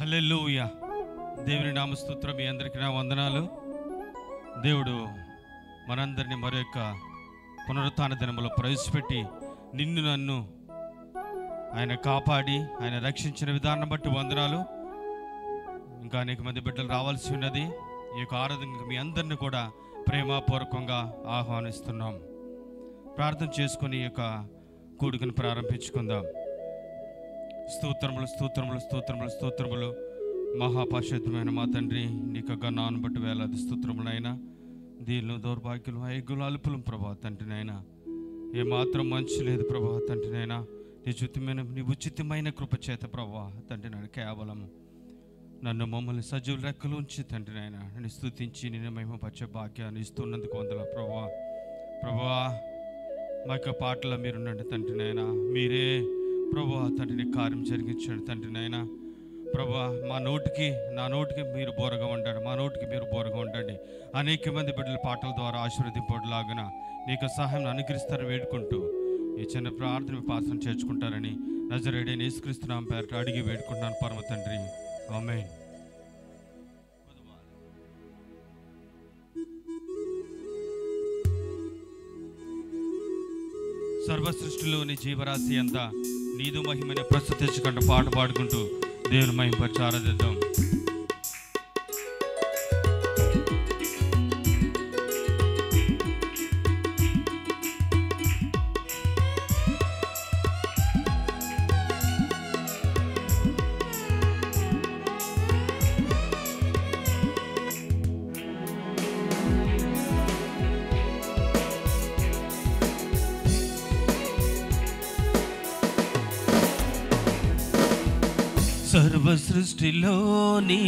హల్లెలూయా. దేవుని నామస్తోత్రం. మీ అందరికీ నా వందనాలు. దేవుడు మనందరినీ మరొక పునరుత్థాన దినములో ప్రవేశపెట్టి నిన్ను నన్ను ఆయన కాపాడి ఆయన రక్షించిన విధానం బట్టి వందనాలు. ఇంకా అనేక మంది బిడ్డలు రావాల్సి ఉన్నది. ఈ యొక్క ఆరాధనకు మీ అందరిని కూడా ప్రేమపూర్వకంగా ఆహ్వానిస్తున్నాం. ప్రార్థన చేసుకొని ఈ యొక్క కూడికను ప్రారంభించుకుందాం. స్తోత్రములు స్తోత్రములు స్తోత్రములు స్తోత్రములు మహాపరిశుద్ధమైన మా తండ్రి, నీకు గన్నాను బట్టి వేలాది స్తోత్రములైనా దీనిలో దౌర్భాగ్యులు ఐగులు అలుపులు ప్రభా తండ్రినైనా ఏమాత్రం మంచి లేదు ప్రభా తండ్రినైనా నీ ఉచితమైన కృపచేత ప్రభా తండ్రినైనా కేవలం నన్ను మమ్మల్ని సజీవుల రెక్కలు ఉంచి తండ్రినైనా నేను స్తుతించి నేను మహిమపరిచే భాగ్యాన్ని ఇస్తున్నందుకు వందల ప్రభా మా యొక్క పాటలో మీరుండండి తండ్రినైనా. మీరే ప్రభా తండ్రిని కార్యం జరిగించండి తండ్రినైనా. ప్రభా నా నోటికి మీరు బోరగా ఉండండి, మా నోటికి మీరు బోరగా ఉండండి. అనేక మంది బిడ్డల పాటల ద్వారా ఆశీర్వదింపలాగున నీకు సహాయం అనుగ్రహిస్తారని వేడుకుంటూ ఈ చిన్న ప్రార్థన పాత్రను చేర్చుకుంటారని నజరేయుడైన యేసుక్రీస్తు నామమున పేరట అడిగి వేడుకుంటున్నాను పరమ తండ్రి, ఆమేన్. సర్వ సృష్టిలోని జీవరాశి అంతా నీదు మహిమని ప్రస్తుతించుకుంటూ పాట పాడుకుంటూ దేవుని మహిమపరిచి ఆరాధిద్దాం. సర్వ సృష్టిలోని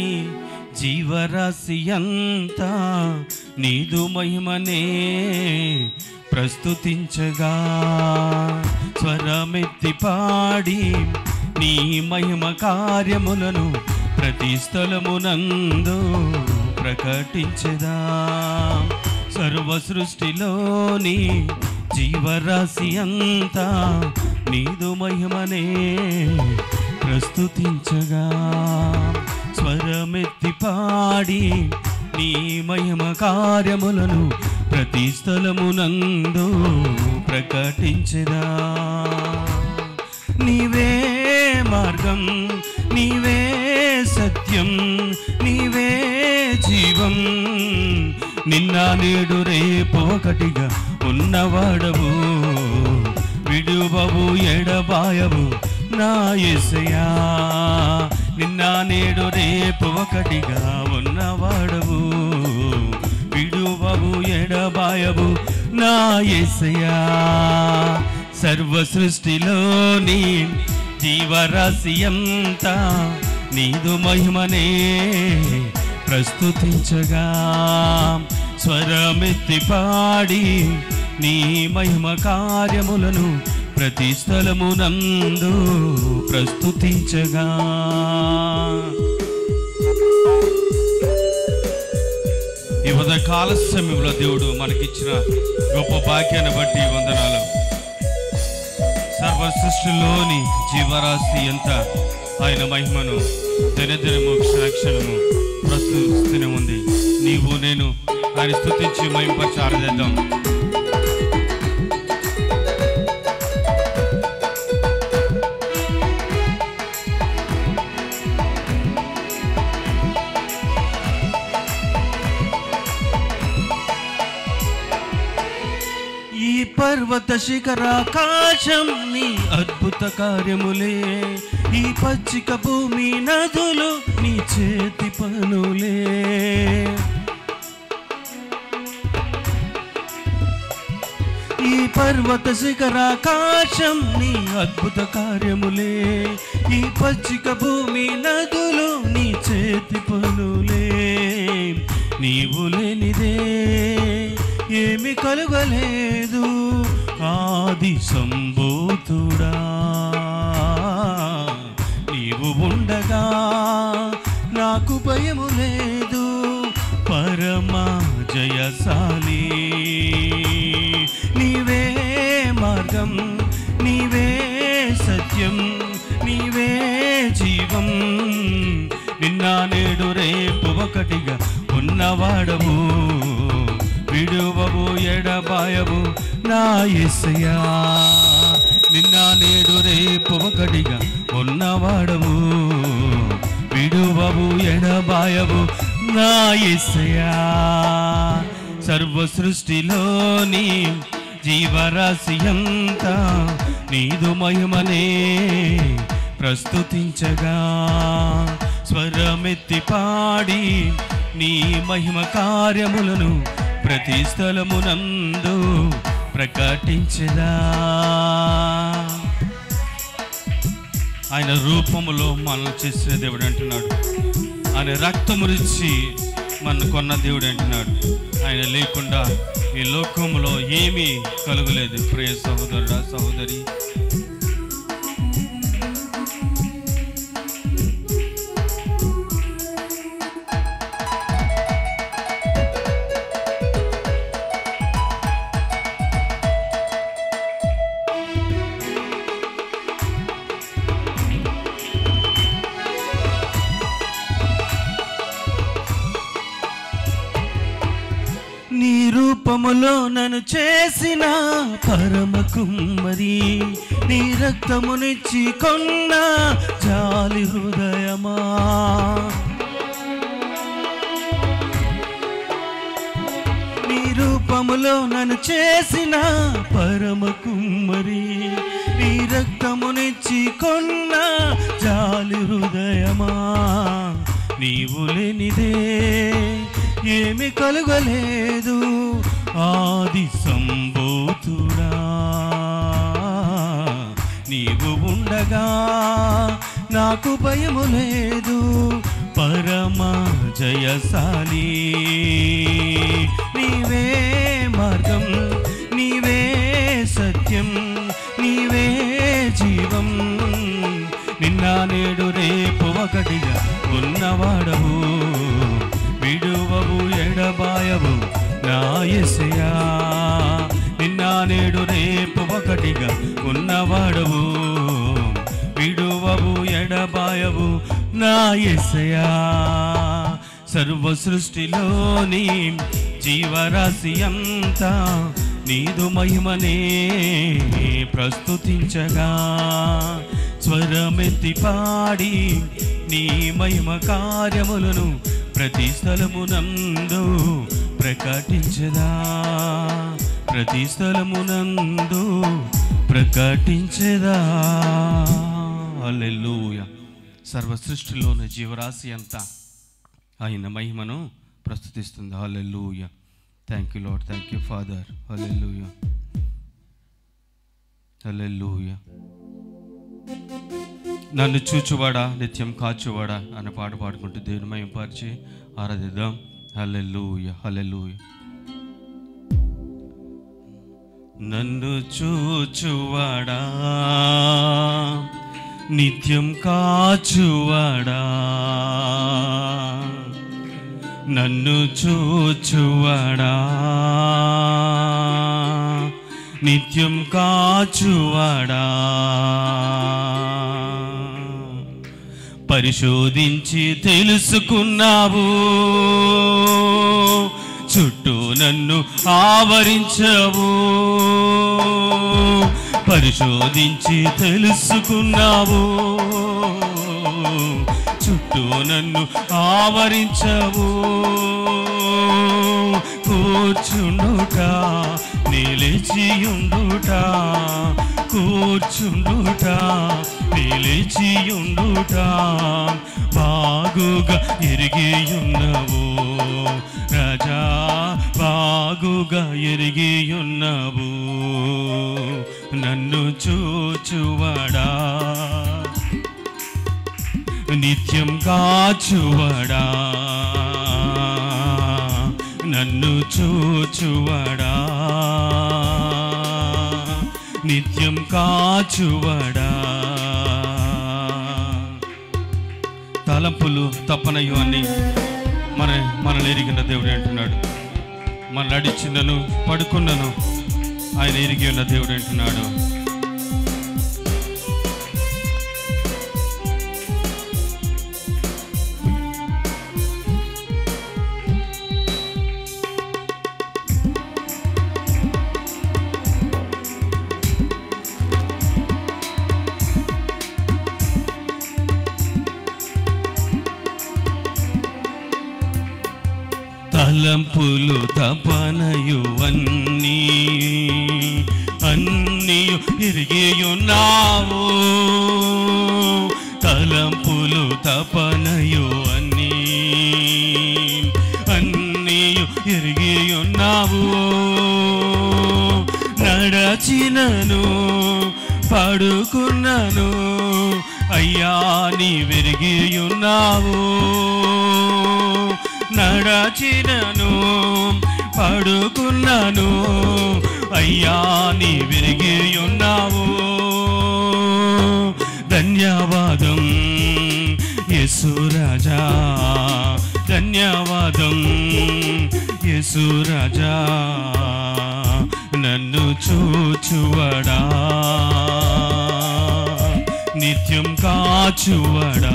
జీవరాశి అంతా నీదు మహిమనే ప్రస్తుతించగా, స్వరమెత్తి పాడి నీ మహిమ కార్యములను ప్రతి స్థలమునందు ప్రకటించదా. సర్వ సృష్టిలోని జీవరాశి అంతా నీదు మహిమనే ప్రస్తుతించగా, స్వరమెత్తి పాడి నీ మహిమ కార్యములను ప్రతి స్థలమునందు ప్రకటించదా. నీవే మార్గం, నీవే సత్యం, నీవే జీవం, నిన్న నేడు రేపు ఒకటిగా ఉన్నవాడవు, విడువవు ఎడబాయవు నా యేసయ్యా. నిన్న నేడు రేపు ఒకటిగా ఉన్నవాడవు, విడువవు ఎడబాయవు నా యేసయ్యా. సర్వ సృష్టిలోని జీవరాశి అంతా నీదు మహిమనే ప్రస్తుతించగా, స్వరమెత్తి పాడి నీ మహిమ కార్యములను ప్రతి స్థలమునందు ప్రస్తుతించగా. ఈ ఉదయకాల సమయంలో దేవుడు మనకిచ్చిన గొప్ప భాగ్యాన్ని బట్టి వందనాలు. సర్వ సృష్టిలోని జీవరాశి అంతా ఆయన మహిమను దినదినము క్షణక్షణము ప్రస్తుతిస్తూనే ఉంది. నీవు నేను ఆయన స్తుతించి మహిమపరిచి ఆరాధిద్దాం. పర్వత శిఖరాకాశం నీ అద్భుత కార్యములే, ఈ పచ్చిక భూమి నదులు నీ చేతి పనులే. ఈ పర్వత శిఖరాకాశం నీ అద్భుత కార్యములే, ఈ పచ్చిక భూమి నదులు నీ చేతి పనులే. నీవు లేనిదే ఏమి కలుగలేదు, ఆది సంభూతుడా. నీవు ఉండగా నాకు భయము లేదు, పరమ జయశాలి. నీవే మార్గం, నీవే సత్యం, నీవే జీవం, నిన్న నేడు రేపు ఒకటిగా ఉన్నవాడవు, విడువవు ఎడబాయవు నా యేసయ్యా. నిన్న నేడు రేపు ఒకటిగా ఉన్నవాడవు, విడువవు ఎడబాయవు నా యేసయ్యా. సర్వ సృష్టిలోని జీవరాశి అంతా నీదు మహిమనే ప్రస్తుతించగా, స్వరమెత్తి పాడి నీ మహిమ కార్యములను ప్రతి స్థలమునందు ప్రకటించదా. ఆయన రూపములో మనల్ని చేసిన దేవుడు అంటున్నాడు, ఆయన రక్తమునిచ్చి మన కొన్న దేవుడు అంటున్నాడు. ఆయన లేకుండా ఈ లోకంలో ఏమీ కలుగలేదు. ప్రియ సహోదరుడా, సహోదరి, నీ రూపములో నన్ను చేసిన పరమ కుమ్మరి, నీ రక్తమునిచ్చి కొన్న జాలి హృదయమా. నీ రూపములో నన్ను చేసిన పరమ కుమ్మరి, నీ రక్తమునిచ్చి కొన్న జాలి హృదయమా. నీవు లేనిదే ఏమి కలుగలేదు, ఆది సంభూతుడా. నీవు ఉండగా నాకు భయము లేదు, పరమ జయశాలి. నీవే మార్గం, నీవే సత్యం, నీవే జీవం. నిన్న నేడు రేపు ఒకటిగా ఉన్నవాడవు, విడువవు ఎడబాయవు నా యేసయ్యా. నిన్న నేడు రేపు ఒకటిగా ఉన్నవాడవు, విడువవు ఎడబాయవు నా యేసయ్యా. సర్వ సృష్టిలోని జీవరాశి అంతా నీదు మహిమనే ప్రస్తుతించగా, స్వరమెత్తి పాడి నీ మహిమ కార్యములను ప్రతి స్థలమునందు ప్రకటించదా, ప్రతి స్థలమునందు ప్రకటించదా. హల్లెలూయా. సర్వ సృష్టిలోని జీవరాశి అంతా ఆయన మహిమను ప్రస్తుతిస్తుంది. Hallelujah. Thank you lord, thank you father. Hallelujah, hallelujah. నన్ను చూచువాడా నిత్యం కాచువాడా అన్న పాట పాడుకుంటూ దేవుని మహిమపరిచి ఆరాధిద్దాం. Hallelujah, hallelujah. నన్ను చూచువాడా నిత్యం కాచువాడా, నన్ను చూచువాడా నిత్యం కాచువాడా, పరిశోధించి తెలుసుకున్నావు, చుట్టూ నన్ను ఆవరించవు. పరిశోధించి తెలుసుకున్నావు, చుట్టూ నన్ను ఆవరించవు. కూర్చుండుట నిలిచియుండుట, కూర్చుండుట నిలిచియుండుట, బాగుగా ఎరిగియున్నవు రాజా, బాగుగా ఎరిగియున్నవు. నన్ను చూచువాడా నిత్యం కాచువాడా, నన్ను చూచువాడా నిత్యం కాచువాడా. తలంపులు తప్పనయ్యు అని మనల్ని ఎరిగిన దేవుడు అంటున్నాడు. మన నడిచినను పడుకున్నను ఆయన ఎరిగి ఉన్న దేవుడు అంటున్నాడు. తలంపులు తపనయు అన్నీయు ఎరిగియున్నావు. తలంపులు తపనయు అన్నీయు ఎరిగియున్నావు. నడచినను పడుకున్నను అయ్యా నీ వెరిగియున్నావు. నడచినను పడుకున్నను అయ్యా నీ వెరిగియున్నావు. ధన్యవాదం యేసు రాజా, ధన్యవాదం యేసు రాజా. నన్ను చూచువడా, నిత్యం కాచువడా,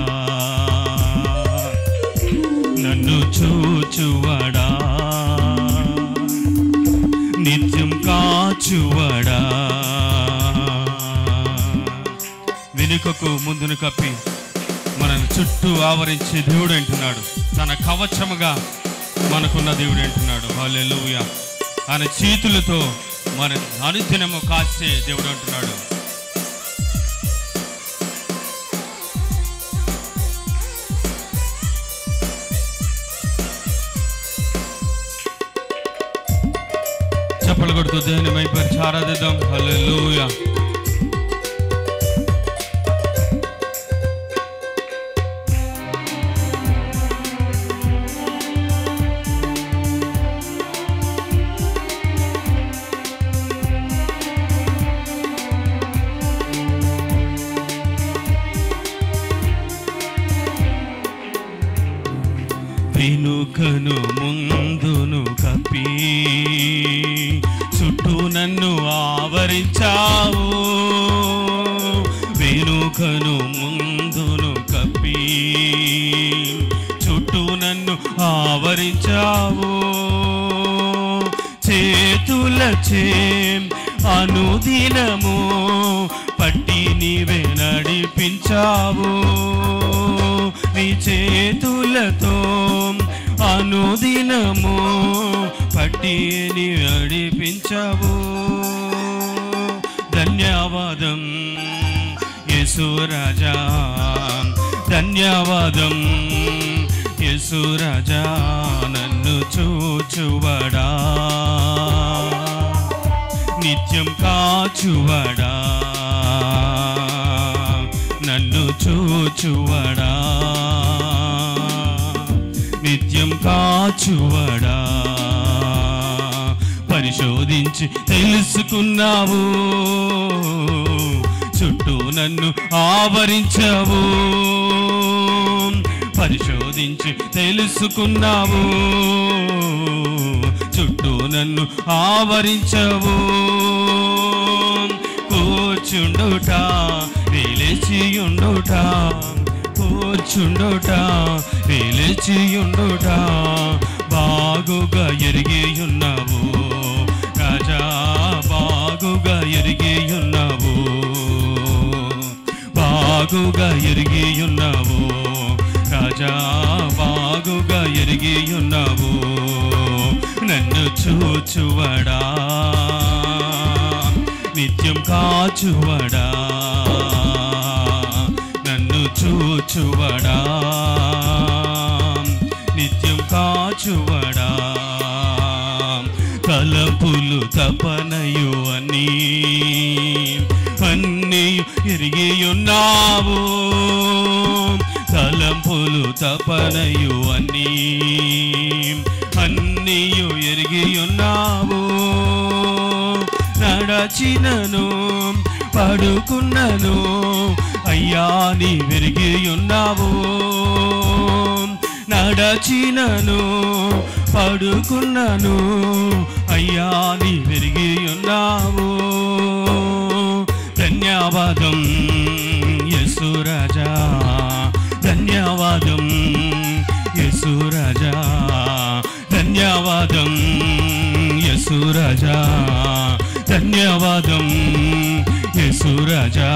నన్ను చూచువడా, నిత్యం కాచువడా. వెనుకకు ముందును కప్పి మనల్ని చుట్టూ ఆవరించే దేవుడు అంటున్నాడు. తన కవచముగా మనకున్న దేవుడు అంటున్నాడు. హల్లెలూయా. ఆయన చేతులతో మన అనుదినము కాచే దేవుడు అంటున్నాడు. చప్పలు కొడుతూ దేవుని మహిమపరిచి ఆరాధిద్దాం. హల్లెలూయా. వెనుకను ముందును కప్పి చుట్టూ నన్ను ఆవరించావు. వెనుకను ముందును కప్పి చుట్టూ నన్ను ఆవరించావు. చేతులచే అనుదినము పట్టి నీవే నడిపించావు. నీ చేతులతో అనుదినము పట్టి నీ నడిపించావు. ధన్యవాదం యేసు రాజా, ధన్యవాదం యేసు రాజా. నన్ను చూచువడా, నిత్యం కాచువడా, నన్ను చూచువడా, నిత్యం కాచువడా. పరిశోధించి తెలుసుకున్నావు, చుట్టూ నన్ను ఆవరించావు. పరిశోధించి తెలుసుకున్నావు, చుట్టూ నన్ను ఆవరించావు. కూర్చుండుట నిలిచియుండుట, కూర్చుండుట నిలిచియుండుట బాగుగా ఎరిగియున్నావు రాజా, బాగుగా ఎరిగియున్నావు, బాగుగా ఎరిగియున్నావు రాజా, బాగుగా ఎరిగియున్నావు. నన్ను చూచువడా, నిత్యం కాచువడా, నన్ను చూచువడా, నిత్యం కాచువడా. తలపులు తపనయు అన్నీ ఎరిగియున్నావు. తలంపులు తపనయు అన్నీయు ఎరిగియున్నావు. నడచినను పడుకున్నను అయ్యా నీ వెరిగియున్నావు. నడచినను పడుకున్నను అయ్యా నీ వెరిగియున్నావు. ధన్యవాదం యేసు రాజా, ధన్యవాదం యేసు రాజా, ధన్యవాదం యేసు రాజా, ధన్యవాదం యేసు రాజా,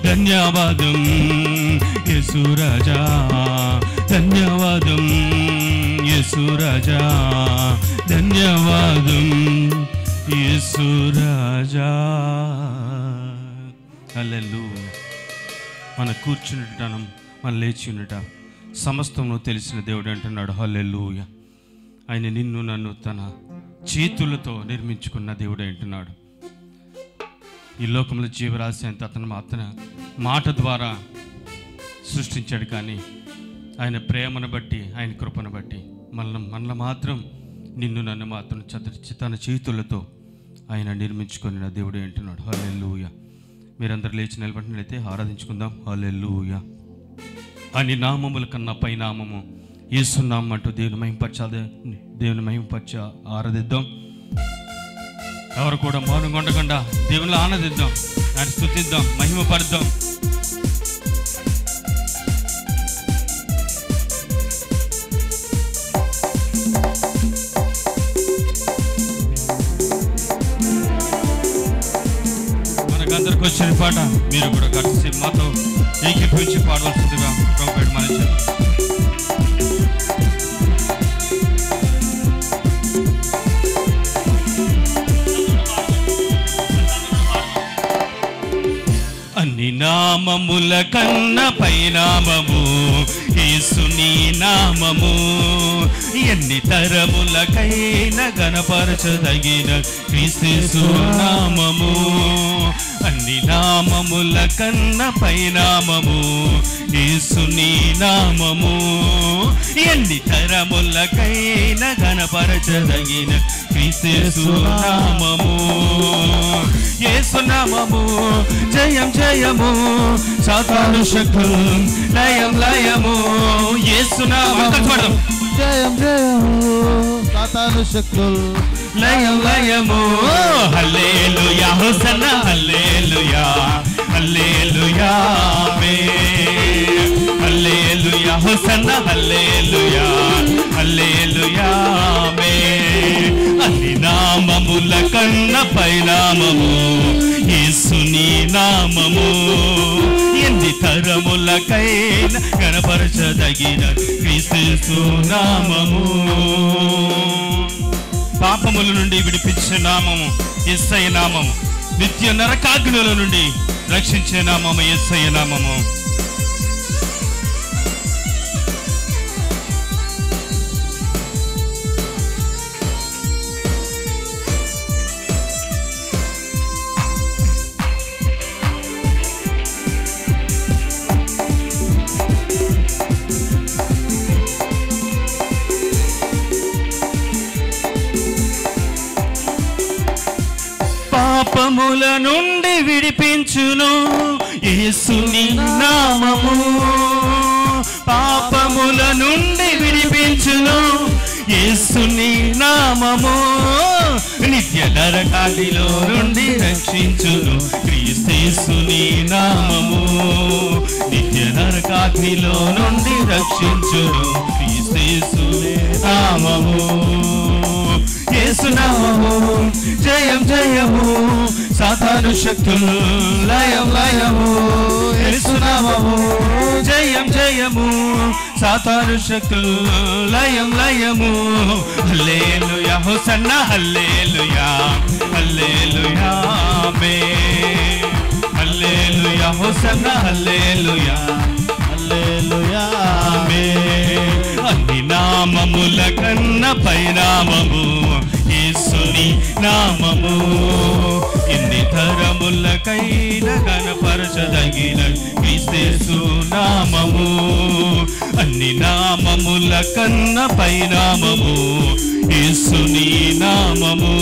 ధన్యవాదం యేసు రాజా, ధన్యవాదం యేసు రాజా ధన్యవాదం యేసు రాజా. హల్లెలూయా. మన కూర్చుండటం, మన లేచి ఉండట సమస్తము తెలిసిన దేవుడు అంటున్నాడు. హల్లెలూయా. ఆయన నిన్ను నన్ను తన చేతులతో నిర్మించుకున్న దేవుడు అంటున్నాడు. ఈ లోకంలో జీవరాశి అంత అతను మాట ద్వారా సృష్టించాడు, కానీ ఆయన ప్రేమను బట్టి, ఆయన కృపను బట్టి మనల్ని మాత్రం, నిన్ను నన్ను మాత్రం చదివించి తన చేతులతో ఆయన నిర్మించుకున్న దేవుడు అంటున్నాడు. హల్లెలూయా. మీరందరూ లేచి నిలబడినట్లయితే ఆరాధించుకుందాం. హల్లెలూయా. అన్ని నామముల కన్నా పై నామము యేసు నామం అంటూ దేవుని మహిమపరచ ఆరాధిద్దాం. ఎవరు కూడా మౌనంగా ఉండకుండా దేవునిలో ఆనందిద్దాం, ఆయన స్తుతిద్దాం, మహిమపరుద్దాం. మనకందరికి వచ్చిన పాట మీరు కూడా కలిసి మాతో ఏకీభవించి పాడవలసిందిగా ప్రభుపేట మనసు. అన్ని నామముల కన్న పై నామము యేసుని నామము, ఎన్ని తరములకైన గణపరచదగిన క్రీస్తు నామము. అన్ని నామముల కన్న పై నామము యేసుని నామము, ఎన్ని తరములకైన గణపరచదగిన క్రీస్తు నామము. యేసు నామము జయం జయము, సాతాను శక్తులు లయం లయము. యేసు నామము జయం జయము, సాతాను శక్తులు లయం లయము. Hallelujah hosanna hallelujah hallelujah amen. Hallelujah hosanna hallelujah hallelujah ఆమేన్. అన్ని నామముల కన్న పై నామము యేసుని నామము, ఎన్ని తరములకైన గణపరచదగిన క్రీస్తు నామము. పాపముల నుండి విడిపించే నామము యేసయ్య నామము, నిత్య నరకాగ్నుల నుండి రక్షించే నామము యేసయ్య నామము. పాపముల నుండి విడిపించును యేసుని నామము, పాపముల నుండి విడిపించును యేసుని నామము. నిత్య నరకాదిలో నుండి రక్షించును క్రీస్తుని నామము, నిత్య నరకాగ్నిలో నుండి రక్షించును క్రీస్తుని నామము. యేసు నామము జయం జయము, సాతాను శక్తులు లయం లయము. యేసు నామము జయం జయము, సాతాను శక్తులు లయం లయము. Hallelujah hosanna hallelujah hallelujah amen. Hallelujah hosanna hallelujah hallelujah ఆమేన్. అన్ని నామముల కన్న పై నామము యేసుని నామము, ఎన్ని తరములకైన గణపరచదగిన క్రీస్తు నామము. అన్ని నామముల కన్న పై నామము యేసుని నామము,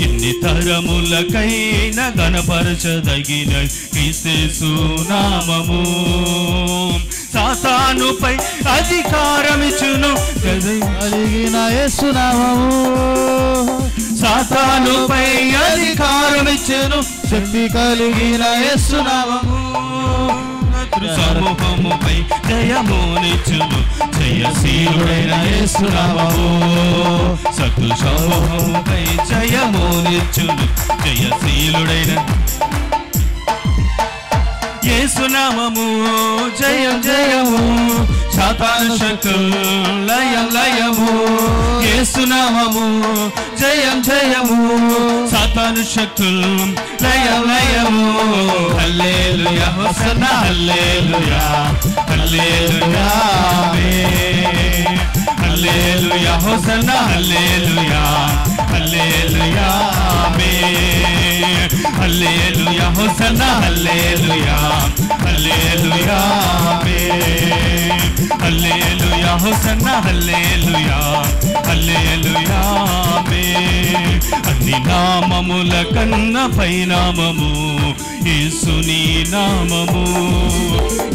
ఎన్ని తరములకైన గణపరచదగిన క్రీస్తు నామము. సాతానుపై అధికారమిచ్చును కలిగిన యేసు నామము, సాతానుపై అధికారమిచ్చును శక్తి కలిగిన యేసు నామము. సమూహముపై జయమునిచ్చును జయశీలుడైన యేసు నామము, శత్రు సమూహముపై జయమునిచ్చును జయశీలుడైన యేసు నామము. జయం జయము, సాతాను శక్తులు లయం లయము, యేసు నామము జయం జయము, సాతాను శక్తులు లయం లయము. Hallelujah hosanna hallelujah hallelujah amen. Hallelujah hosanna hallelujah hallelujah amen. Hallelujah hosanna hallelujah hallelujah amen. Hallelujah hosanna hallelujah hallelujah ఆమేన్. అన్ని నామముల కన్నా పైనామము యేసుని నామము,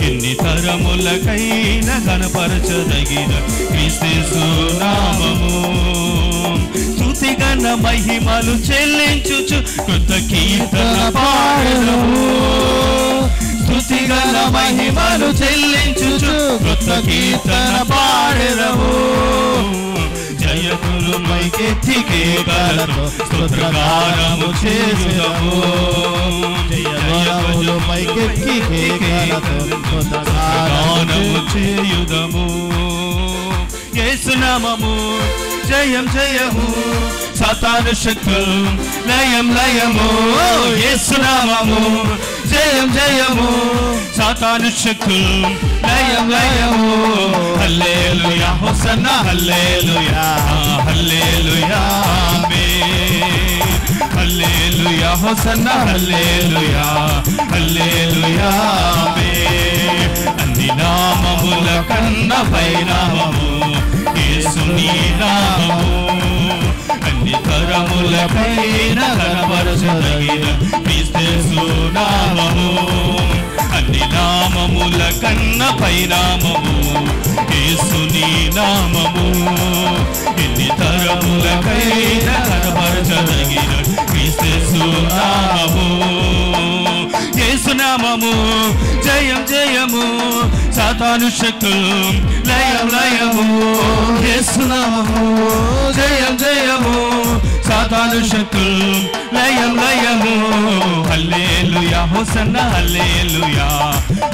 ఎన్ని తరములకైనా కనపరచదగిన క్రీస్తు నామము. స్తుతిగణ మహిమలు చెల్లించుచు కృత కీర్తన పాడెదము, స్తుతిగణ మహిమలు చెల్లించుచు కృత కీర్తన పాడెదము. జయములు మైకెత్తి కేకలతో స్తోత్రగానము చేయుదము, జయములు మైకెత్తి కేకలతో స్తోత్రగానము చేయుదము. యేసు నామము జయం జయము, సాతాను శక్తులు లయం లయము, యేసు నామము జయం జయము, సాతాను శక్తులు లయం లయము. Hallelujah hosanna hallelujah hallelujah amen. Hallelujah hosanna hallelujah hallelujah ఆమేన్. అన్ని నామముల కన్నా పైనామము యేసుని నామము, అన్ని తరములకైనా కనపరచదగిన క్రీస్తు నామము. అన్ని నామముల కన్నా పైనామము యేసుని నామము, ఎన్ని తరములకైనా కనపరచదగిన క్రీస్తు నామము. యేసు నామము జయం జయము, సాతాను శక్తులు లయం లయము, యేసు నామము జయం జయము, సాతాను శక్తులు లయం లయము. Hallelujah hosanna hallelujah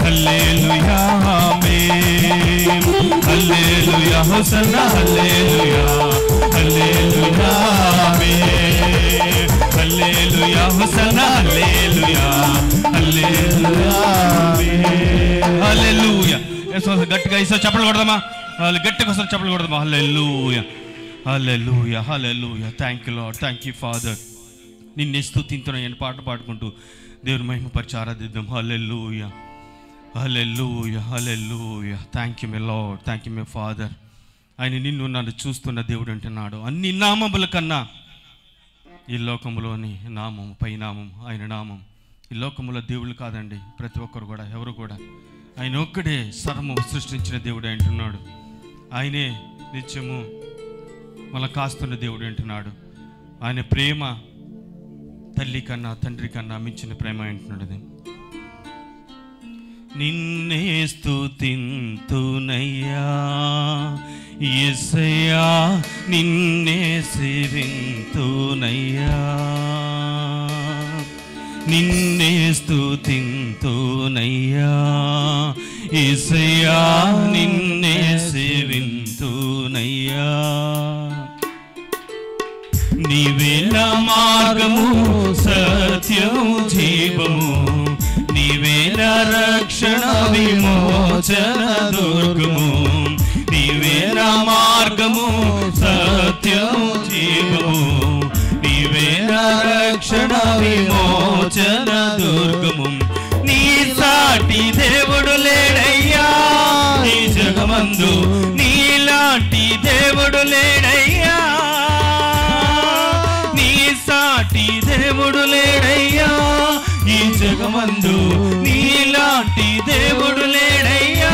hallelujah amen. Hallelujah hosanna hallelujah hallelujah amen. Hallelujah hosanna hallelujah hallelujah amen. Hallelujah. గట్టిగా ఇస్తా చప్పట్లు కొడదామా, గట్టిగా వస్తారు చప్పట్లు కొడదామా. Hallelujah hallelujah hallelujah. Thank you lord, thank you father. నిన్నే స్తుతింతున్న పాట పాడుకుంటూ దేవుని మహిమపరిచి ఆరాధిద్దాం. Hallelujah hallelujah hallelujah. Thank you my lord, thank you my father. ఆయన నిన్ను నన్ను చూస్తున్న దేవుడు అంటున్నాడు. అన్ని నామముల కన్నా ఈ లోకంలోని నామం పైనామం ఆయన నామం. ఈ లోకంలో దేవుళ్ళు కాదండి, ప్రతి ఒక్కరు కూడా, ఎవరు కూడా. ఆయన ఒక్కడే సర్వము సృష్టించిన దేవుడు అంటున్నాడు. ఆయనే నిత్యము మన కాస్తున్న దేవుడు అంటున్నాడు. ఆయన ప్రేమ తల్లి కన్నా తండ్రి కన్నా మించిన ప్రేమ అంటున్నాడు. నిన్నే స్తుతింతునయ్యా యేసయ్యా, నిన్నే సేవింతునయ్యా, నిన్నే స్తుతింతునయ్యా యేసయ్యా, నిన్నే సేవింతునయ్యా. నీవే నా మార్గము సత్యము జీవము, నీవే నా రక్షణ విమోచన దుర్గము, నీవే నా మార్గము సత్యము జీవము, నీవే నా రక్షణ విమోచన దుర్గము. నీ సాటి దేవుడు లేడయ్యా ఈ జగమందు, నీలాంటి దేవుడు లేడయ్యా, నీ సాటి దేవుడు లేడయ్యా ఈ జగమందు, నీలాంటి దేవుడు లేడయ్యా.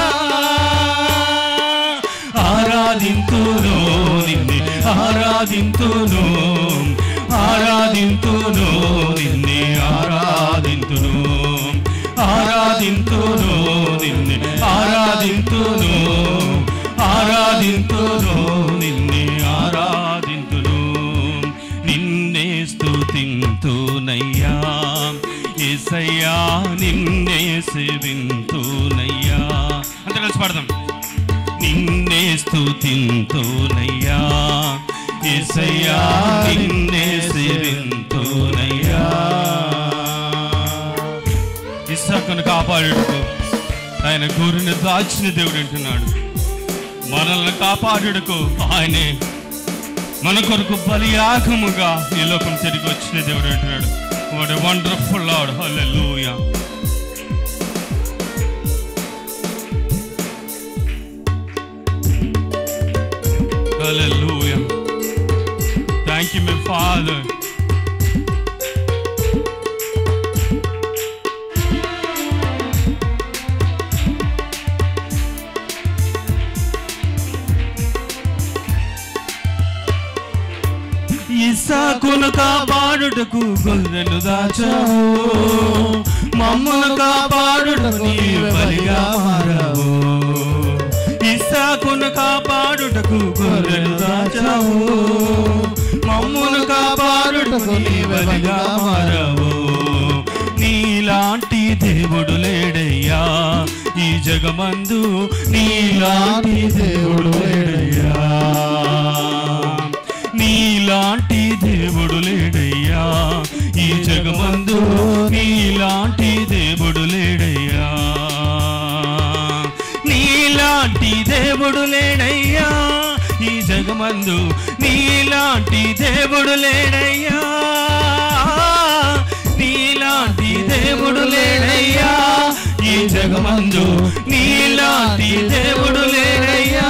ఆరాధింతును నిన్నే ఆరాధింతును, ఆరాధింతును నిన్నే ఆరాధింతును, ఆరాధింతును నిన్నే ఆరాధింతును, ఆరాధింతును నిన్నే ఆరాధింతును. నిన్నే స్తుతింతునయ్యా యేసయ్యా, నిన్నే సేవింతునయ్యా. అంత కలిసి పాడదాం. స్తుతింతునయ్యా యేసయ్యా నిన్నే సేవింతునయ్యా. ఇస్సాకును కాపాడుటకు ఆయన గోరుని దాచిన దేవుడు అంటున్నాడు. మనల్ని కాపాడుటకు ఆయనే మన కొరకు బలియాగముగా ఈ లోకం తిరిగి వచ్చిన దేవుడు అంటున్నాడు. What a wonderful lord. Hallelujah. Hallelujah. Thank you, my Father. ఇస్సాకును కాపాడుటకు గొర్రెను దాచావు, మమ్మును కాపాడుటకు నీవు బలిగా మారావు. ఇస్సాకును కాపాడుటకు గొర్రెను దాచావు, మమ్మును కాపాడుటకు నీవు బలిగా మారావు. నీలాంటి దేవుడు లేడయ్యా ఈ జగమందు, నీలాంటి దేవుడు లేడయ్యా, నీలాంటి దేవుడు లేడయ్యా ఈ జగమందు, నీలాంటి దేవుడు లేడయ్యా, నీలాంటి దేవుడు లేడయ్యా ఈ జగమందు, నీలాంటి దేవుడు లేడయ్యా, నీలాంటి దేవుడు లేడయ్యా ఈ జగమందు, నీలాంటి దేవుడు లేడయ్యా.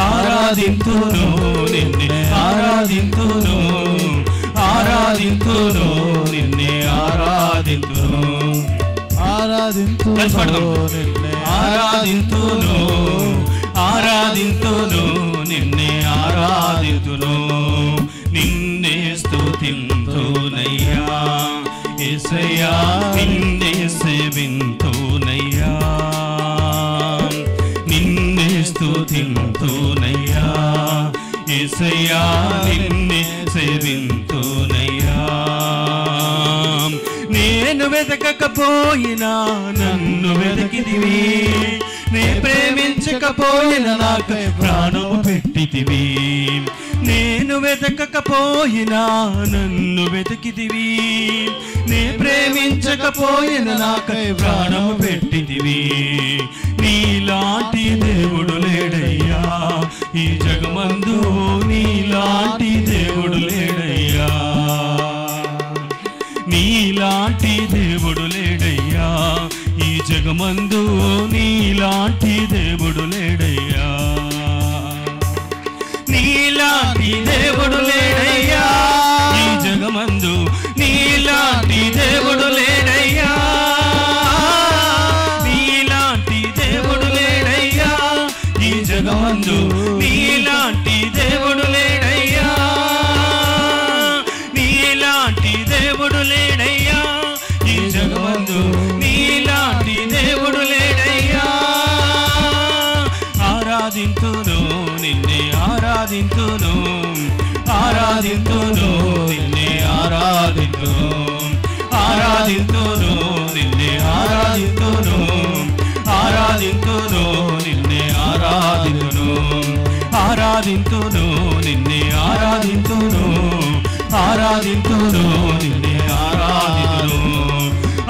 ఆరాధింతును నిన్నే ఆరాధింతును, ఆరాధింతును నిన్నే ఆరాధింతును, ఆరాధింతును నిన్నే ఆరాధింతును, ఆరాధింతును నిన్నే ఆరాధింతును, నిన్నే స్తుతింతునయ్యా యేసయ్యా, నిన్నే సేవింతునయ్యా, నిన్నే స్తుతింతునయ్యా యేసయ్యా, నిన్నే సేవింతునయ్యా. నేను వెతకకపోయినా నన్ను వెతికితివి, నే ప్రేమించకపోయినా నాకై ప్రాణము పెట్టితివి, నేను వెతకకపోయినా నన్ను వెతికితివి, నే ప్రేమించకపోయినా నాకై ప్రాణము పెట్టితివి. నీలాంటి దేవుడు లేడయ్యా ఈ జగమందు, నీలాంటి దేవుడు లేడయ్యా, నీలాంటి దేవుడు లేడయ్యా ఈ జగమందు, నీలాంటి దేవుడు లేడయ్యా, నీలాంటి దేవుడు లేడయ్యా ఈ జగమందు, నీలాంటి దేవుడు లేడయ్యా, నీలాంటి దేవుడు లేడయ్యా ఈ జగమందు, నీలాంటి దేవుడు లేడయ్యా, నీలాంటి దేవుడు లేడయ్యా ఈ జగమందు, నీలాంటి దేవుడు లేడయ్యా. ఆరాధింతును నిన్నే ఆరాధింతును, ఆరాధింతును నిన్నే ఆరాధింతును, ఆరాధింతును నిన్నే ఆరాధింతును, ఆరాధింతును నిన్నే ఆరాధింతును, ఆరాధింతును నిన్నే ఆరాధింతును, ఆరాధింతును నిన్నే ఆరాధింతును,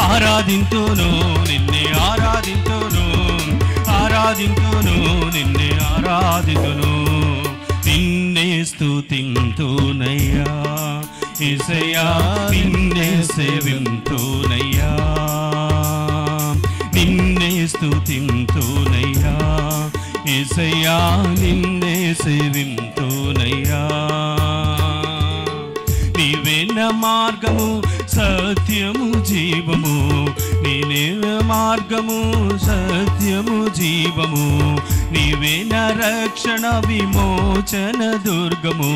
ఆరాధింతును నిన్నే ఆరాధింతును, ఆరాధింతును నిన్నే ఆరాధింతును, నిన్నే స్తుతింతునయ్యా యేసయ్యా, నిన్నే సేవింతునయ్యా, నిన్నే స్తుతింతునయ్యా యేసయ్యా, నిన్నే సేవింతునయ్యా. నీవే నా మార్గము సత్యము జీవము, నీవే మార్గము సత్యము జీవము, నీవే నా రక్షణ విమోచన దుర్గము,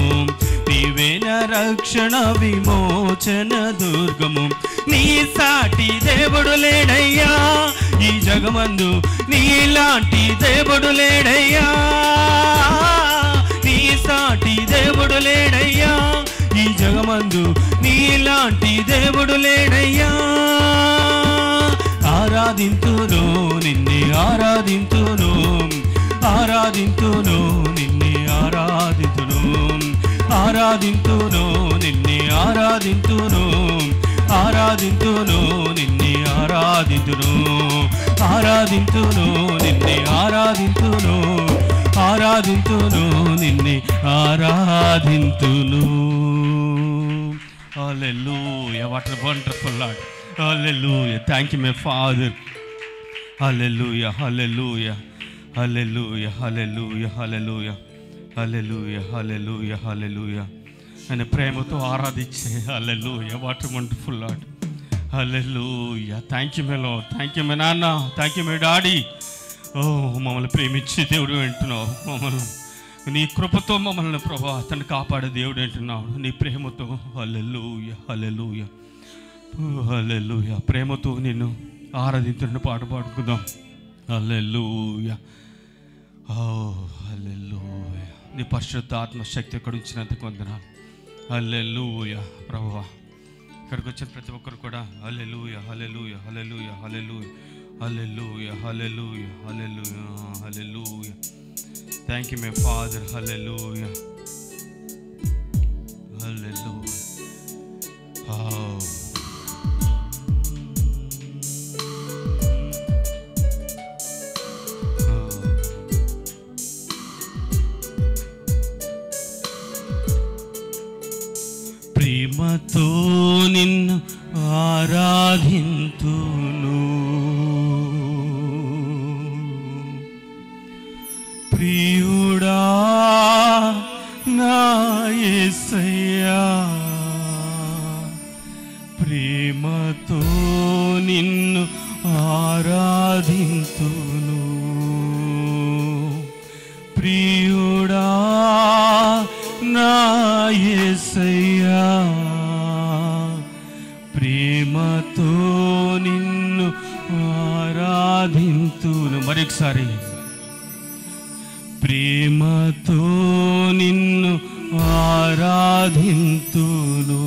నీవే నా రక్షణ విమోచన దుర్గము. నీ సాటి దేవుడు లేడయ్యా ఈ జగమందు, నీలాంటి దేవుడు లేడయ్యా, నీ సాటి దేవుడు లేడయ్యా ఈ జగమందు, నీలాంటి దేవుడు లేడయ్యా. ఆరాధింతును నిన్నే ఆరాధింతును, ఆరాధింతును నిన్నే ఆరాధింతును ఆరాధింతును నిన్నే ఆరాధింతును ఆరాధింతును నిన్నే ఆరాధింతును ఆరాధింతును నిన్నే ఆరాధింతును ఆరాధింతును నిన్నే ఆరాధింతును. Hallelujah, what a wonderful Lord. Hallelujah, thank you my Father. Hallelujah, hallelujah, hallelujah, hallelujah, hallelujah, hallelujah, hallelujah, hallelujah. ఆయన ప్రేమతో ఆరాధించే hallelujah, what a wonderful lord. Hallelujah, thank you my lord, thank you my నాన్న, thank you my daddy. ఓ మమ్మల్ని ప్రేమించే దేవుడు అంటున్నావు, మమ్మల్ని నీ కృపతో మమ్మల్ని ప్రభా తను కాపాడే దేవుడు అంటున్నావు, నీ ప్రేమతో. హల్లెలూయా, హల్లెలూయా, హల్లెలూయా. ప్రేమతో నిన్ను ఆరాధించున్న పాట పాడుకుందాం. హల్లెలూయా, ఓ హల్లెలూయా. నీ పరిశుద్ధ ఆత్మశక్తి ఎక్కడ ఉంచినందుకు వందనాలు. హల్లెలూయా ప్రభువా. ఇక్కడికి వచ్చిన ప్రతి ఒక్కరు కూడా hallelujah, hallelujah, hallelujah, hallelujah, hallelujah, hallelujah, hallelujah, hallelujah. Thank you my father. Hallelujah, hallelujah. ప్రేమతో నిన్ను ఆరాధింతును ప్రియుడా నా యేసయ్యా, ప్రేమతో నిన్ను ఆరాధింతును ప్రియుడా నా యేసయ్యా, ప్రేమతో నిన్ను ఆరాధింతును. మరొకసారి, ప్రేమతో నిన్ను ఆరాధింతును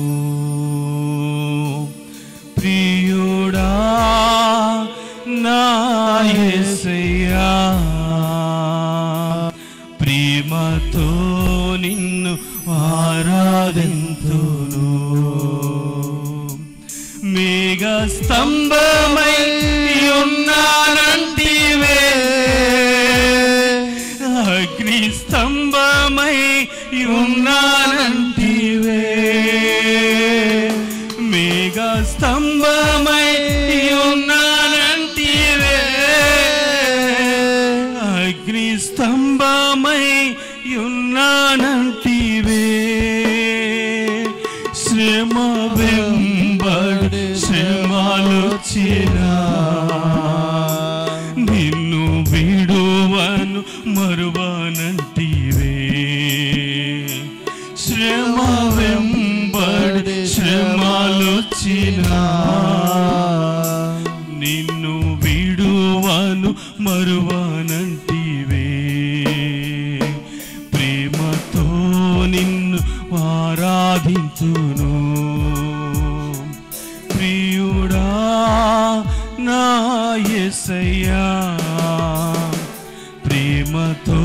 ప్రియుడా నా యేసయ్యా, ప్రేమతో నిన్ను ఆరాధింతును. మేఘ స్తంభమై ఉన్నానంటివే, అగ్ని స్తంభమై ఉన్నానంటివే, మేఘ స్తంభమై ఉన్నానంటివే, అగ్ని స్తంభమై ఉన్నానంటివే, శ్రమ వెంబడి శ్రమలొచ్చినా నిన్ను విడువను మరువనంటివే, శ్రమ వెంబడి శ్రమలొచ్చినా నిన్ను విడువను మరువనంటివే, ప్రేమతో నిన్ను ఆరాధించును ప్రియుడా నా యేసయ్యా, ప్రేమతో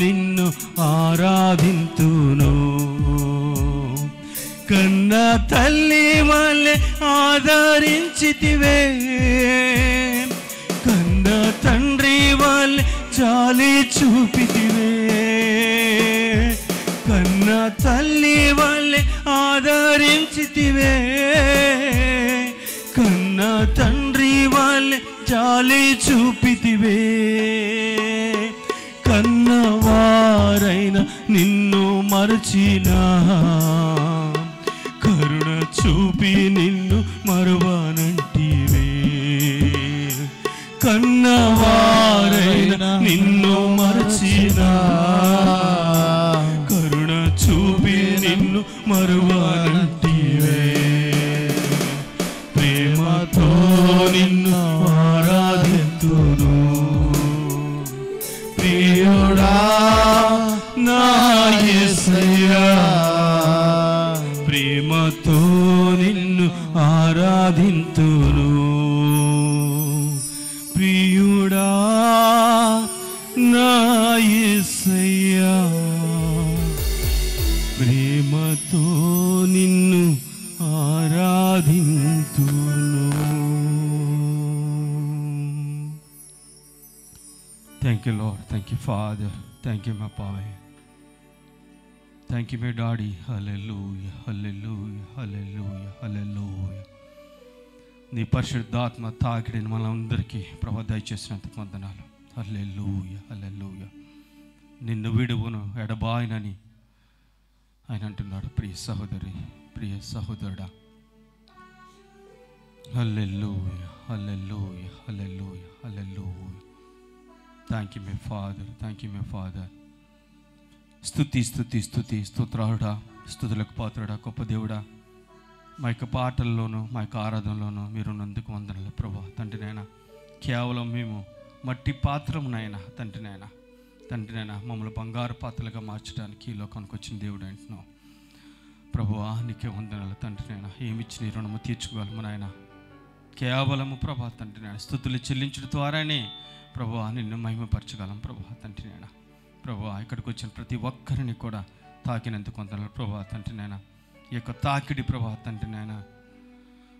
నిన్ను ఆరాధింతును. కన్న తల్లి వలె ఆదరించితివే, కన్న తండ్రి వలె జాలి చూపితివే, కన్న తల్లి వలె ఆదరించితివే, కన్న తండ్రి వలె జాలి చూపితివే, కన్నవారైన నిన్ను మరచినా కరుణ చూపి నిన్ను మరువనంటివే, కన్నవారైన నిన్ను మరచినా కరుణ చూపి నిన్ను మరువనంటివే, ప్రేమతో నిన్ను ఆరాధింతును ప్రియుడా నా యేసయ్యా, ప్రేమతో నిన్ను ఆరాధింతును ప్రియుడా నా యేసయ్యా. Thank you, Lord. Thank you, Father. Thank you, my Pai. Thank you, my Daddy. Hallelujah, hallelujah, hallelujah, hallelujah. నీ పరిశుద్ధాత్మ తాకిడిని మనందరికీ ప్రభు దయచేసినందుకు వందనాలు. హల్లెలూయా, హల్లెలూయా. నిన్ను విడువను ఎడబాయనని ఆయన అంటున్నాడు. ప్రియ సహోదరి, ప్రియ సహోదరుడా. Hallelujah, hallelujah, hallelujah, hallelujah. Thank you my father, thank you my father. స్తుతి స్తుతి స్తుతి స్తోత్రాలుడా, స్తుతులకు పాత్రుడా, గొప్ప దేవుడా. మా యొక్క పాటల్లోనూ మా యొక్క ఆరాధనలోనూ మీరు నందుకు వందనలు ప్రభా. తండ్రి నాయన, కేవలం మేము మట్టి పాత్రము నాయన, తండ్రి నాయన, తండ్రి నాయన, మమ్మల్ని బంగారు పాత్రలుగా మార్చడానికి ఈ లోకానికి వచ్చిన దేవుడు అంటున్నావు ప్రభువా. నీకే వందనాలు తండ్రి నాయన. ఏమిచ్చి నీ రుణము తీర్చుకోగలము నాయన. కేవలము ప్రభా తండ్రి నాయన స్తుతులు చెల్లించడం ద్వారానే ప్రభువా నిన్ను మహిమపరచగలం ప్రభా తండ్రి నాయన. ప్రభువా ఇక్కడికి వచ్చిన ప్రతి ఒక్కరిని కూడా తాకినందుకు వందనాలు ప్రభా తండ్రి నాయన. ఈ యొక్క తాకిడి ప్రభా తండ్రి నాయన,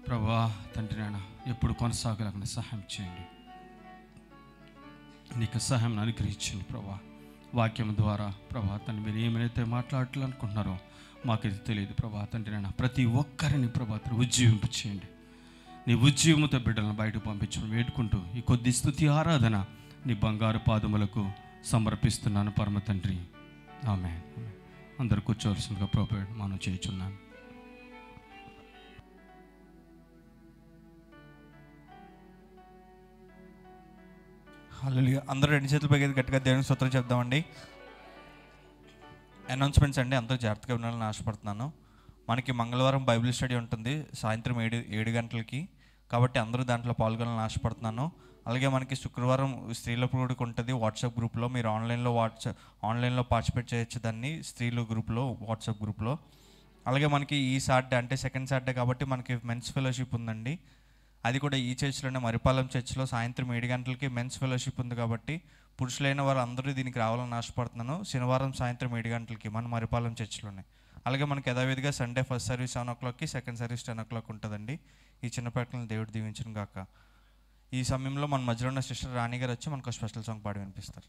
ప్రభా తండ్రి నాయన ఎప్పుడు కొనసాగలగని సహాయం చేయండి. నీకు సహాయం అనుగ్రహించండి ప్రభా. వాక్యం ద్వారా ప్రభా తండ్రి మీరు ఏమైతే మాట్లాడాలనుకుంటున్నారో మాకైతే తెలియదు ప్రభా తండ్రి నాయన. ప్రతి ఒక్కరిని ప్రభా ఉజ్జీవింపు చేయండి. నీ ఉజ్జీవముతో బిడ్డలను బయటకు పంపించడం వేడుకుంటూ ఈ కొద్ది స్తుతి ఆరాధన నీ బంగారు పాదములకు సమర్పిస్తున్నాను పరమ తండ్రి. ఆమేన్. అందరు కూర్చోవలసిందిగా ప్రభు మనం చేయుచున్నాను. హల్లెలూయా. అందరూ రెండు చేతులు పైకి గట్టిగా దేవునికి స్తోత్రం చెప్దామండి. అనౌన్స్మెంట్స్ అండి, అందరూ జాగ్రత్తగా వినాలని ఆశపడుతున్నాను. మనకి మంగళవారం బైబిల్ స్టడీ ఉంటుంది సాయంత్రం 7 గంటలకి. కాబట్టి అందరూ దాంట్లో పాల్గొనాలని ఆశపడుతున్నాను. అలాగే మనకి శుక్రవారం స్త్రీల కూడిక ఉంటుంది వాట్సాప్ గ్రూప్లో. మీరు ఆన్లైన్లో పార్టిసిపేట్ చేయొచ్చు దాన్ని, స్త్రీల గ్రూప్లో, వాట్సాప్ గ్రూప్లో. అలాగే మనకి ఈ సాటర్డే అంటే సెకండ్ సాటర్డే కాబట్టి మనకి మెన్స్ ఫెలోషిప్ ఉందండి. అది కూడా ఈ చర్చ్లోనే, మరిపాలెం చర్చ్లో సాయంత్రం 7 గంటలకి మెన్స్ ఫెలోషిప్ ఉంది. కాబట్టి పురుషులైన వారు అందరూ దీనికి రావాలని ఆశపడుతున్నాను. శనివారం సాయంత్రం 7 గంటలకి మన మరిపాలెం చర్చ్లోనే. అలాగే మనకి యథావిధిగా సండే ఫస్ట్ సర్వీస్ 7 o'clockకి, సెకండ్ సర్వీస్ 10 o'clock ఉంటుందండి. ఈ చిన్న ప్రకటనలు దేవుడు దీవించును గాక. ఈ సమయంలో మన మధ్యలో ఉన్న సిస్టర్ రాణి గారు వచ్చి మనకు స్పెషల్ సాంగ్ పాడి వినిపిస్తారు.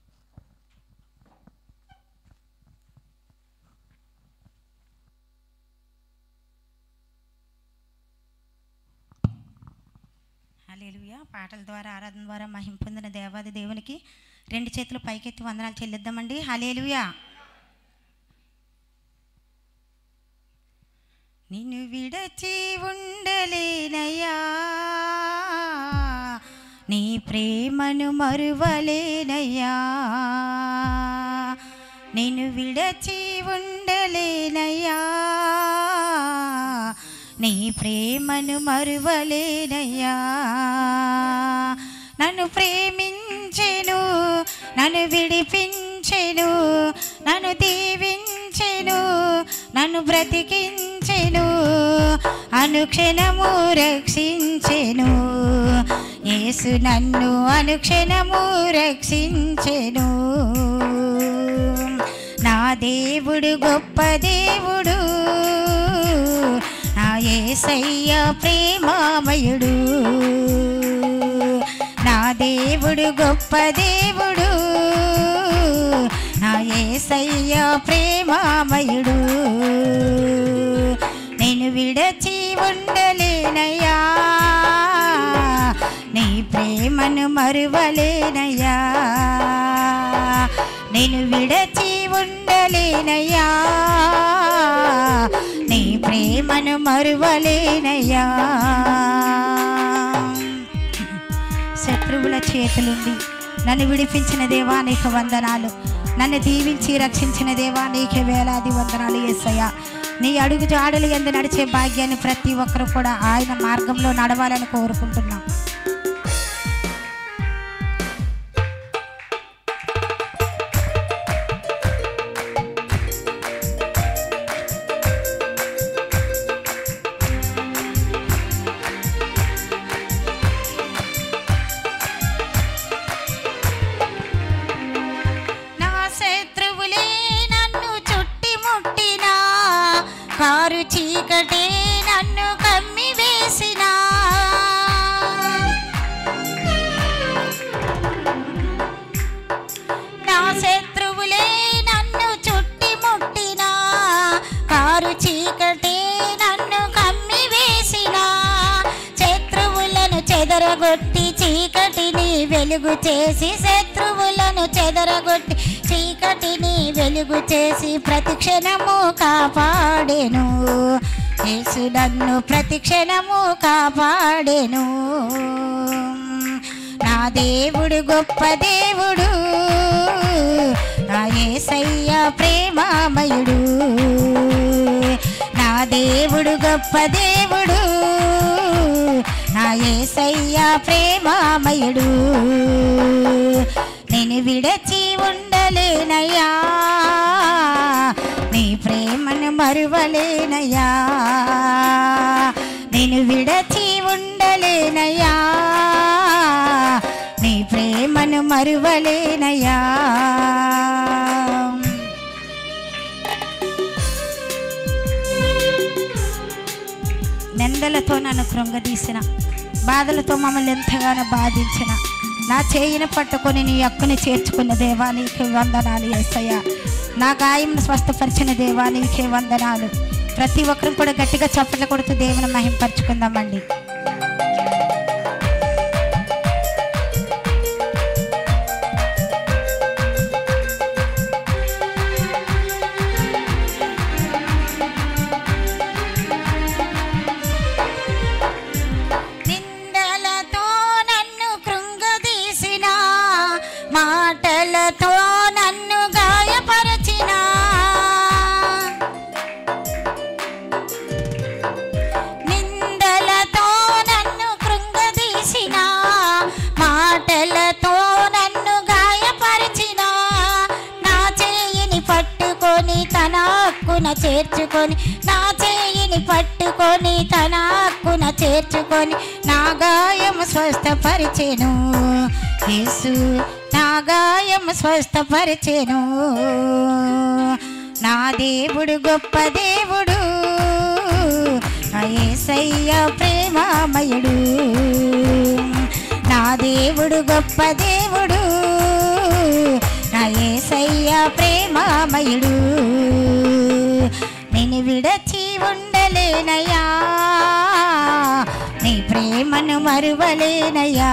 హల్లెలూయా. పాటల ద్వారా ఆరాధన ద్వారా మహిమ పొందిన దేవాది దేవునికి 2 చేతులు పైకెత్తి వందనాలు చెల్లిద్దామండి. హల్లెలూయా. నిన్ను విడచి ఉండలేనయ్యా, నీ ప్రేమను మరువలేనయ్యా. నిన్ను విడచి ఉండలేనయ్యా, నీ ప్రేమను మరువలేనయ్యా. నన్ను ప్రేమించెను, నన్ను విడిపించెను, నన్ను దీవించెను, నన్ను బ్రతికించెను, అనుక్షణము రక్షించెను. యేసు నన్ను అనుక్షణము రక్షించెను. నా దేవుడు గొప్ప దేవుడు, నా యేసయ్య ప్రేమామయుడు. నా దేవుడు గొప్ప దేవుడు, నా యేసయ్య ప్రేమామయుడు. నేను విడచి ఉండలేనయ్యా, నీ ప్రేమను మరువలేనయ్యా. నేను విడచి ఉండలేనయ్యా, నీ ప్రేమను మరువలేనయ్యా. శత్రువుల చేతులుండి నన్ను విడిపించిన దేవా నీకు వందనాలు. నన్ను దీవించి రక్షించిన దేవా నీకే వేలాది వందనాలు యేసయ్యా. నీ అడుగు జాడలు యందు నడిచే భాగ్యాన్ని ప్రతి ఒక్కరు కూడా ఆయన మార్గంలో నడవాలని కోరుకుంటున్నాం. కారు చీకటే నన్ను కమ్మి వేసిన, వెలుగు చేసి శత్రువులను చెదరగొట్టి చీకటిని వెలుగు చేసి ప్రతిక్షణము కాపాడెను. యేసు నన్ను ప్రతిక్షణము కాపాడెను. నా దేవుడు గొప్ప దేవుడు, నా యేసయ్య ప్రేమామయుడు. నా దేవుడు గొప్ప దేవుడు, నా యేసయ్య ప్రేమామయుడు. నేను విడచి ఉండలేనయ్యా, నీ ప్రేమను మరువలేనయ్యా. నేను విడచి ఉండలేనయ్యా, నీ ప్రేమను మరువలేనయ్యా. నిందలతో నన్ను కృంగదీసిన, బాధలతో మమ్మల్ని ఎంతగానో బాధించిన, నా చేయిని పట్టుకొని నీ హక్కుని చేర్చుకున్న దేవా నీకే వందనాలు యేసయ్యా. నా గాయంను స్వస్థపరిచిన దేవా నీకే వందనాలు. ప్రతి ఒక్కరు కూడా గట్టిగా చప్పట్లు కొడుతూ దేవుని మహింపరచుకుందామండి. నిందలతో నన్ను కృంగదీసిన, మాటలతో నన్ను గాయపరచిన, నిందలతో నన్ను కృంగదీసిన, మాటలతో నన్ను గాయపరచిన, నా చేయిని పట్టుకొని తన హక్కున చేర్చుకొని, నా చేయిని పట్టుకొని తన హక్కున చేర్చుకొని నా గాయము స్వస్థపరిచెను. యేసు నా గాయము స్వస్థపరిచెను. నా దేవుడు గొప్ప దేవుడు, నా యేసయ్య ప్రేమామయుడు. నా దేవుడు గొప్ప దేవుడు, నా యేసయ్య ప్రేమామయుడు. నేను విడచి ఉండలేనయ్యా, నీ ప్రేమను మరువలేనయ్యా.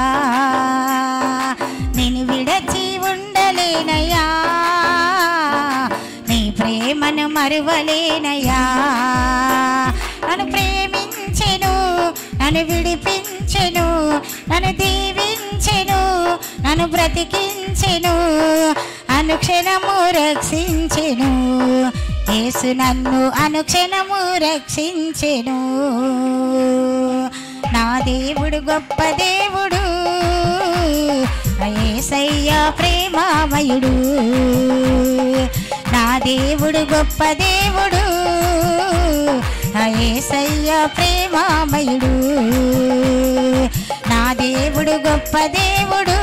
నేను విడచి ఉండలేనయ్యా, నీ ప్రేమను మరువలేనయ్యా. నన్ను ప్రేమించెను, నన్ను విడిపించెను, నన్ను దీవించెను, నన్ను బ్రతికించెను, అనుక్షణము రక్షించెను. యేసు నన్ను అనుక్షణము రక్షించెను. నా దేవుడు గొప్ప దేవుడు, యేసయ్య ప్రేమామయుడు. నా దేవుడు గొప్ప దేవుడు, యేసయ్య ప్రేమామయుడు. నా దేవుడు గొప్ప దేవుడు,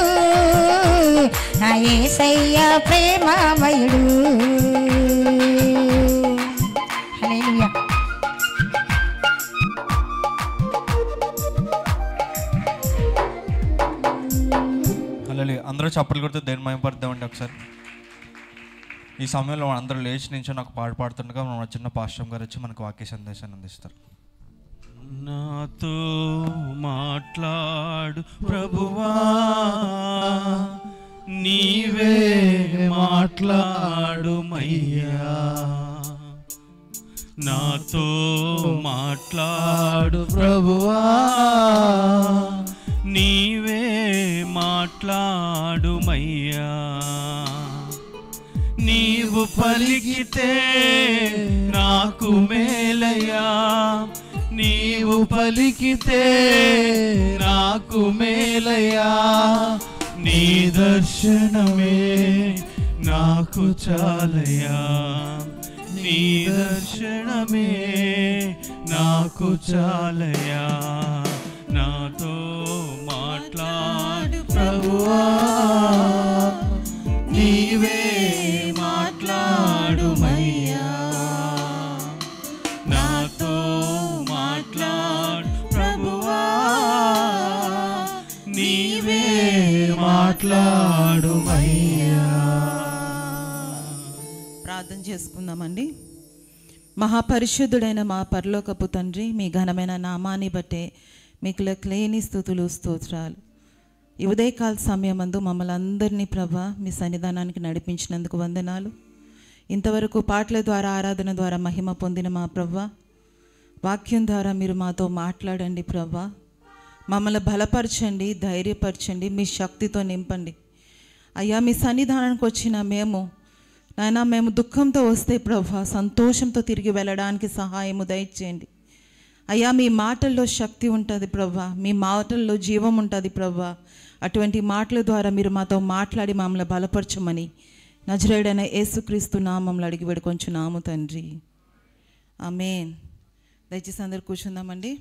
యేసయ్య ప్రేమామయుడు. హల్లెలూయా. హల్లెలూయా. అందరూ చప్పట్లు కొడుతూ దేని మహిమపడదామండి ఒకసారి. ఈ సమయంలో అందరూ లేచి నుంచి నాకు పాట పాడుతుండగా మన చిన్న పాస్టర్ గారు వచ్చి మనకు వాక్య సందేశాన్ని అందిస్తారు. నాతో మాట్లాడు ప్రభువా, నీవే మాట్లాడుమయ్యా. నాతో మాట్లాడు ప్రభువా, నీవే మాట్లాడుమయ్యా. నీవు పలికితే నాకు మేలయ్యా, నీవు పలికితే నాకు మేలయ్యా. నీ దర్శనమే నాకు చాలయ్యా, నీ దర్శనమే నాకు చాలయ్యా. నాతో మాట్లాడు ప్రభువా, నీవే మాట్లాడుమయ్యా. నాతో మాట్లాడు ప్రభువా, నీవే మాట్లాడుమయ్యా. ప్రార్థన చేసుకుందామండి. మహాపరిశుద్ధుడైన మా పరలోకపు తండ్రి, మీ ఘనమైన నామాన్ని బట్టే మీకు లెక్కలేని స్తుతులు స్తోత్రాలు. ఈ ఉదయకాల సమయమందు మమ్మల్ని అందరినీ ప్రభా మీ సన్నిధానానికి నడిపించినందుకు వందనాలు. ఇంతవరకు పాటల ద్వారా ఆరాధన ద్వారా మహిమ పొందిన మా ప్రభా, వాక్యం ద్వారా మీరు మాతో మాట్లాడండి ప్రభా. మమ్మల్ని బలపరచండి, ధైర్యపరచండి, మీ శక్తితో నింపండి అయ్యా. మీ సన్నిధానానికి వచ్చిన మేము దుఃఖంతో వస్తే ప్రభా సంతోషంతో తిరిగి వెళ్ళడానికి సహాయము దయచేయండి అయ్యా. మీ మాటల్లో శక్తి ఉంటుంది ప్రభా, మీ మాటల్లో జీవం ఉంటుంది ప్రభా. అటువంటి మాటల ద్వారా మీరు మాతో మాట్లాడి మమ్మల్ని బలపరచమని నజరేయుడైన యేసుక్రీస్తు నామములో అడిగి వేడుకొంచున్నాము తండ్రి, ఆమేన్. దయచేసి అందరు కూర్చుందామండి.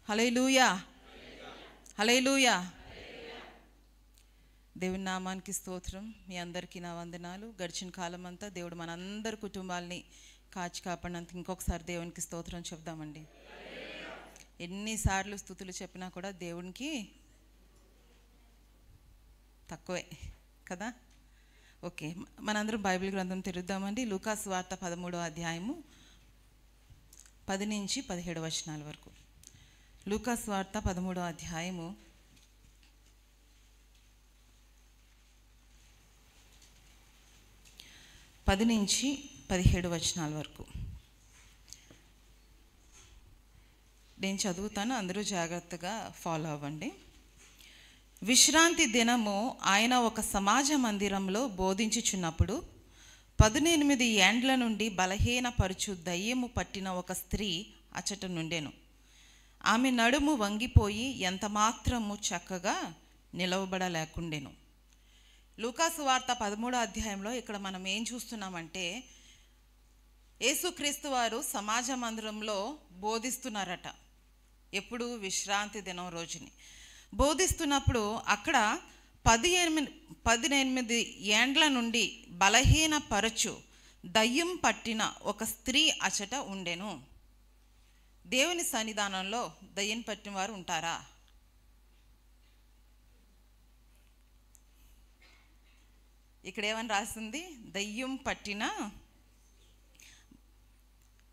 హల్లెలూయా, హల్లెలూయా. దేవుని నామానికి స్తోత్రం. మీ అందరికీ నా వందనాలు. గడిచిన కాలం అంతా దేవుడు మనందరి కుటుంబాలని కాచి కాపాడినందుకు ఇంకొకసారి దేవునికి స్తోత్రం చెప్దామండి. ఎన్నిసార్లు స్తుతులు చెప్పినా కూడా దేవునికి తక్కువే కదా. ఓకే, మనందరం బైబిల్ గ్రంథం తెరుద్దామండి. లూకా సువార్త 13వ అధ్యాయము 10 నుంచి 17 వచనాల వరకు. లూకా సువార్త 13వ అధ్యాయము 10 నుంచి 17 వచనాల వరకు నేను చదువుతాను, అందరూ జాగ్రత్తగా ఫాలో అవ్వండి. విశ్రాంతి దినము ఆయన ఒక సమాజ మందిరంలో బోధించుచున్నప్పుడు 18 ఏండ్ల నుండి బలహీనపరుచు దయ్యము పట్టిన ఒక స్త్రీ అచట నుండెను. ఆమె నడుము వంగిపోయి ఎంత మాత్రము చక్కగా నిలవబడలేకుండెను. లూకా సువార్త 13వ అధ్యాయంలో ఇక్కడ మనం ఏం చూస్తున్నామంటే, యేసుక్రీస్తు వారు సమాజ మందిరంలో బోధిస్తున్నారట. ఎప్పుడు? విశ్రాంతి దినం రోజుని బోధిస్తున్నప్పుడు అక్కడ 18 ఏండ్ల నుండి బలహీనపరచు దయ్యం పట్టిన ఒక స్త్రీ అచట ఉండెను. దేవుని సన్నిధానంలో దయ్యం పట్టిన వారు ఉంటారా? ఇక్కడ ఏమని రాసింది? దయ్యం పట్టిన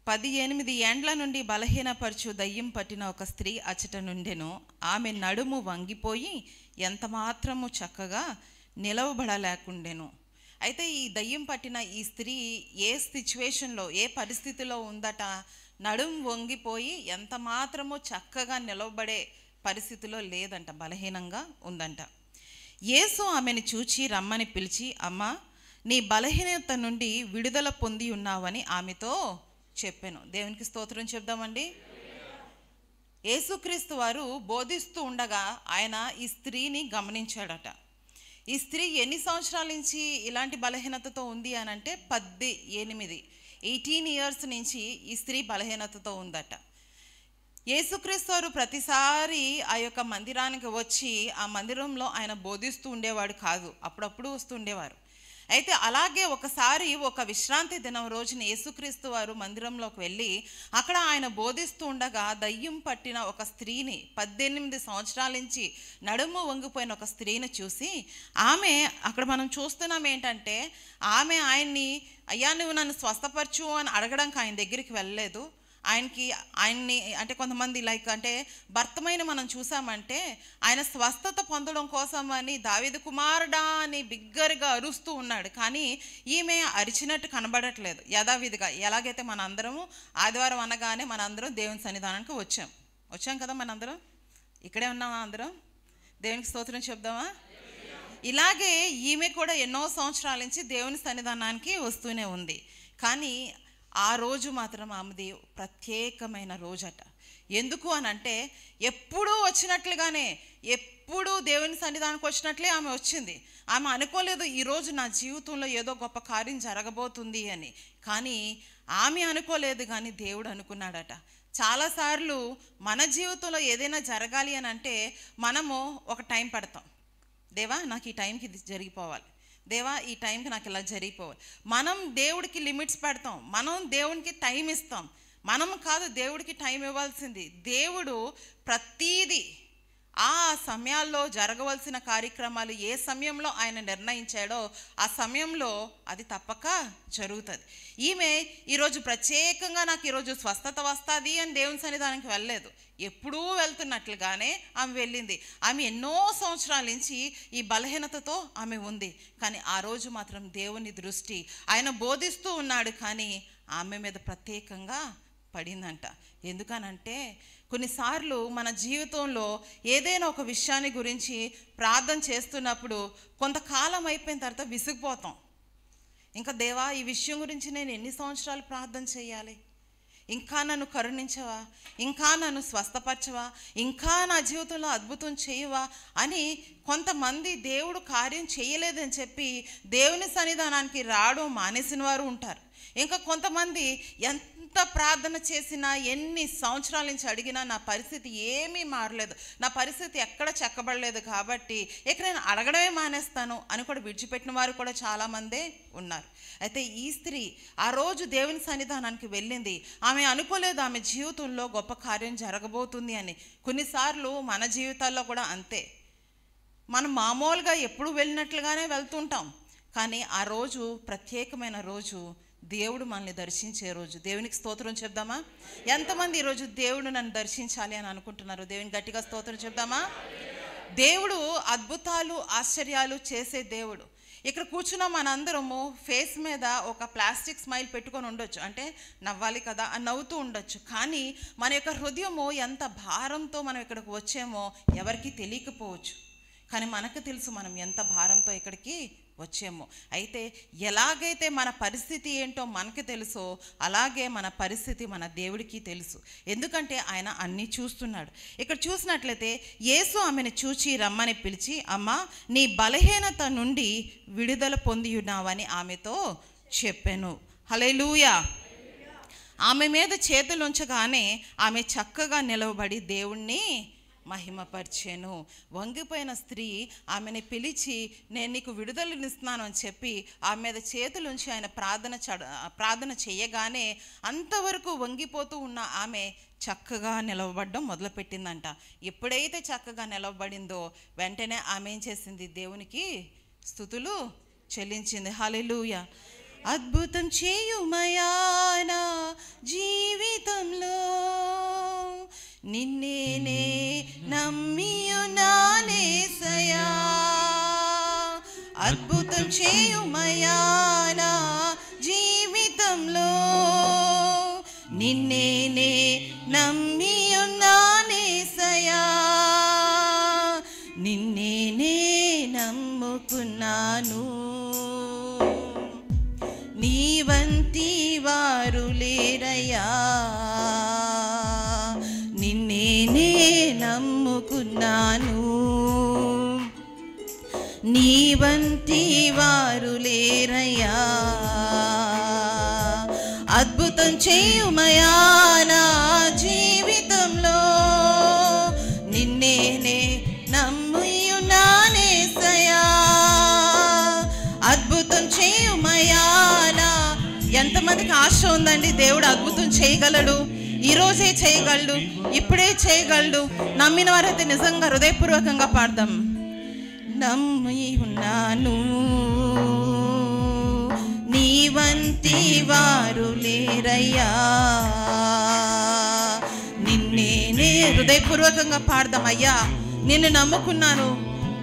18 ఏండ్ల నుండి బలహీనపరచు దయ్యం పట్టిన ఒక స్త్రీ అచట నుండెను. ఆమె నడుము వంగిపోయి ఎంత మాత్రము చక్కగా నిలవబడలేకుండెను. అయితే ఈ దయ్యం పట్టిన ఈ స్త్రీ ఏ సిచ్యువేషన్లో, ఏ పరిస్థితిలో ఉందట? నడుము వంగిపోయి ఎంత మాత్రము చక్కగా నిలవబడే పరిస్థితిలో లేదంట, బలహీనంగా ఉందంట. యేసు ఆమెను చూచి రమ్మని పిలిచి, అమ్మా, నీ బలహీనత నుండి విడుదల పొంది ఉన్నావని ఆమెతో చెప్పాను. దేవునికి స్తోత్రం చెప్దామండి. యేసుక్రీస్తు వారు బోధిస్తూ ఉండగా ఆయన ఈ స్త్రీని గమనించాడట. ఈ స్త్రీ ఎన్ని సంవత్సరాల నుంచి ఇలాంటి బలహీనతతో ఉంది అని అంటే 18 ఇయర్స్ నుంచి ఈ స్త్రీ బలహీనతతో ఉందట. యేసుక్రీస్తు వారు ప్రతిసారి ఆ యొక్క మందిరానికి వచ్చి ఆ మందిరంలో ఆయన బోధిస్తూ ఉండేవాడు కాదు, అప్పుడప్పుడు వస్తూ ఉండేవారు. అయితే అలాగే ఒకసారి ఒక విశ్రాంతి దినం రోజున యేసుక్రీస్తు వారు మందిరంలోకి వెళ్ళి అక్కడ ఆయన బోధిస్తూ ఉండగా దయ్యం పట్టిన ఒక స్త్రీని, 18 సంవత్సరాల నుంచి నడుము వంగిపోయిన ఒక స్త్రీని చూసి, ఆమె అక్కడ మనం చూస్తున్నాం ఏంటంటే, ఆమె ఆయన్ని, అయ్యా నువ్వు నన్ను స్వస్థపరచు అని అడగడానికి ఆయన దగ్గరికి వెళ్ళలేదు. ఆయన్ని అంటే కొంతమంది లైక్ అంటే భర్తమైన మనం చూసామంటే ఆయన స్వస్థత పొందడం కోసం అని దావీదు కుమారుడా అని బిగ్గరగా అరుస్తూ ఉన్నాడు. కానీ ఈమె అరిచినట్టు కనబడట్లేదు. యథావిధిగా ఎలాగైతే మన అందరము ఆదివారం అనగానే మనందరం దేవుని సన్నిధానానికి వచ్చాం కదా, మనందరం ఇక్కడే ఉన్నామా? అందరం దేవునికి స్తోత్రం చెప్దామా? ఇలాగే ఈమె కూడా ఎన్నో సంవత్సరాల నుంచి దేవుని సన్నిధానానికి వస్తూనే ఉంది. కానీ ఆ రోజు మాత్రం ఆమెది ప్రత్యేకమైన రోజట. ఎందుకు అని అంటే, ఎప్పుడూ వచ్చినట్లుగానే, ఎప్పుడూ దేవుని సన్నిధానానికి వచ్చినట్లే ఆమె వచ్చింది. ఆమె అనుకోలేదు ఈరోజు నా జీవితంలో ఏదో గొప్ప కార్యం జరగబోతుంది అని. కానీ ఆమె అనుకోలేదు, కానీ దేవుడు అనుకున్నాడట. చాలాసార్లు మన జీవితంలో ఏదైనా జరగాలి అని అంటే మనము ఒక టైం పెడతాం. దేవా నాకు ఈ టైంకి ఇది జరిగిపోవాలి, దేవా ఈ టైంకి నాకు ఇలా జరిగిపోవాలి. మనం దేవుడికి లిమిట్స్ పెడతాం, మనం దేవునికి టైం ఇస్తాం. మనం కాదు దేవుడికి టైం ఇవ్వాల్సింది. దేవుడు ప్రతీది ఆ సమయాల్లో జరగవలసిన కార్యక్రమాలు ఏ సమయంలో ఆయన నిర్ణయించాడో ఆ సమయంలో అది తప్పక జరుగుతుంది. ఈమె ఈరోజు ప్రత్యేకంగా నాకు ఈరోజు స్వస్థత వస్తుంది అని దేవుని సన్నిధానానికి వెళ్ళలేదు. ఎప్పుడూ వెళ్తున్నట్లుగానే ఆమె వెళ్ళింది. ఆమె ఎన్నో సంవత్సరాల నుంచి ఈ బలహీనతతో ఆమె ఉంది. కానీ ఆ రోజు మాత్రం దేవుని దృష్టి ఆయన బోధిస్తూ ఉన్నాడు, కానీ ఆమె మీద ప్రత్యేకంగా పడిందంట. ఎందుకనంటే కొన్నిసార్లు మన జీవితంలో ఏదైనా ఒక విషయాన్ని గురించి ప్రార్థన చేస్తున్నప్పుడు కొంతకాలం అయిపోయిన తర్వాత విసిగిపోతాం. ఇంకా దేవా, ఈ విషయం గురించి నేను ఎన్ని సంవత్సరాలు ప్రార్థన చేయాలి? ఇంకా నన్ను కరుణించవా? ఇంకా నన్ను స్వస్థపరచవా? ఇంకా నా జీవితంలో అద్భుతం చేయవా అని కొంతమంది దేవుడు కార్యం చేయలేదని చెప్పి దేవుని సన్నిధానానికి రావడం మానేసిన వారు ఉంటారు. ఇంకా కొంతమంది ఎంత ప్రార్థన చేసినా, ఎన్ని సంవత్సరాల నుంచి అడిగినా నా పరిస్థితి ఏమీ మారలేదు, నా పరిస్థితి ఎక్కడ చెక్కబడలేదు, కాబట్టి ఇక నేను అడగడమే మానేస్తాను అని కూడా విడిచిపెట్టిన వారు కూడా చాలామందే ఉన్నారు. అయితే ఈ స్త్రీ ఆ రోజు దేవుని సన్నిధానానికి వెళ్ళింది. ఆమె అనుకోలేదు ఆమె జీవితంలో గొప్ప కార్యం జరగబోతుంది అని. కొన్నిసార్లు మన జీవితాల్లో కూడా అంతే. మనం మామూలుగా ఎప్పుడు వెళ్ళినట్లుగానే వెళ్తుంటాం, కానీ ఆ రోజు ప్రత్యేకమైన రోజు, దేవుడు మనల్ని దర్శించే రోజు. దేవునికి స్తోత్రం చెప్దామా? ఎంతమంది ఈరోజు దేవుడు నన్ను దర్శించాలి అని అనుకుంటున్నారు? దేవుని గట్టిగా స్తోత్రం చెప్దామా? దేవుడు అద్భుతాలు ఆశ్చర్యాలు చేసే దేవుడు. ఇక్కడ కూర్చున్న మనందరము ఫేస్ మీద ఒక ప్లాస్టిక్ స్మైల్ పెట్టుకొని ఉండొచ్చు, అంటే నవ్వాలి కదా అని నవ్వుతూ ఉండొచ్చు. కానీ మన యొక్క హృదయము ఎంత భారంతో మనం ఇక్కడికి వచ్చామో ఎవరికి తెలియకపోవచ్చు, కానీ మనకు తెలుసు మనం ఎంత భారంతో ఇక్కడికి వచ్చాము. అయితే ఎలాగైతే మన పరిస్థితి ఏంటో మనకి తెలుసో అలాగే మన పరిస్థితి మన దేవుడికి తెలుసు. ఎందుకంటే ఆయన అన్నీ చూస్తున్నాడు. ఇక్కడ చూసినట్లయితే యేసు ఆమెను చూచి రమ్మని పిలిచి, అమ్మా, నీ బలహీనత నుండి విడుదల పొంది ఉన్నావని ఆమెతో చెప్పాను. హల్లెలూయా. ఆమె మీద చేతులు ఉంచగానే ఆమె చక్కగా నిలవబడి దేవుణ్ణి మహిమపరిచెను. వంగిపోయిన స్త్రీ ఆమెని పిలిచి, నేను నీకు విడుదలనిస్తున్నాను అని చెప్పి ఆమె మీద చేతులుంచి ఆయన ప్రార్థన చేయగానే అంతవరకు వంగిపోతూ ఉన్న ఆమె చక్కగా నిలవబడడం మొదలుపెట్టిందంట. ఎప్పుడైతే చక్కగా నిలవబడిందో వెంటనే ఆమె ఏం చేసింది? దేవునికి స్తుతులు చెల్లించింది. హల్లెలూయా. అద్భుతం చేయుమయా నా జీవితంలో, నిన్నే నమ్మియున్నానేసయా. అద్భుతం చేయుమయా నా జీవితంలో, నిన్నే నమ్మియున్నానేసయా. నిన్నే నమ్ముకున్నాను, నీ వంటి వారు లేరయ్యా. నిన్నే నమ్ముకున్నాను, నీ వంటి వారు లేరయ్యా. అద్భుతం చేయుమయా నా జీవితంలో, నిన్నే నమ్మియున్నానేసయా. అద్భుతం చేయుమయా నా. ఎంతమందికి ఆశ ఉందండి దేవుడు అద్భుతం చేయగలడు, ఈరోజే చేయగలడు, ఇప్పుడే చేయగలడు? నమ్మిన వారైతే నిజంగా హృదయపూర్వకంగా పాడదాం. నమ్మి ఉన్నాను, నీ వంటి వారు లేరయ్యా. నిన్నే హృదయపూర్వకంగా పాడదాం. అయ్యా, నిన్ను నమ్ముకున్నాను.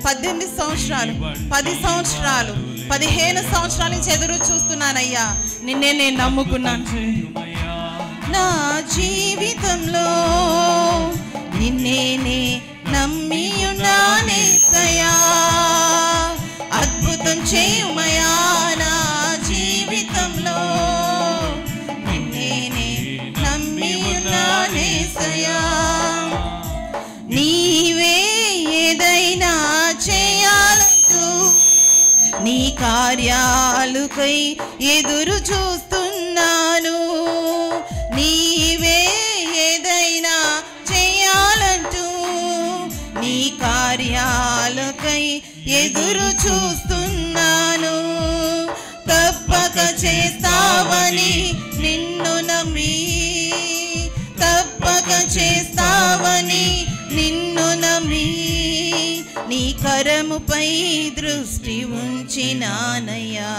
18 సంవత్సరాలు, 10 సంవత్సరాలు, 15 సంవత్సరాల నుంచి ఎదురు చూస్తున్నానయ్యా. నిన్నే నేను నమ్ముకున్నాను. నా జీవితంలో నిన్నే నమ్మియున్నానేసయా. అద్భుతం చేయుమయా నా జీవితంలో, నిన్నే నమ్మియున్నానేసయా. నీవే ఏదైనా చేయాలంటూ నీ కార్యాలుకై ఎదురు చూస్తున్నాను. నీవే ఏదైనా చేయాలంటూ నీ కార్యాలకై ఎదురు చూస్తున్నాను. తప్పక చేస్తావని నిన్ను నమ్మి, తప్పక చేస్తావని నిన్ను నమ్మి కరముపై దృష్టి ఉంచినానయ్యా,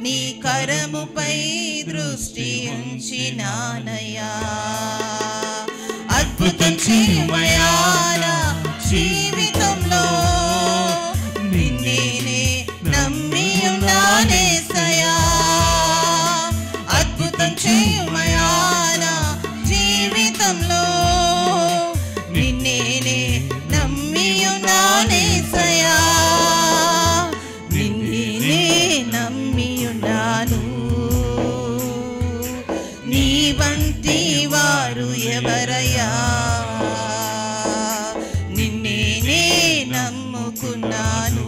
నీ కరముపై దృష్టి ఉంచినానయ్యా. అద్భుతం చేయమయ్యా నా జీవితంలో, నిన్నే నమ్మి ఉన్నానేసయ్యా. అద్భుతం చేయమయ్యా నా జీవితంలో, నిన్నే నమ్మి ఉన్నానేసయ్యా. నిన్నే నమ్మి ఉన్నాను. నీ వంటి వారు ఎవరయ్యా, నిన్నే నమ్ముకున్నాను.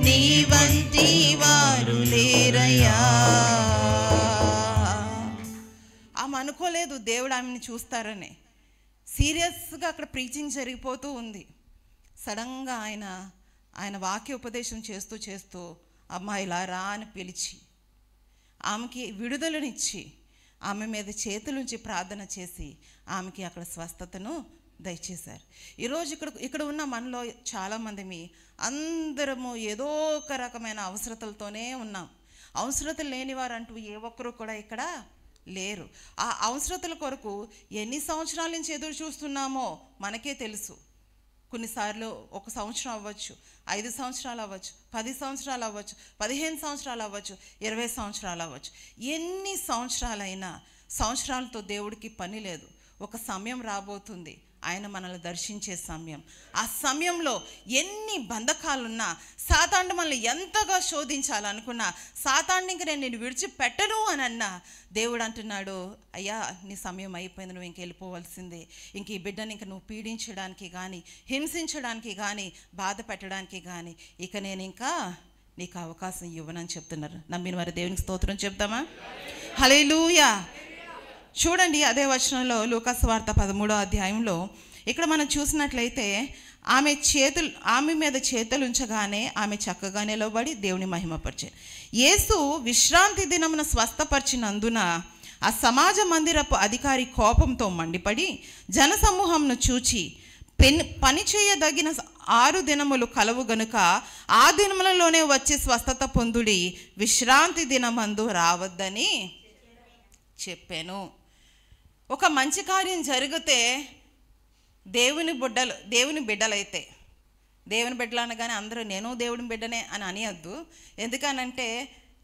నీ వంటి వారు లేరయ్యా. ఆమె అనుకోలేదు దేవుడు ఆమెను చూస్తారని. సీరియస్గా అక్కడ ప్రీచింగ్ జరిగిపోతూ ఉంది. సడన్గా ఆయన వాక్యోపదేశం చేస్తూ అమ్మాయిలా రా అని పిలిచి ఆమెకి విడుదలనిచ్చి ఆమె మీద చేతులుంచి ప్రార్థన చేసి ఆమెకి అక్కడ స్వస్థతను దయచేశారు. ఈరోజు ఇక్కడ ఉన్న మనలో చాలామంది అందరము ఏదో ఒక రకమైన అవసరతలతోనే ఉన్నాం. అవసరతలు లేనివారు అంటూ ఏ ఒక్కరు కూడా ఇక్కడ లేరు. ఆ అవసరతల కొరకు ఎన్ని సంవత్సరాల నుంచి ఎదురు చూస్తున్నామో మనకే తెలుసు. కొన్నిసార్లు 1 సంవత్సరం అవ్వచ్చు, 5 సంవత్సరాలు అవ్వచ్చు, 10 సంవత్సరాలు అవ్వచ్చు, 15 సంవత్సరాలు అవ్వచ్చు, 20 సంవత్సరాలు అవ్వచ్చు. ఎన్ని సంవత్సరాలైనా సంవత్సరాలతో దేవుడికి పని లేదు. ఒక సమయం రాబోతుంది, ఆయన మనల్ని దర్శించే సమయం. ఆ సమయంలో ఎన్ని బంధకాలున్నా, సాతాను మనల్ని ఎంతగా శోధించాలనుకున్నా, సాతాన్ని ఇంక నేను విడిచిపెట్టను అని అన్నా, దేవుడు అంటున్నాడు, అయ్యా నీ సమయం అయిపోయింది, నువ్వు ఇంక వెళ్ళిపోవలసిందే. ఇంక ఈ బిడ్డని ఇంక నువ్వు పీడించడానికి కానీ, హింసించడానికి కానీ, బాధ పెట్టడానికి కానీ ఇక నేను ఇంకా నీకు అవకాశం ఇవ్వనని చెప్తున్నారు. నమ్మిన వారి దేవునికి స్తోత్రం చెప్తామా? హల్లెలూయా. చూడండి, అదే వచనంలో లూకాసు వార్త 13వ అధ్యాయంలో ఇక్కడ మనం చూసినట్లయితే ఆమె మీద చేతులు ఉంచగానే ఆమె చక్కగా నిలబడి దేవుని మహిమపరిచారు. యేసు విశ్రాంతి దినమున స్వస్థపరిచినందున ఆ సమాజ మందిరపు అధికారి కోపంతో మండిపడి జనసమూహంను చూచి పని చేయదగిన 6 దినములు కలవు గనుక ఆ దినములలోనే వచ్చి స్వస్థత పొందుడి, విశ్రాంతి దినమందు రావద్దని చెప్పాను. ఒక మంచి కార్యం జరిగితే దేవుని బిడ్డలైతే, దేవుని బిడ్డలు అనగానే అందరూ నేను దేవుని బిడ్డనే అని అనియద్దు. ఎందుకనంటే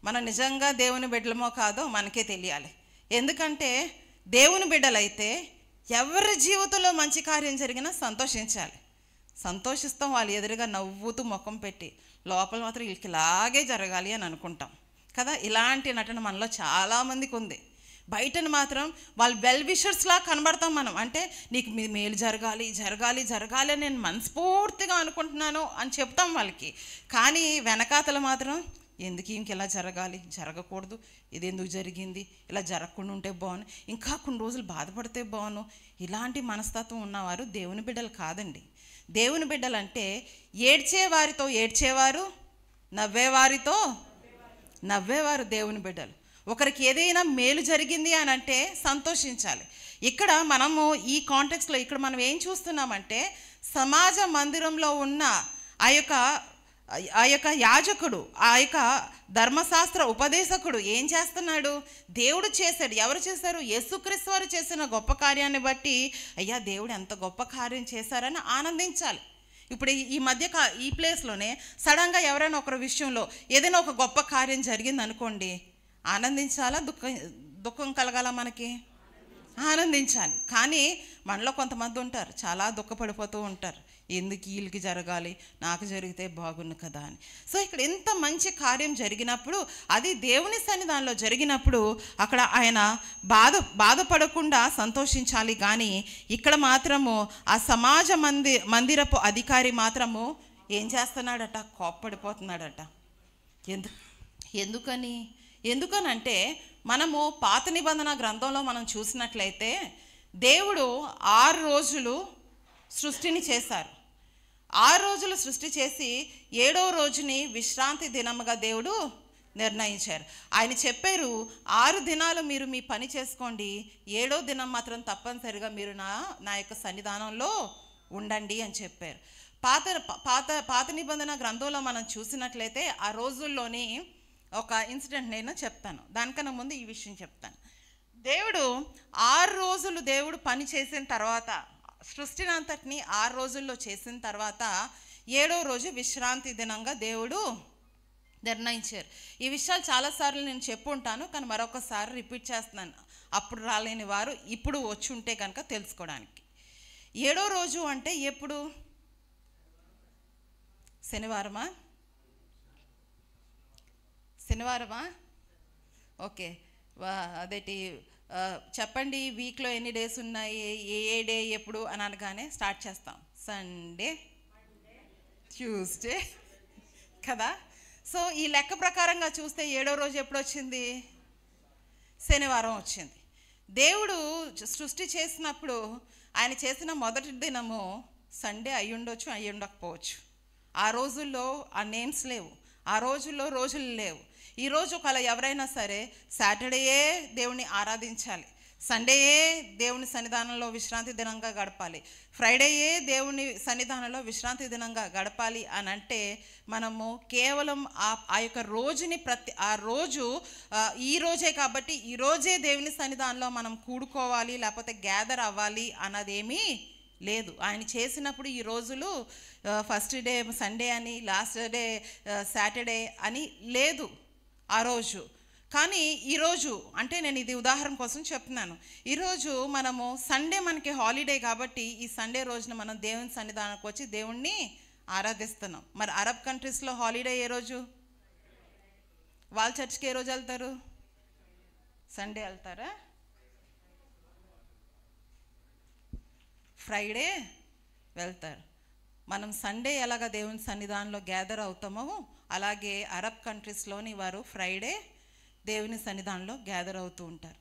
మనం నిజంగా దేవుని బిడ్డలమో కాదో మనకే తెలియాలి. ఎందుకంటే దేవుని బిడ్డలైతే ఎవరి జీవితంలో మంచి కార్యం జరిగినా సంతోషించాలి. సంతోషిస్తాం, వాళ్ళు ఎదురుగా నవ్వుతూ ముఖం పెట్టి, లోపల మాత్రం వీళ్ళకి ఇలాగే జరగాలి అని అనుకుంటాం కదా. ఇలాంటి నటన మనలో చాలామందికి ఉంది. బయటను మాత్రం వాళ్ళు వెల్ విషర్స్లా కనబడతాం మనం. అంటే నీకు మేలు జరగాలి జరగాలి జరగాలి అని నేను మనస్ఫూర్తిగా అనుకుంటున్నాను అని చెప్తాం వాళ్ళకి. కానీ వెనకాతల మాత్రం ఎందుకు ఇంక ఇలా జరగాలి, జరగకూడదు, ఇది ఎందుకు జరిగింది, ఇలా జరగకుండా ఉంటే బాగుండు, ఇంకా కొన్ని రోజులు బాధపడితే బాగును. ఇలాంటి మనస్తత్వం ఉన్నవారు దేవుని బిడ్డలు కాదండి. దేవుని బిడ్డలు అంటే ఏడ్చేవారితో ఏడ్చేవారు, నవ్వేవారితో నవ్వేవారు దేవుని బిడ్డలు. ఒకరికి ఏదైనా మేలు జరిగింది అని అంటే సంతోషించాలి. ఇక్కడ మనము ఈ కాంటెక్స్లో ఇక్కడ మనం ఏం చూస్తున్నామంటే సమాజ మందిరంలో ఉన్న ఆ యొక్క యాజకుడు, ఆ యొక్క ధర్మశాస్త్ర ఉపదేశకుడు ఏం చేస్తున్నాడు? దేవుడు చేశాడు. ఎవరు చేశారు? యేసుక్రీస్తు వారు చేసిన గొప్ప కార్యాన్ని బట్టి అయ్యా దేవుడు ఎంత గొప్ప కార్యం చేశారని ఆనందించాలి. ఇప్పుడు ఈ మధ్య ఈ ప్లేస్లోనే సడన్గా ఎవరైనా ఒకరి విషయంలో ఏదైనా ఒక గొప్ప కార్యం జరిగింది అనుకోండి, ఆనందించాలా దుఃఖం కలగాల? మనకి ఆనందించాలి. కానీ మనలో కొంతమంది ఉంటారు చాలా దుఃఖపడిపోతూ ఉంటారు, ఎందుకు వీళ్ళకి జరగాలి, నాకు జరిగితే బాగుండు కదా అని. సో ఇక్కడ ఎంత మంచి కార్యం జరిగినప్పుడు, అది దేవుని సన్నిధానంలో జరిగినప్పుడు అక్కడ ఆయన బాధపడకుండా సంతోషించాలి. కానీ ఇక్కడ మాత్రము ఆ సమాజ మందిరపు అధికారి మాత్రము ఏం చేస్తున్నాడట? కోప్పడిపోతున్నాడట. ఎందుకనంటే మనము పాత నిబంధన గ్రంథంలో మనం చూసినట్లయితే దేవుడు 6 రోజులు సృష్టిని చేశారు. 6 రోజులు సృష్టి చేసి 7వ రోజుని విశ్రాంతి దినముగా దేవుడు నిర్ణయించారు. ఆయన చెప్పారు 6 దినాలు మీరు మీ పని చేసుకోండి, 7వ దినం మాత్రం తప్పనిసరిగా మీరు నా యొక్క సన్నిధానంలో ఉండండి అని చెప్పారు. పాత పాత పాత నిబంధన గ్రంథంలో మనం చూసినట్లయితే ఆ రోజుల్లోని ఒక ఇన్సిడెంట్ నేను చెప్తాను. దానికన్నా ముందు ఈ విషయం చెప్తాను. దేవుడు 6 రోజులు దేవుడు పని చేసిన తర్వాత, సృష్టిని అంతటిని 6 రోజుల్లో చేసిన తర్వాత 7వ రోజు విశ్రాంతి దినంగా దేవుడు నిర్ణయించారు. ఈ విషయాలు చాలాసార్లు నేను చెప్పుంటాను, కానీ మరొకసారి రిపీట్ చేస్తున్నాను. అప్పుడు రాలేని వారు ఇప్పుడు వచ్చి ఉంటే కనుక తెలుసుకోవడానికి. 7వ రోజు అంటే ఎప్పుడు? శనివారమా? ఓకే. అదేంటి చెప్పండి, వీక్లో ఎన్ని డేస్ ఉన్నాయి, ఏ డే ఎప్పుడు అని అనగానే స్టార్ట్ చేస్తాం. సండే, ట్యూస్డే కదా. సో ఈ లెక్క ప్రకారంగా చూస్తే 7వ రోజు ఎప్పుడు వచ్చింది? శనివారం వచ్చింది. దేవుడు సృష్టి చేసినప్పుడు ఆయన చేసిన మొదటి దినము సండే అయి ఉండొచ్చు, అయి ఉండకపోవచ్చు. ఆ రోజుల్లో ఆ నేమ్స్ లేవు, ఆ రోజుల్లో రోజులు లేవు. ఈరోజు ఒకవేళ ఎవరైనా సరే సాటర్డేయే దేవుని ఆరాధించాలి, సండేయే దేవుని సన్నిధానంలో విశ్రాంతి దినంగా గడపాలి, ఫ్రైడేయే దేవుని సన్నిధానంలో విశ్రాంతి దినంగా గడపాలి అని అంటే మనము కేవలం ఆ యొక్క రోజుని ఆ రోజు ఈ రోజే కాబట్టి ఈ రోజే దేవుని సన్నిధానంలో మనం కూడుకోవాలి, లేకపోతే గ్యాదర్ అవ్వాలి అన్నదేమీ లేదు. ఆయన చేసినప్పుడు ఈ రోజులు ఫస్ట్ డే సండే అని, లాస్ట్ డే సాటర్డే అని లేదు ఆ రోజు. కానీ ఈరోజు అంటే నేను ఇది ఉదాహరణ కోసం చెప్తున్నాను. ఈరోజు మనము సండే మనకి హాలిడే కాబట్టి ఈ సండే రోజున మనం దేవుని సన్నిధానానికి వచ్చి దేవుణ్ణి ఆరాధిస్తున్నాం. మరి అరబ్ కంట్రీస్లో హాలిడే ఏ రోజు? వాళ్ళ చర్చ్కి ఏ రోజు వెళ్తారు? సండే వెళ్తారా? ఫ్రైడే వెళ్తారు. మనం సండే ఎలాగ దేవుని సన్నిధానంలో గ్యాదర్ అవుతామో అలాగే అరబ్ కంట్రీస్లోని వారు ఫ్రైడే దేవుని సన్నిధానంలో గ్యాదర్ అవుతూ ఉంటారు.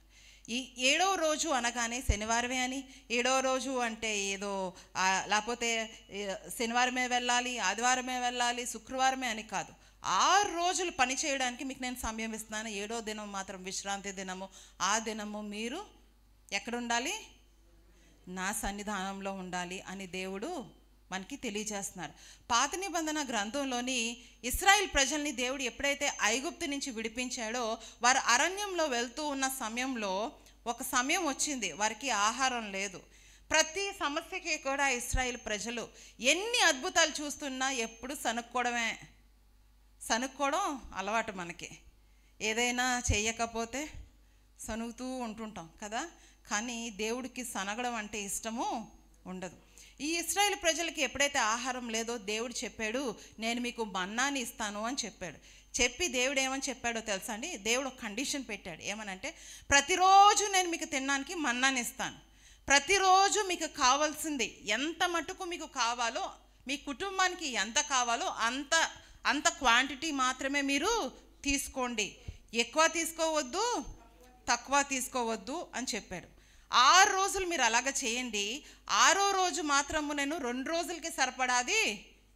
ఈ 7వ రోజు అనగానే శనివారమే అని, 7వ రోజు అంటే ఏదో లేకపోతే శనివారమే వెళ్ళాలి, ఆదివారమే వెళ్ళాలి, శుక్రవారమే అని కాదు. 6 రోజులు పని చేయడానికి మీకు నేను సమయం ఇస్తున్నాను. 7వ దినం మాత్రం విశ్రాంతి దినము. ఆ దినము మీరు ఎక్కడ ఉండాలి? నా సన్నిధానంలో ఉండాలి అని దేవుడు మనకి తెలియజేస్తున్నారు. పాత నిబంధన గ్రంథంలోని ఇశ్రాయేల్ ప్రజల్ని దేవుడు ఎప్పుడైతే ఐగుప్తు నుంచి విడిపించాడో వారు అరణ్యంలో వెళ్తూ ఉన్న సమయంలో ఒక సమయం వచ్చింది, వారికి ఆహారం లేదు. ప్రతి సమస్యకి కూడా ఇశ్రాయేల్ ప్రజలు ఎన్ని అద్భుతాలు చూస్తున్నా ఎప్పుడు సనుక్కోవడం అలవాటు మనకి. ఏదైనా చేయకపోతే సనుగుతూ ఉంటుంటాం కదా, కానీ దేవుడికి సనగడం అంటే ఇష్టము ఉండదు. ఈ ఇశ్రాయేల్ ప్రజలకి ఎప్పుడైతే ఆహారం లేదో దేవుడు చెప్పాడు, నేను మీకు మన్నాని ఇస్తాను అని చెప్పాడు. చెప్పి దేవుడు ఏమని చెప్పాడో తెలుసా అండి? దేవుడు ఒక కండిషన్ పెట్టాడు. ఏమనంటే, ప్రతిరోజు నేను మీకు తినడానికి మన్నాని ఇస్తాను, ప్రతిరోజు మీకు కావాల్సింది ఎంత మటుకు మీకు కావాలో, మీ కుటుంబానికి ఎంత కావాలో అంత క్వాంటిటీ మాత్రమే మీరు తీసుకోండి, ఎక్కువ తీసుకోవద్దు, తక్కువ తీసుకోవద్దు అని చెప్పాడు. 6 రోజులు మీరు అలాగ చేయండి, 6వ రోజు మాత్రము నేను 2 రోజులకి సరిపడాది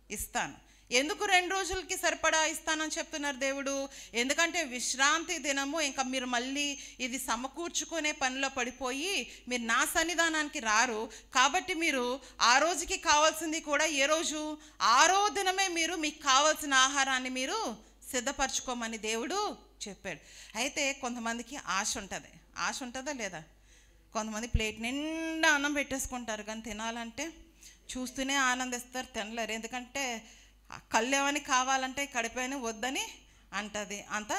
ఇస్తాను. ఎందుకు 2 రోజులకి సరిపడా ఇస్తానని చెప్తున్నారు దేవుడు? ఎందుకంటే విశ్రాంతి దినము ఇంకా మీరు మళ్ళీ ఇది సమకూర్చుకునే పనిలో పడిపోయి మీరు నా సన్నిధానానికి రారు. కాబట్టి మీరు ఆ రోజుకి కావాల్సింది కూడా ఏ రోజు? 6వ దినమే మీరు మీకు కావాల్సిన ఆహారాన్ని మీరు సిద్ధపరచుకోమని దేవుడు చెప్పాడు. అయితే కొంతమందికి ఆశ ఉంటుందా లేదా? కొంతమంది ప్లేట్ నిండా అన్నం పెట్టేసుకుంటారు, కానీ తినాలంటే చూస్తూనే ఆనందిస్తారు, తినలేరు. ఎందుకంటే కళ్ళేమని కావాలంటే కడిపోయిన వద్దని అంటది, అంత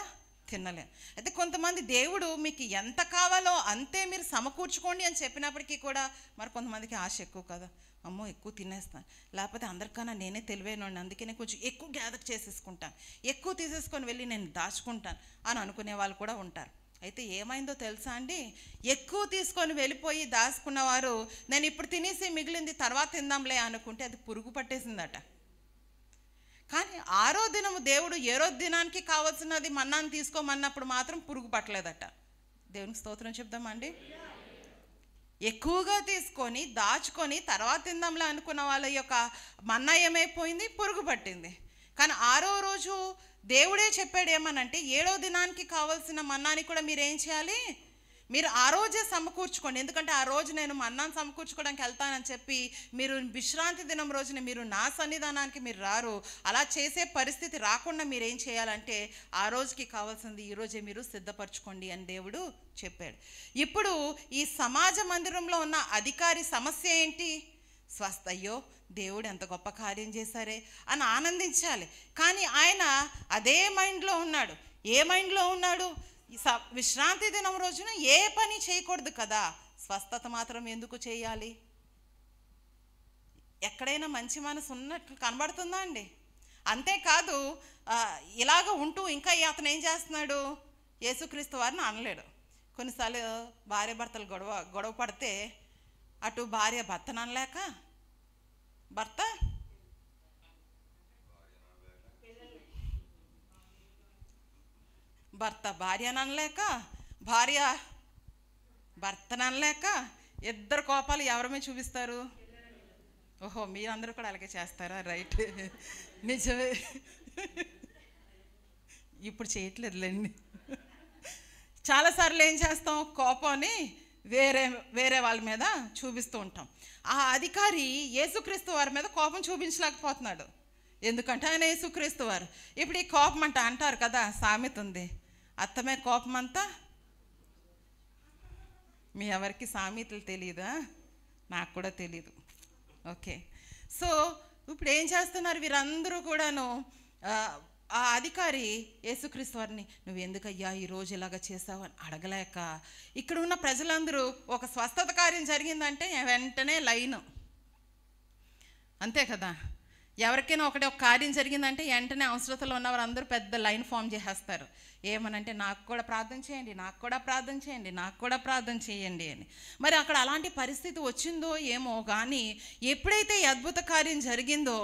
తినలేరు. అయితే కొంతమంది దేవుడు మీకు ఎంత కావాలో అంతే మీరు సమకూర్చుకోండి అని చెప్పినప్పటికీ కూడా మరి కొంతమందికి ఆశ ఎక్కువ కదా, అమ్మో ఎక్కువ తినేస్తాను, లేకపోతే అందరికన్నా నేనే తెలివైనోడిని, అందుకే నేను కొంచెం ఎక్కువ గ్యాదర్ చేసేసుకుంటాను, ఎక్కువ తీసేసుకొని వెళ్ళి నేను దాచుకుంటాను అని అనుకునే వాళ్ళు కూడా ఉంటారు. అయితే ఏమైందో తెలుసా అండి? ఎక్కువ తీసుకొని వెళ్ళిపోయి దాచుకున్నవారు నేను ఇప్పుడు తినేసి మిగిలింది తర్వాత తిందాంలే అనుకుంటే అది పురుగు పట్టేసిందట. కానీ 6వ దినము దేవుడు 7వ దినానికి కావాల్సినది మన్నాను తీసుకోమన్నప్పుడు మాత్రం పురుగు పట్టలేదట. దేవునికి స్తోత్రం చెప్దామండి. ఎక్కువగా తీసుకొని దాచుకొని తర్వాత తిందాంలే అనుకున్న వాళ్ళ యొక్క మన్నా ఏమైపోయింది? పురుగు పట్టింది. కానీ 6వ రోజు దేవుడే చెప్పాడు ఏమనంటే, 7వ దినానికి కావాల్సిన మన్నాని కూడా మీరేం చేయాలి? మీరు ఆ రోజే సమకూర్చుకోండి. ఎందుకంటే ఆ రోజు నేను మన్నాను సమకూర్చుకోవడానికి వెళ్తానని చెప్పి మీరు విశ్రాంతి దినం రోజున మీరు నా సన్నిధానానికి మీరు రారు. అలా చేసే పరిస్థితి రాకుండా మీరు ఏం చేయాలంటే ఆ రోజుకి కావాల్సింది ఈ రోజే మీరు సిద్ధపరచుకోండి అని దేవుడు చెప్పాడు. ఇప్పుడు ఈ సమాజ మందిరంలో ఉన్న అధికారి సమస్య ఏంటి? అయ్యో దేవుడు ఎంత గొప్ప కార్యం చేశారే అని ఆనందించాలి. కానీ ఆయన అదే మైండ్లో ఉన్నాడు. ఏ మైండ్లో ఉన్నాడు? విశ్రాంతి దినం రోజున ఏ పని చేయకూడదు కదా, స్వస్థత మాత్రం ఎందుకు చేయాలి? ఎక్కడైనా మంచి మనసు ఉన్నట్లు కనబడుతుందా అండి? అంతేకాదు ఇలాగ ఉంటూ ఇంకా అతను ఏం చేస్తున్నాడు? యేసుక్రీస్తు వారిని అనలేడు. కొన్నిసార్లు భార్య భర్తలు గొడవ పడితే అటు భార్య భర్తను అనలేక, భర్త భార్యను అనలేక, భార్య భర్తను అనలేక ఇద్దరు కోపాలు ఎవరి మీద చూపిస్తారు? ఓహో, మీరందరూ కూడా అలాగే చేస్తారా? రైట్, నిజమే. ఇప్పుడు చేయట్లేదులేండి. చాలాసార్లు ఏం చేస్తాం? కోపాన్ని వేరే వాళ్ళ మీద చూపిస్తూ ఉంటాం. ఆ అధికారి యేసుక్రీస్తు వారి మీద కోపం చూపించలేకపోతున్నాడు. ఎందుకంటే ఆయన యేసుక్రీస్తు వారు. ఇప్పుడు ఈ కోపం అంటారు కదా, సామెత ఉంది, అత్తమే కోపం అంతా. మీ ఎవరికి సామెతలు తెలియదా? నాకు కూడా తెలీదు. ఓకే, సో ఇప్పుడు ఏం చేస్తున్నారు వీరందరూ కూడాను? ఆ అధికారి యేసుక్రీస్తు వారిని నువ్వు ఎందుకయ్యా ఈరోజు ఇలాగ చేసావు అని అడగలేక, ఇక్కడ ఉన్న ప్రజలందరూ ఒక స్వస్థత కార్యం జరిగిందంటే వెంటనే లైను, అంతే కదా. ఎవరికైనా ఒక కార్యం జరిగిందంటే వెంటనే అవసరతలో ఉన్నవారు అందరూ పెద్ద లైన్ ఫామ్ చేసేస్తారు. ఏమనంటే నాకు కూడా ప్రార్థన చేయండి, నాకు కూడా ప్రార్థన చేయండి, నాకు కూడా ప్రార్థన చేయండి అని. మరి అక్కడ అలాంటి పరిస్థితి వచ్చిందో ఏమో కానీ ఎప్పుడైతే ఈ అద్భుత కార్యం జరిగిందో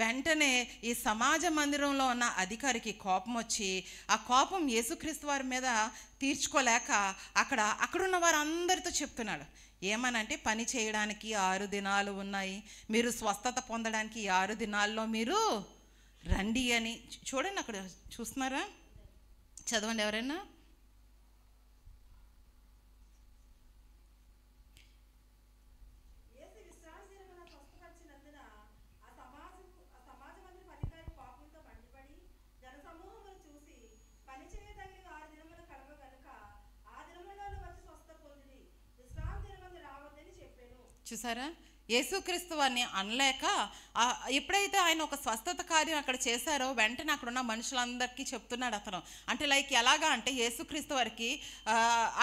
వెంటనే ఈ సమాజ మందిరంలో ఉన్న అధికారికి కోపం వచ్చి ఆ కోపం యేసుక్రీస్తు వారి మీద తీర్చుకోలేక అక్కడున్న వారందరితో చెప్తున్నాడు. ఏమనంటే పని చేయడానికి 6 దినాలు ఉన్నాయి, మీరు స్వస్థత పొందడానికి 6 దినాల్లో మీరు రండి అని. చూడండి అక్కడ చూస్తున్నారా? చదవండి ఎవరైనా. చూసారా? యేసుక్రీస్తు వారిని అనలేక ఎప్పుడైతే ఆయన ఒక స్వస్థత కార్యం అక్కడ చేశారో వెంటనే అక్కడ ఉన్న మనుషులందరికీ చెప్తున్నాడు అతను. అంటే లైక్ ఎలాగా అంటే యేసుక్రీస్తు వారికి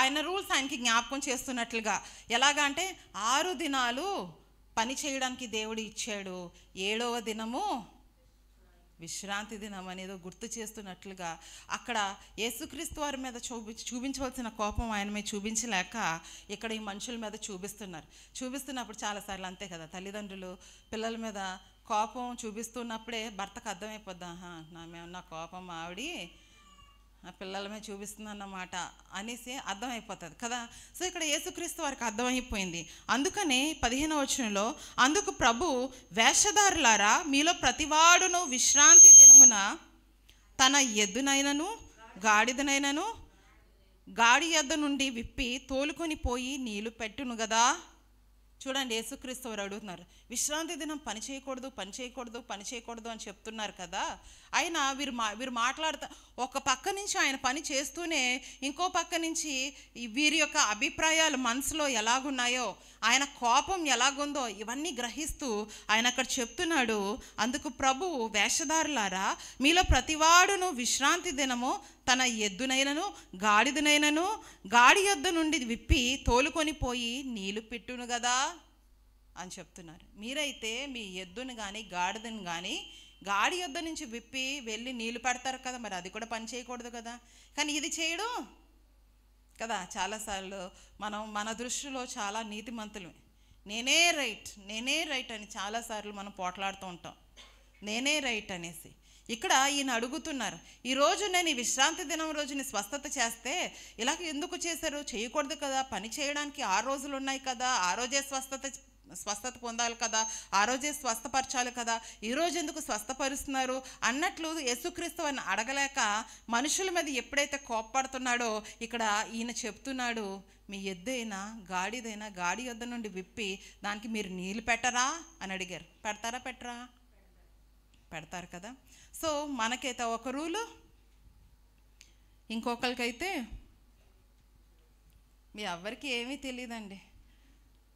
ఆయన రూల్స్ ఆయనకి జ్ఞాపకం చేస్తున్నట్లుగా. ఎలాగా అంటే 6 దినాలు పని చేయడానికి దేవుడు ఇచ్చాడు, 7వ దినము విశ్రాంతి దినం అనేది గుర్తు చేస్తున్నట్లుగా అక్కడ యేసుక్రీస్తు వారి మీద చూపించవలసిన కోపం ఆయన మీద చూపించలేక ఇక్కడ ఈ మనుషుల మీద చూపిస్తున్నప్పుడు చాలాసార్లు అంతే కదా, తల్లిదండ్రులు పిల్లల మీద కోపం చూపిస్తున్నప్పుడే భర్తకు అర్థమైపోద్దా, నా కోపం ఆవిడి పిల్లల మీద చూపిస్తుంది అన్నమాట అనేసి అర్థమైపోతుంది కదా. సో ఇక్కడ యేసుక్రీస్తు వారికి అర్థమైపోయింది. అందుకనే 15వ వచనంలో అందుకు ప్రభు వేషధారులారా మీలో ప్రతివాడును విశ్రాంతి దినమున తన ఎద్దునైనను గాడిదనైనను గాడి యొద్ద నుండి విప్పి తోలుకొని పోయి నీళ్లు పెట్టును కదా. చూడండి, యేసుక్రీస్తు వారు అడుగుతున్నారు, విశ్రాంతి దినం పని చేయకూడదు అని చెప్తున్నారు కదా. అయినా వీరు మాట్లాడుతూ ఒక పక్క నుంచి ఆయన పని చేస్తూనే ఇంకో పక్క నుంచి వీరి యొక్క అభిప్రాయాలు మనసులో ఎలాగున్నాయో, ఆయన కోపం ఎలాగుందో ఇవన్నీ గ్రహిస్తూ ఆయన అక్కడ చెప్తున్నాడు. అందుకు ప్రభు వేషధారులారా మీలో ప్రతివాడును విశ్రాంతి దినము తన ఎద్దునైనను గాడిదనైనను గాడి యొద్ద నుండి విప్పి తోలుకొని పోయి నీళ్లు పెట్టును కదా అని చెప్తున్నారు. మీరైతే మీ ఎద్దును కానీ గాడిదను కానీ గాడి యొద్ద నుంచి విప్పి వెళ్ళి నీళ్లు పెడతారు కదా, మరి అది కూడా పని చేయకూడదు కదా. కానీ ఇది చేయడం కదా. చాలాసార్లు మన దృష్టిలో చాలా నీతిమంతులు, నేనే రైట్ అని చాలాసార్లు మనం పోట్లాడుతూ ఉంటాం, నేనే రైట్ అనేసి. ఇక్కడ ఈయన అడుగుతున్నారు, ఈరోజు నేను ఈ విశ్రాంతి దినం రోజుని స్వస్థత చేస్తే ఇలాగ ఎందుకు చేశారు? చేయకూడదు కదా, పని చేయడానికి 6 రోజులు ఉన్నాయి కదా, ఆ రోజే స్వస్థత స్వస్థత పొందాలి కదా, ఆ రోజే స్వస్థపరచాలి కదా, ఈరోజు ఎందుకు స్వస్థపరుస్తున్నారు అన్నట్లు యేసుక్రీస్తు వారిని అడగలేక మనుషుల మీద ఎప్పుడైతే కోప్పడుతున్నాడో ఇక్కడ ఈయన చెప్తున్నాడు, మీ ఎద్దైనా గాడిదైనా గాడి యొద్ద నుండి విప్పి దానికి మీరు నీళ్ళు పెట్టరా అని అడిగారు. పెడతారా పెట్టరా? పెడతారు కదా. సో మనకైతే ఒక రూలు, ఇంకొకరికైతే మీ ఎవరికి ఏమీ తెలియదండి.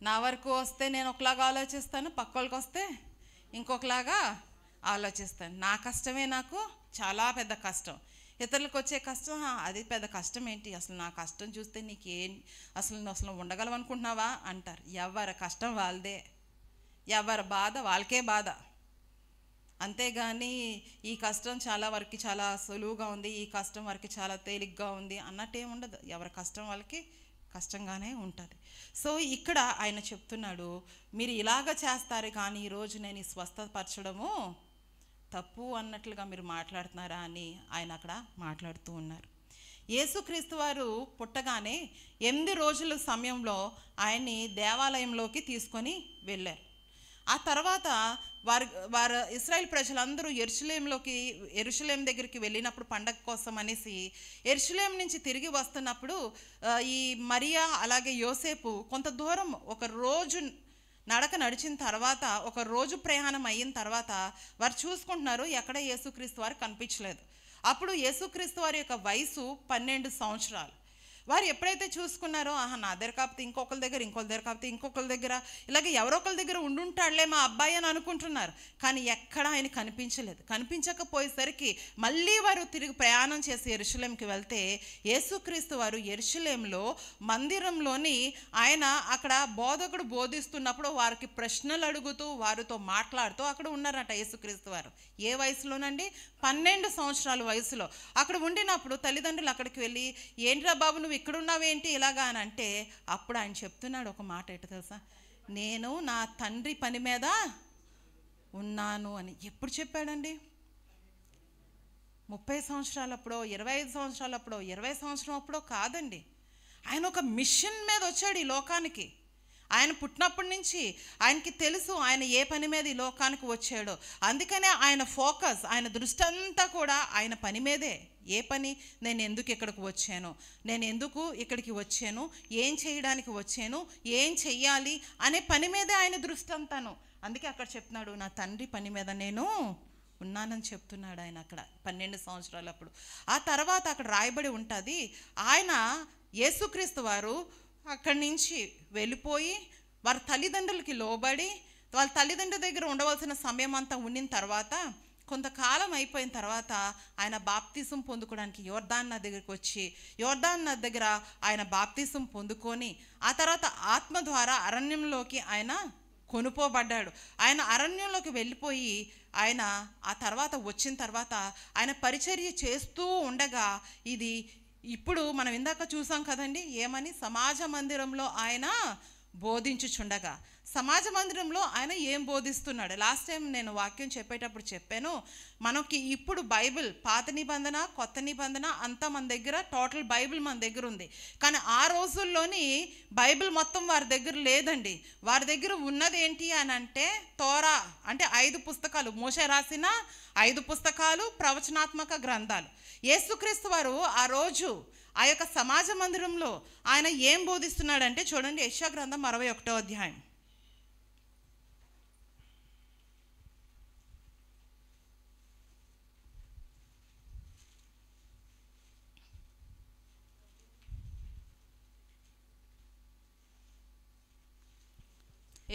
నా వరకు వస్తే నేను ఒకలాగా ఆలోచిస్తాను, పక్క వాళ్ళకి వస్తే ఇంకొకలాగా ఆలోచిస్తాను. నా కష్టమే నాకు చాలా పెద్ద కష్టం, ఇతరులకు వచ్చే కష్టం అది పెద్ద కష్టం ఏంటి, అసలు నా కష్టం చూస్తే నీకేం అసలు ఉండగలవనుకుంటున్నావా అంటారు. ఎవరి కష్టం వాళ్ళదే, ఎవరి బాధ వాళ్ళకే బాధ. అంతేగాని ఈ కష్టం చాలా వరకు చాలా సులువుగా ఉంది, ఈ కష్టం వరకు చాలా తేలిగ్గా ఉంది అన్నట్టేం ఉండదు. ఎవరి కష్టం వాళ్ళకి కష్టంగానే ఉంటుంది. సో ఇక్కడ ఆయన చెప్తున్నాడు, మీరు ఇలాగ చేస్తారు కానీ ఈరోజు నేను ఈ స్వస్థపరచడము తప్పు అన్నట్లుగా మీరు మాట్లాడుతున్నారా అని ఆయన అక్కడ మాట్లాడుతూ ఉన్నారు. యేసుక్రీస్తు వారు పుట్టగానే 8 రోజుల సమయంలో ఆయన్ని దేవాలయంలోకి తీసుకొని వెళ్ళారు. ఆ తర్వాత వారు ఇశ్రాయేల్ ప్రజలందరూ యెరూషలేం దగ్గరికి వెళ్ళినప్పుడు పండగ కోసం అనేసి యెరూషలేం నుంచి తిరిగి వస్తున్నప్పుడు ఈ మరియా అలాగే యోసేపు కొంత దూరం ఒక రోజు నడక నడిచిన తర్వాత, ఒక రోజు ప్రయాణం అయిన తర్వాత వారు చూసుకుంటున్నారు, ఎక్కడ యేసుక్రీస్తు వారు కనిపించలేదు. అప్పుడు యేసుక్రీస్తు వారి యొక్క వయసు 12 సంవత్సరాలు. వారు ఎప్పుడైతే చూసుకున్నారో, నా దగ్గర కాకపోతే ఇంకొకరి దగ్గర, ఇంకొకరి దగ్గర కాకపోతే ఇంకొకరి దగ్గర, ఇలాగే ఎవరో ఒకరి దగ్గర ఉండుంటాడులే మా అబ్బాయి అని అనుకుంటున్నారు. కానీ ఎక్కడ ఆయన కనిపించలేదు. కనిపించకపోయేసరికి మళ్ళీ వారు తిరిగి ప్రయాణం చేసి యెరూషలేంకి వెళ్తే యేసుక్రీస్తు వారు యెరూషలేంలో మందిరంలోని ఆయన అక్కడ బోధకుడు బోధిస్తున్నప్పుడు వారికి ప్రశ్నలు అడుగుతూ వారితో మాట్లాడుతూ అక్కడ ఉన్నారట యేసుక్రీస్తు వారు. ఏ వయసులోనండి? 12 సంవత్సరాల వయసులో. అక్కడ ఉండినప్పుడు తల్లిదండ్రులు అక్కడికి వెళ్ళి, ఏంట్రా బాబు నువ్వు ఇక్కడ ఉన్నావేంటి ఇలాగా అని అంటే, అప్పుడు ఆయన చెప్తున్నాడు ఒక మాట, ఏంటో తెలుసా, నేను నా తండ్రి పని మీద ఉన్నాను అని. ఎప్పుడు చెప్పాడండి? 30 సంవత్సరాలప్పుడో, 25 సంవత్సరాలప్పుడో, 20 సంవత్సరం అప్పుడో కాదండి. ఆయన ఒక మిషన్ మీద వచ్చాడు ఈ లోకానికి. ఆయన పుట్టినప్పటి నుంచి ఆయనకి తెలుసు ఆయన ఏ పని మీద ఈ లోకానికి వచ్చాడో. అందుకనే ఆయన ఫోకస్, ఆయన దృష్టి అంతా కూడా ఆయన పని మీదే. ఏ పని? నేను ఎందుకు ఇక్కడికి వచ్చాను, నేను ఎందుకు ఇక్కడికి వచ్చాను, ఏం చేయడానికి వచ్చాను, ఏం చెయ్యాలి అనే పని మీదే ఆయన దృష్టి అంతాను. అందుకే అక్కడ చెప్తున్నాడు, నా తండ్రి పని మీద నేను ఉన్నానని చెప్తున్నాడు ఆయన అక్కడ 12 సంవత్సరాలప్పుడు. ఆ తర్వాత అక్కడ రాయబడి ఉంటుంది, ఆయన యేసుక్రీస్తు వారు అక్కడి నుంచి వెళ్ళిపోయి వారి తల్లిదండ్రులకి లోబడి వాళ్ళ తల్లిదండ్రుల దగ్గర ఉండవలసిన సమయం అంతా ఉండిన తర్వాత కొంతకాలం అయిపోయిన తర్వాత ఆయన బాప్తిసం పొందుకోవడానికి యోర్దాన్ నది దగ్గరికి వచ్చి యోర్దాన్ నది దగ్గర ఆయన బాప్తిసం పొందుకొని ఆ తర్వాత ఆత్మ ద్వారా అరణ్యంలోకి ఆయన కొనుపోబడ్డాడు. ఆయన అరణ్యంలోకి వెళ్ళిపోయి ఆయన ఆ తర్వాత వచ్చిన తర్వాత ఆయన పరిచర్య చేస్తూ ఉండగా ఇది ఇప్పుడు మనం ఇందాక చూసాం కదండి, ఏమని? సమాజ మందిరంలో ఆయన బోధించుచుండగా. సమాజ మందిరంలో ఆయన ఏం బోధిస్తున్నాడు? లాస్ట్ టైం నేను వాక్యం చెప్పేటప్పుడు చెప్పాను, మనకి ఇప్పుడు బైబిల్ పాత నిబంధన కొత్త నిబంధన అంతా మన దగ్గర, టోటల్ బైబిల్ మన దగ్గర ఉంది. కానీ ఆ రోజుల్లోని బైబిల్ మొత్తం వారి దగ్గర లేదండి. వారి దగ్గర ఉన్నది ఏంటి అని అంటే తోరా, అంటే 5 పుస్తకాలు, మోషే రాసిన 5 పుస్తకాలు, ప్రవచనాత్మక గ్రంథాలు. యేసుక్రీస్తు వారు ఆ రోజు ఆ యొక్క సమాజ మందిరంలో ఆయన ఏం బోధిస్తున్నాడంటే చూడండి, యెషయా గ్రంథం 61వ అధ్యాయం.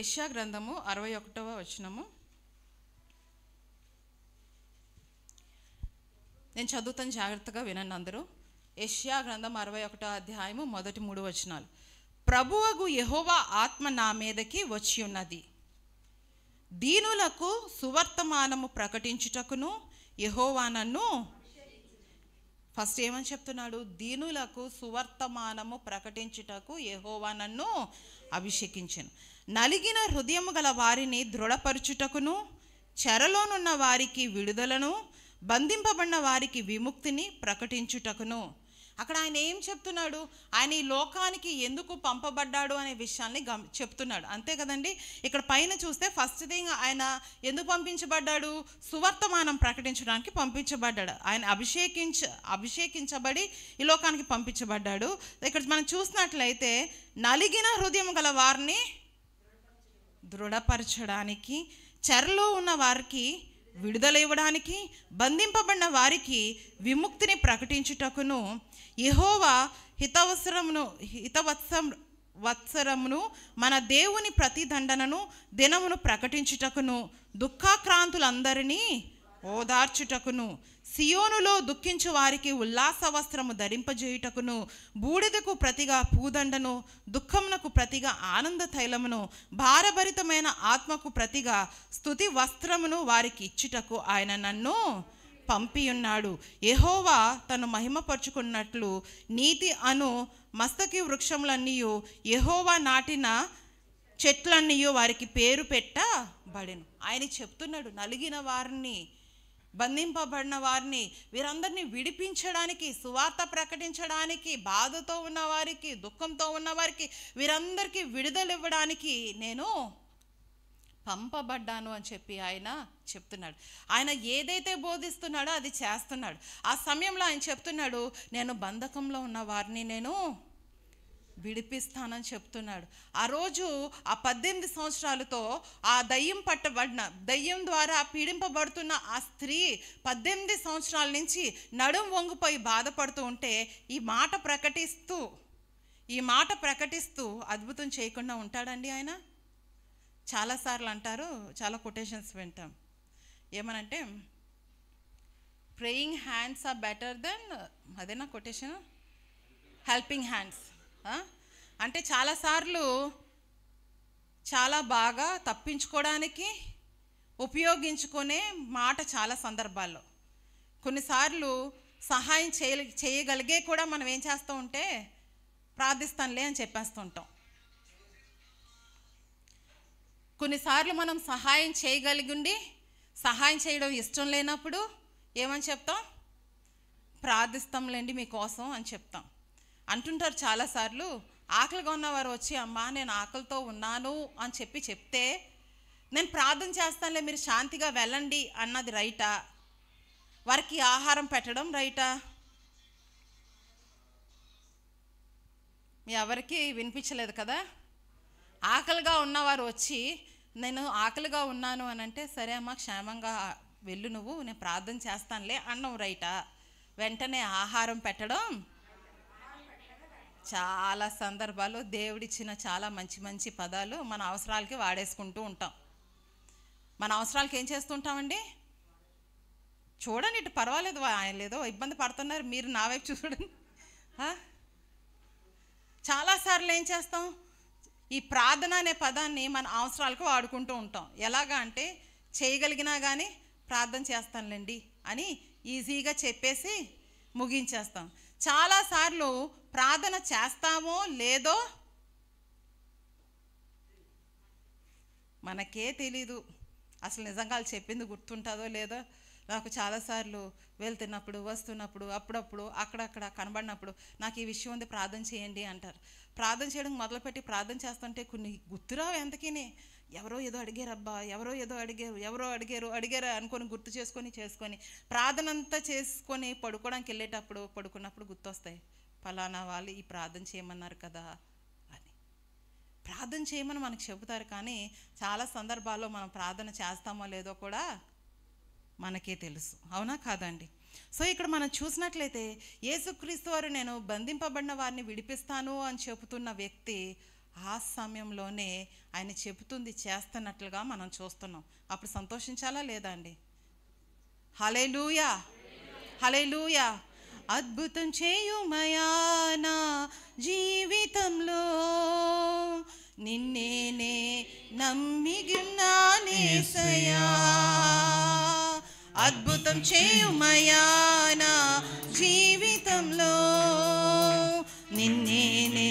యెషయా గ్రంథము 61వ వచనము. నేను చదువుతాను, జాగ్రత్తగా వినండి అందరూ. యెషయా గ్రంథం 61వ అధ్యాయము మొదటి 3 వచనాలు. ప్రభువగు యెహోవా ఆత్మ నా మీదకి వచ్చి ఉన్నది, దీనులకు సువర్తమానము ప్రకటించుటకును యెహోవా నన్ను. ఫస్ట్ ఏమని చెప్తున్నాడు? దీనులకు సువర్తమానము ప్రకటించుటకు యెహోవా నన్ను అభిషేకించెను. నలిగిన హృదయము గల వారిని దృఢపరచుటకును, చెరలోనున్న వారికి విడుదలను, బంధింపబడిన వారికి విముక్తిని ప్రకటించుటకును. అక్కడ ఆయన ఏం చెప్తున్నాడు? ఆయన ఈ లోకానికి ఎందుకు పంపబడ్డాడు అనే విషయాన్ని చెప్తున్నాడు, అంతే కదండి. ఇక్కడ పైన చూస్తే ఫస్ట్ థింగ్ ఆయన ఎందుకు పంపించబడ్డాడు? సువర్తమానం ప్రకటించడానికి పంపించబడ్డాడు. ఆయన అభిషేకించబడి ఈ లోకానికి పంపించబడ్డాడు. ఇక్కడ మనం చూసినట్లయితే నలిగిన హృదయం గల వారిని దృఢపరచడానికి, చెరలో ఉన్న వారికి విడుదల ఇవ్వడానికి, బంధింపబడిన వారికి విముక్తిని ప్రకటించుటకును, యెహోవా హితవత్సరమును మన దేవుని ప్రతిదండనను దినమును ప్రకటించుటకును, దుఃఖాక్రాంతులందరినీ ఓదార్చుటకును, సియోనులో దుఃఖించు వారికి ఉల్లాస వస్త్రము ధరింపజేయుటకును, బూడిదకు ప్రతిగా పూదండను, దుఃఖమునకు ప్రతిగా ఆనంద తైలమును, భారభరితమైన ఆత్మకు ప్రతిగా స్తుతి వస్త్రమును వారికి ఇచ్చుటకు ఆయన నన్ను పంపియున్నాడు. యెహోవా తను మహిమపరుచుకున్నట్లు నీతి అను మస్తకి వృక్షములన్నీయు, యెహోవా నాటిన చెట్లన్నీయు వారికి పేరు పెట్టబడెను. ఆయన చెప్తున్నాడు, నలిగిన వారిని, బంధింపబడిన వారిని, వీరందరినీ విడిపించడానికి, సువార్త ప్రకటించడానికి, బాధతో ఉన్న వారికి, దుఃఖంతో ఉన్న వారికి, వీరందరికీ విడుదల ఇవ్వడానికి నేను పంపబడ్డాను అని చెప్పి ఆయన చెప్తున్నాడు. ఆయన ఏదైతే బోధిస్తున్నాడో అది చేస్తున్నాడు. ఆ సమయంలో ఆయన చెప్తున్నాడు, నేను బంధకంలో ఉన్న వారిని నేను విడిపిస్తానని చెప్తున్నాడు. ఆ రోజు ఆ 18 సంవత్సరాలతో ఆ దయ్యం ద్వారా పీడింపబడుతున్న ఆ స్త్రీ 18 సంవత్సరాల నుంచి నడుం వంగిపోయి బాధపడుతూ ఉంటే ఈ మాట ప్రకటిస్తూ అద్భుతం చేయకుండా ఉంటాడండి ఆయన? చాలాసార్లు అంటారు, చాలా కొటేషన్స్ వింటాం, ఏమనంటే praying hands are better than, అదేనా కొటేషన్, హెల్పింగ్ హ్యాండ్స్. అంటే చాలాసార్లు చాలా బాగా తప్పించుకోవడానికి ఉపయోగించుకునే మాట చాలా సందర్భాల్లో. కొన్నిసార్లు సహాయం చేయగలిగే కూడా మనం ఏం చేస్తూ ఉంటే ప్రార్థిస్తానులే అని చెప్పేస్తూ ఉంటాం. కొన్నిసార్లు మనం సహాయం చేయగలిగి సహాయం చేయడం ఇష్టం లేనప్పుడు ఏమని చెప్తాం? ప్రార్థిస్తాంలేండి మీకోసం అని చెప్తాం. అంటుంటారు చాలాసార్లు, ఆకలిగా ఉన్నవారు వచ్చి అమ్మా నేను ఆకలితో ఉన్నాను అని చెప్తే నేను ప్రార్థన చేస్తానులే మీరు శాంతిగా వెళ్ళండి అన్నది రైటా? వారికి ఆహారం పెట్టడం రైటా? మీ ఎవరికి వినిపించలేదు కదా? ఆకలిగా ఉన్నవారు వచ్చి నేను ఆకలిగా ఉన్నాను అని అంటే, సరే అమ్మా క్షేమంగా వెళ్ళు నువ్వు, నేను ప్రార్థన చేస్తానులే అన్నం రైటా? వెంటనే ఆహారం పెట్టడం చాలా సందర్భాలు దేవుడిచ్చిన చాలా మంచి మంచి పదాలు మన అవసరాలకి వాడేసుకుంటూ ఉంటాం. మన అవసరాలకి ఏం చేస్తుంటామండి? చూడండి, ఇటు పర్వాలేదు, ఆయన లేదో ఇబ్బంది పడుతున్నారు, మీరు నా వైపు చూడండి. చాలాసార్లు ఏం చేస్తాం? ఈ ప్రార్థన అనే పదాన్ని మన అవసరాలకు వాడుకుంటూ ఉంటాం. ఎలాగా అంటే చేయగలిగినా కానీ ప్రార్థన చేస్తానులేండి అని ఈజీగా చెప్పేసి ముగించేస్తాం. చాలాసార్లు ప్రార్థన చేస్తామో లేదో మనకే తెలీదు. అసలు నిజంగా వాళ్ళు చెప్పింది గుర్తుంటుందో లేదో. నాకు చాలాసార్లు వెళ్తున్నప్పుడు, వస్తున్నప్పుడు, అప్పుడప్పుడు అక్కడక్కడ కనబడినప్పుడు నాకు ఈ విషయం ఉంది ప్రార్థన చేయండి అంటారు. ప్రార్థన చేయడం మొదలుపెట్టి ప్రార్థన చేస్తుంటే కొన్ని గుర్తురావు ఎంతకీనే. ఎవరో ఏదో అడిగారబ్బా, ఎవరో అడిగారు అనుకొని గుర్తు చేసుకొని ప్రార్థన అంతా చేసుకొని పడుకోవడానికి పడుకున్నప్పుడు గుర్తొస్తాయి, ఫలానా వాళ్ళు ఈ ప్రార్థన చేయమన్నారు కదా అని. ప్రార్థన చేయమని మనకు చెబుతారు, కానీ చాలా సందర్భాల్లో మనం ప్రార్థన చేస్తామో లేదో కూడా మనకే తెలుసు. అవునా కాదండి? సో ఇక్కడ మనం చూసినట్లయితే యేసుక్రీస్తు వారు నేను బంధింపబడిన వారిని విడిపిస్తాను అని చెబుతున్న వ్యక్తి ఆ సమయంలోనే ఆయన చెబుతుంది చేస్తున్నట్లుగా మనం చూస్తున్నాం. అప్పుడు సంతోషించాలా లేదా అండి? హల్లెలూయా, హల్లెలూయా. అద్భుతం చేయుమయా నా జీవితంలో, నిన్నేనే నమ్మియున్నానేసయ్యా. అద్భుతం చేయుమయా నా జీవితంలో, నిన్నేనే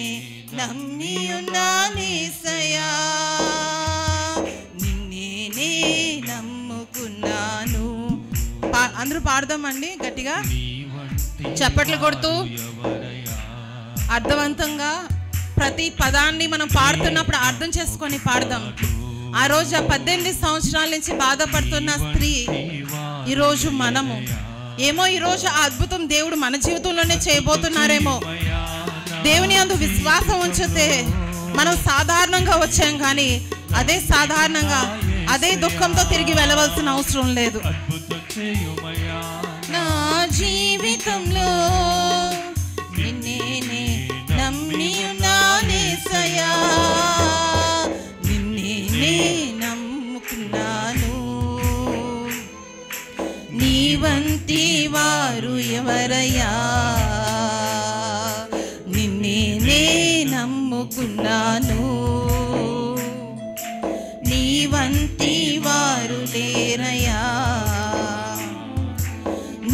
నమ్మియున్నానేసయ్యా. నిన్నేనే నమ్ముకున్నాను. అందరూ పాడదామండి గట్టిగా. చప్పట్లు కొడుతూ అర్థవంతంగా ప్రతి పదాన్ని మనం పాడుతున్నప్పుడు అర్థం చేసుకొని పాడదాం. ఆ రోజు 18 సంవత్సరాల నుంచి బాధపడుతున్న స్త్రీ ఈరోజు మనము ఏమో ఈరోజు ఆ అద్భుతం దేవుడు మన జీవితంలోనే చేయబోతున్నారేమో. దేవుని యందు విశ్వాసం ఉంచితే మనం సాధారణంగా వచ్చాం, కానీ అదే సాధారణంగా అదే దుఃఖంతో తిరిగి వెళ్ళవలసిన అవసరం లేదు. నా జీవితంలో నిన్నే నమ్మి ఉన్నానేసయ్యా, నిన్నే నమ్ముకున్నాను. నీ వంటి వారు ఎవరయ్యా, నిన్నే నమ్ముకున్నాను. నీ వంటి వారు లేరయ్యా.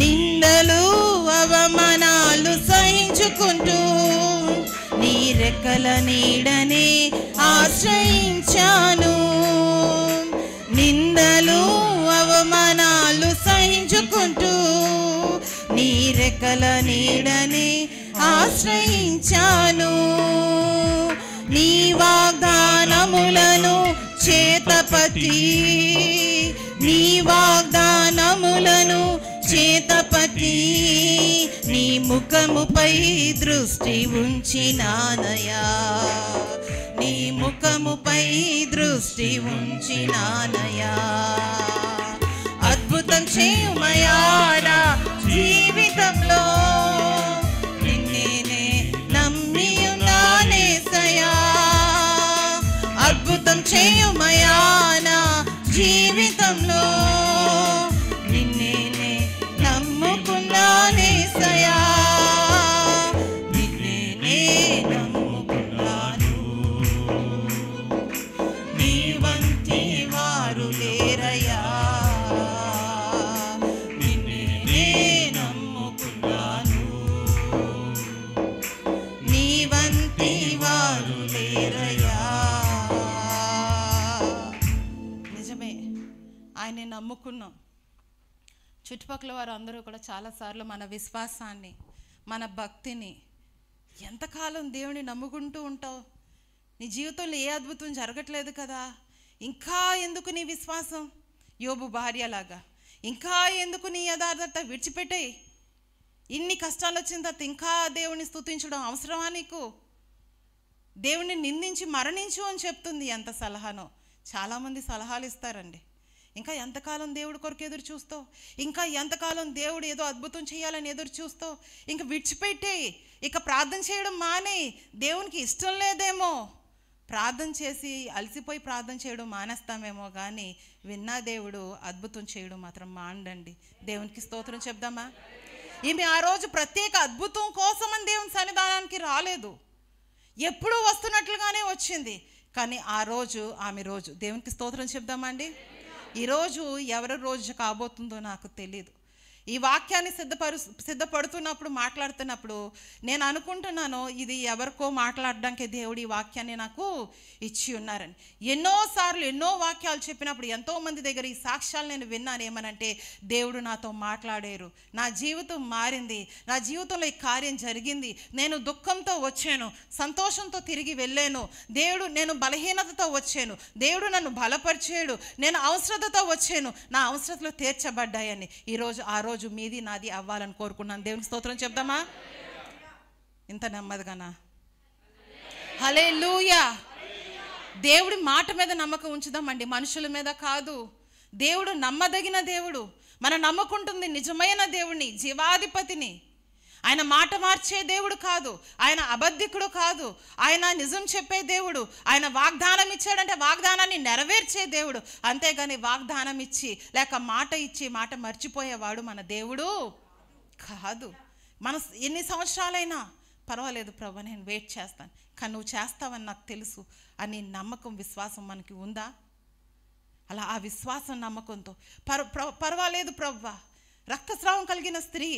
నిందలు అవమానాలు సహించుకుంటూ నీ రెక్కల నీడనే ఆశ్రయించాను. నిందలు అవమానాలు సహించుకుంటూ నీ రెక్కల నీడనే ఆశ్రయించాను. నీ వాగ్దానములను చేతపట్టి, నీ వాగ్దానములను చేతపట్టి నీ ముఖముపై దృష్టి ఉంచినానయా, నీ ముఖముపై దృష్టి ఉంచినానయా. అద్భుతం చేయుమయా నా జీవితంలో, నిన్నే నమ్మి ఉన్నానేసయ్యా. అద్భుతం చేయుమయా నా జీవితంలో, నిన్నే నమ్ముకున్నానేసయ్యా, నిన్నే నమ్ముకున్నాను. నీ వంటి వారు లేరయ్యా, నిన్నే నమ్ముకున్నాను. నీ వంటి వారు లేరయ్యా. నిజమే, ఆయన్ని నమ్ముకున్నాం. చుట్టుపక్కల వారు అందరూ కూడా చాలాసార్లు మన విశ్వాసాన్ని, మన భక్తిని, ఎంతకాలం దేవుని నమ్ముకుంటూ ఉంటావు, నీ జీవితంలో ఏ అద్భుతం జరగట్లేదు కదా, ఇంకా ఎందుకు నీ విశ్వాసం, యోబు భార్యలాగా ఇంకా ఎందుకు నీ యథార్థత విడిచిపెట్టాయి, ఇన్ని కష్టాలు వచ్చిన తర్వాత ఇంకా దేవుని స్తుతించడం అవసరమా నీకు, దేవుని నిందించి మరణించు అని చెప్తుంది. ఎంత సలహానో, చాలామంది సలహాలు ఇస్తారండి. ఇంకా ఎంతకాలం దేవుడి కొరకు ఎదురు చూస్తావు, ఇంకా ఎంతకాలం దేవుడు ఏదో అద్భుతం చేయాలని ఎదురు చూస్తావు, ఇంకా విడిచిపెట్టేయి, ఇక ప్రార్థన చేయడం మానే, దేవునికి ఇష్టం లేదేమో, ప్రార్థన చేసి అలసిపోయి ప్రార్థన చేయడం మానేస్తామేమో, కానీ విన్నా దేవుడు అద్భుతం చేయడం మాత్రం మాండండి. దేవునికి స్తోత్రం చెప్దామా. ఈమె ఆ రోజు ప్రత్యేక అద్భుతం కోసమని దేవుని సన్నిధానానికి రాలేదు, ఎప్పుడూ వస్తున్నట్లుగానే వచ్చింది, కానీ ఆ రోజు ఆమె రోజు. దేవునికి స్తోత్రం చెప్దామండి. ఈరోజు ఎవరి రోజు కాబోతుందో నాకు తెలియదు. ఈ వాక్యాన్ని సిద్ధపడుతున్నప్పుడు మాట్లాడుతున్నప్పుడు నేను అనుకుంటున్నాను, ఇది ఎవరికో మాట్లాడడానికి దేవుడు ఈ వాక్యాన్ని నాకు ఇచ్చి ఉన్నారని. ఎన్నోసార్లు ఎన్నో వాక్యాలు చెప్పినప్పుడు ఎంతోమంది దగ్గర ఈ సాక్ష్యాలు నేను విన్నాను. ఏమనంటే, దేవుడు నాతో మాట్లాడారు, నా జీవితం మారింది, నా జీవితంలో ఈ కార్యం జరిగింది, నేను దుఃఖంతో వచ్చాను, సంతోషంతో తిరిగి వెళ్ళాను, దేవుడు, నేను బలహీనతతో వచ్చాను, దేవుడు నన్ను బలపరిచాడు, నేను అవసరతతో వచ్చాను, నా అవసరతలు తీర్చబడ్డాయని. ఈరోజు ఆ రోజు మీది నాది అవ్వాలని కోరుకున్నాను. దేవునికి స్తోత్రం చెప్దామా. ఇంత నెమ్మదిగానా? హల్లెలూయా. దేవుడి మాట మీద నమ్మకం ఉంచుదామండి, మనుషుల మీద కాదు. దేవుడు నమ్మదగిన దేవుడు, మనం నమ్ముకుంటుంది నిజమైన దేవుడిని, జీవాధిపతిని. ఆయన మాట మార్చే దేవుడు కాదు, ఆయన అబద్ధికుడు కాదు, ఆయన నిజం చెప్పే దేవుడు. ఆయన వాగ్దానం ఇచ్చాడంటే వాగ్దానాన్ని నెరవేర్చే దేవుడు, అంతేగాని వాగ్దానం ఇచ్చి లేక మాట ఇచ్చి మాట మర్చిపోయేవాడు మన దేవుడు కాదు. మన ఎన్ని సంవత్సరాలైనా పర్వాలేదు ప్రభు, నేను వెయిట్ చేస్తాను, కానీ నువ్వు చేస్తావని నాకు తెలుసు అని నమ్మకం, విశ్వాసం మనకి ఉందా? అలా ఆ విశ్వాసం నమ్మకంతో పర్వాలేదు ప్రభువా. రక్తస్రావం కలిగిన స్త్రీ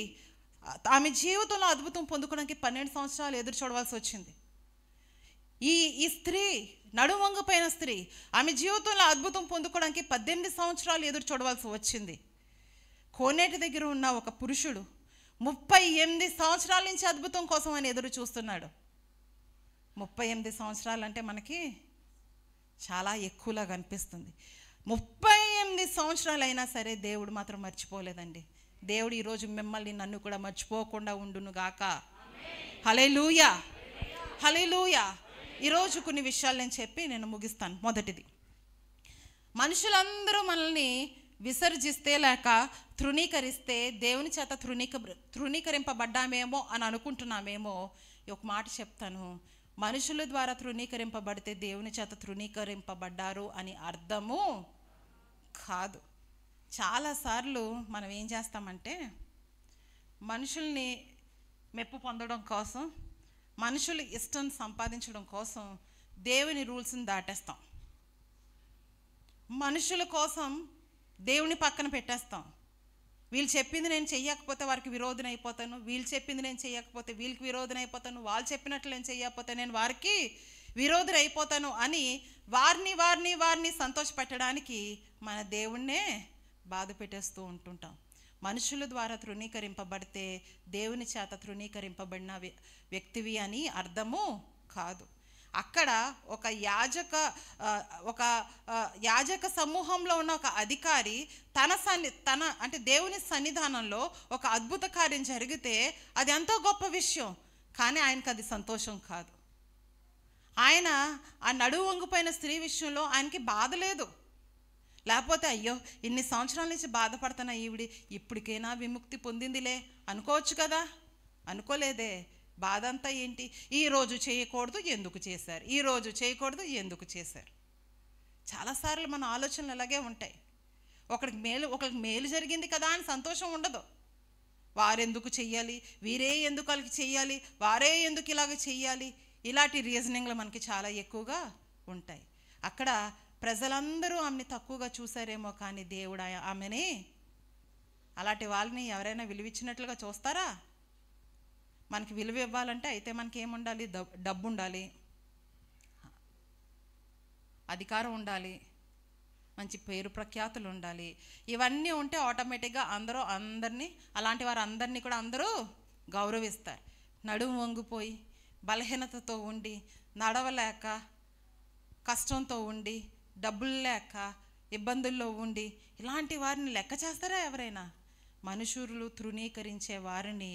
ఆమె జీవితంలో అద్భుతం పొందుకోవడానికి 12 సంవత్సరాలు ఎదురు చూడవలసి వచ్చింది. ఈ స్త్రీ, నడువంగిపోయిన స్త్రీ, ఆమె జీవితంలో అద్భుతం పొందుకోవడానికి 18 సంవత్సరాలు ఎదురు చూడవలసి వచ్చింది. కోనేటి దగ్గర ఉన్న ఒక పురుషుడు 38 సంవత్సరాల నుంచి అద్భుతం కోసం అని ఎదురు చూస్తున్నాడు. 38 సంవత్సరాలు అంటే మనకి చాలా ఎక్కువలా కనిపిస్తుంది. 38 సంవత్సరాలు అయినా సరే దేవుడు మాత్రం మర్చిపోలేదండి. దేవుడు ఈరోజు మిమ్మల్ని నన్ను కూడా మర్చిపోకుండా ఉండును గాక. హల్లెలూయా, హల్లెలూయా. ఈరోజు కొన్ని విషయాలు నేను చెప్పి నేను ముగిస్తాను. మొదటిది, మనుషులందరూ మనల్ని విసర్జిస్తే లేక తృణీకరిస్తే దేవుని చేత తృణీకరింపబడ్డామేమో అని అనుకుంటున్నామేమో. ఒక మాట చెప్తాను, మనుషుల ద్వారా తృణీకరింపబడితే దేవుని చేత తృణీకరింపబడ్డారు అని అర్థము కాదు. చాలాసార్లు మనం ఏం చేస్తామంటే మనుషుల్ని మెప్పు పొందడం కోసం, మనుషులు ఇష్టం సంపాదించడం కోసం దేవుని రూల్స్ని దాటేస్తాం. మనుషుల కోసం దేవుని పక్కన పెట్టేస్తాం. వీళ్ళు చెప్పింది నేను చెయ్యకపోతే వారికి విరోధన అయిపోతాను, వీళ్ళు చెప్పింది నేను చెయ్యకపోతే వీళ్ళకి విరోధన అయిపోతాను, వాళ్ళు చెప్పినట్లు నేను చెయ్యకపోతే నేను వారికి విరోధన అయిపోతాను అని వారిని సంతోషపెట్టడానికి మన దేవుణ్ణే బాధ పెట్టేస్తూ ఉంటుంటాం. మనుషుల ద్వారా తృణీకరింపబడితే దేవుని చేత తృణీకరింపబడిన వ్యక్తివి అని అర్థము కాదు. అక్కడ ఒక యాజక సమూహంలో ఉన్న ఒక అధికారి తన అంటే దేవుని సన్నిధానంలో ఒక అద్భుత కార్యం జరిగితే అది ఎంతో గొప్ప విషయం, కానీ ఆయనకు అది సంతోషం కాదు. ఆయన ఆ నడువు వంగిపోయిన స్త్రీ విషయంలో ఆయనకి బాధ లేదు. లేకపోతే అయ్యో ఇన్ని సంవత్సరాల నుంచి బాధపడుతున్న ఈవిడి ఇప్పటికైనా విముక్తి పొందిందిలే అనుకోవచ్చు కదా. అనుకోలేదే. బాధ అంతా ఏంటి? ఈరోజు చేయకూడదు ఎందుకు చేశారు, ఈరోజు చేయకూడదు ఎందుకు చేశారు. చాలాసార్లు మన ఆలోచనలు అలాగే ఉంటాయి. ఒకరికి మేలు జరిగింది కదా అని సంతోషం ఉండదు. వారెందుకు చెయ్యాలి, వీరే ఎందుకు వాళ్ళకి చెయ్యాలి, వారే ఎందుకు ఇలాగ చెయ్యాలి, ఇలాంటి రీజనింగ్లు మనకి చాలా ఎక్కువగా ఉంటాయి. అక్కడ ప్రజలందరూ ఆమెని తక్కువగా చూసారేమో, కానీ దేవుడు ఆమెని అలాంటి వాళ్ళని ఎవరైనా విలువిచ్చినట్లుగా చూస్తారా? మనకి విలువ ఇవ్వాలంటే అయితే మనకి ఏముండాలి? డబ్బు ఉండాలి, అధికారం ఉండాలి, మంచి పేరు ప్రఖ్యాతులు ఉండాలి. ఇవన్నీ ఉంటే ఆటోమేటిక్గా అందరినీ అలాంటి వారు అందరినీ కూడా అందరూ గౌరవిస్తారు. నడుము వంగిపోయి బలహీనతతో ఉండి, నడవలేక కష్టంతో ఉండి, డబ్బులు లేక ఇబ్బందుల్లో ఉండి ఇలాంటి వారిని లెక్క చేస్తారా ఎవరైనా? మనుషులు తృణీకరించే వారిని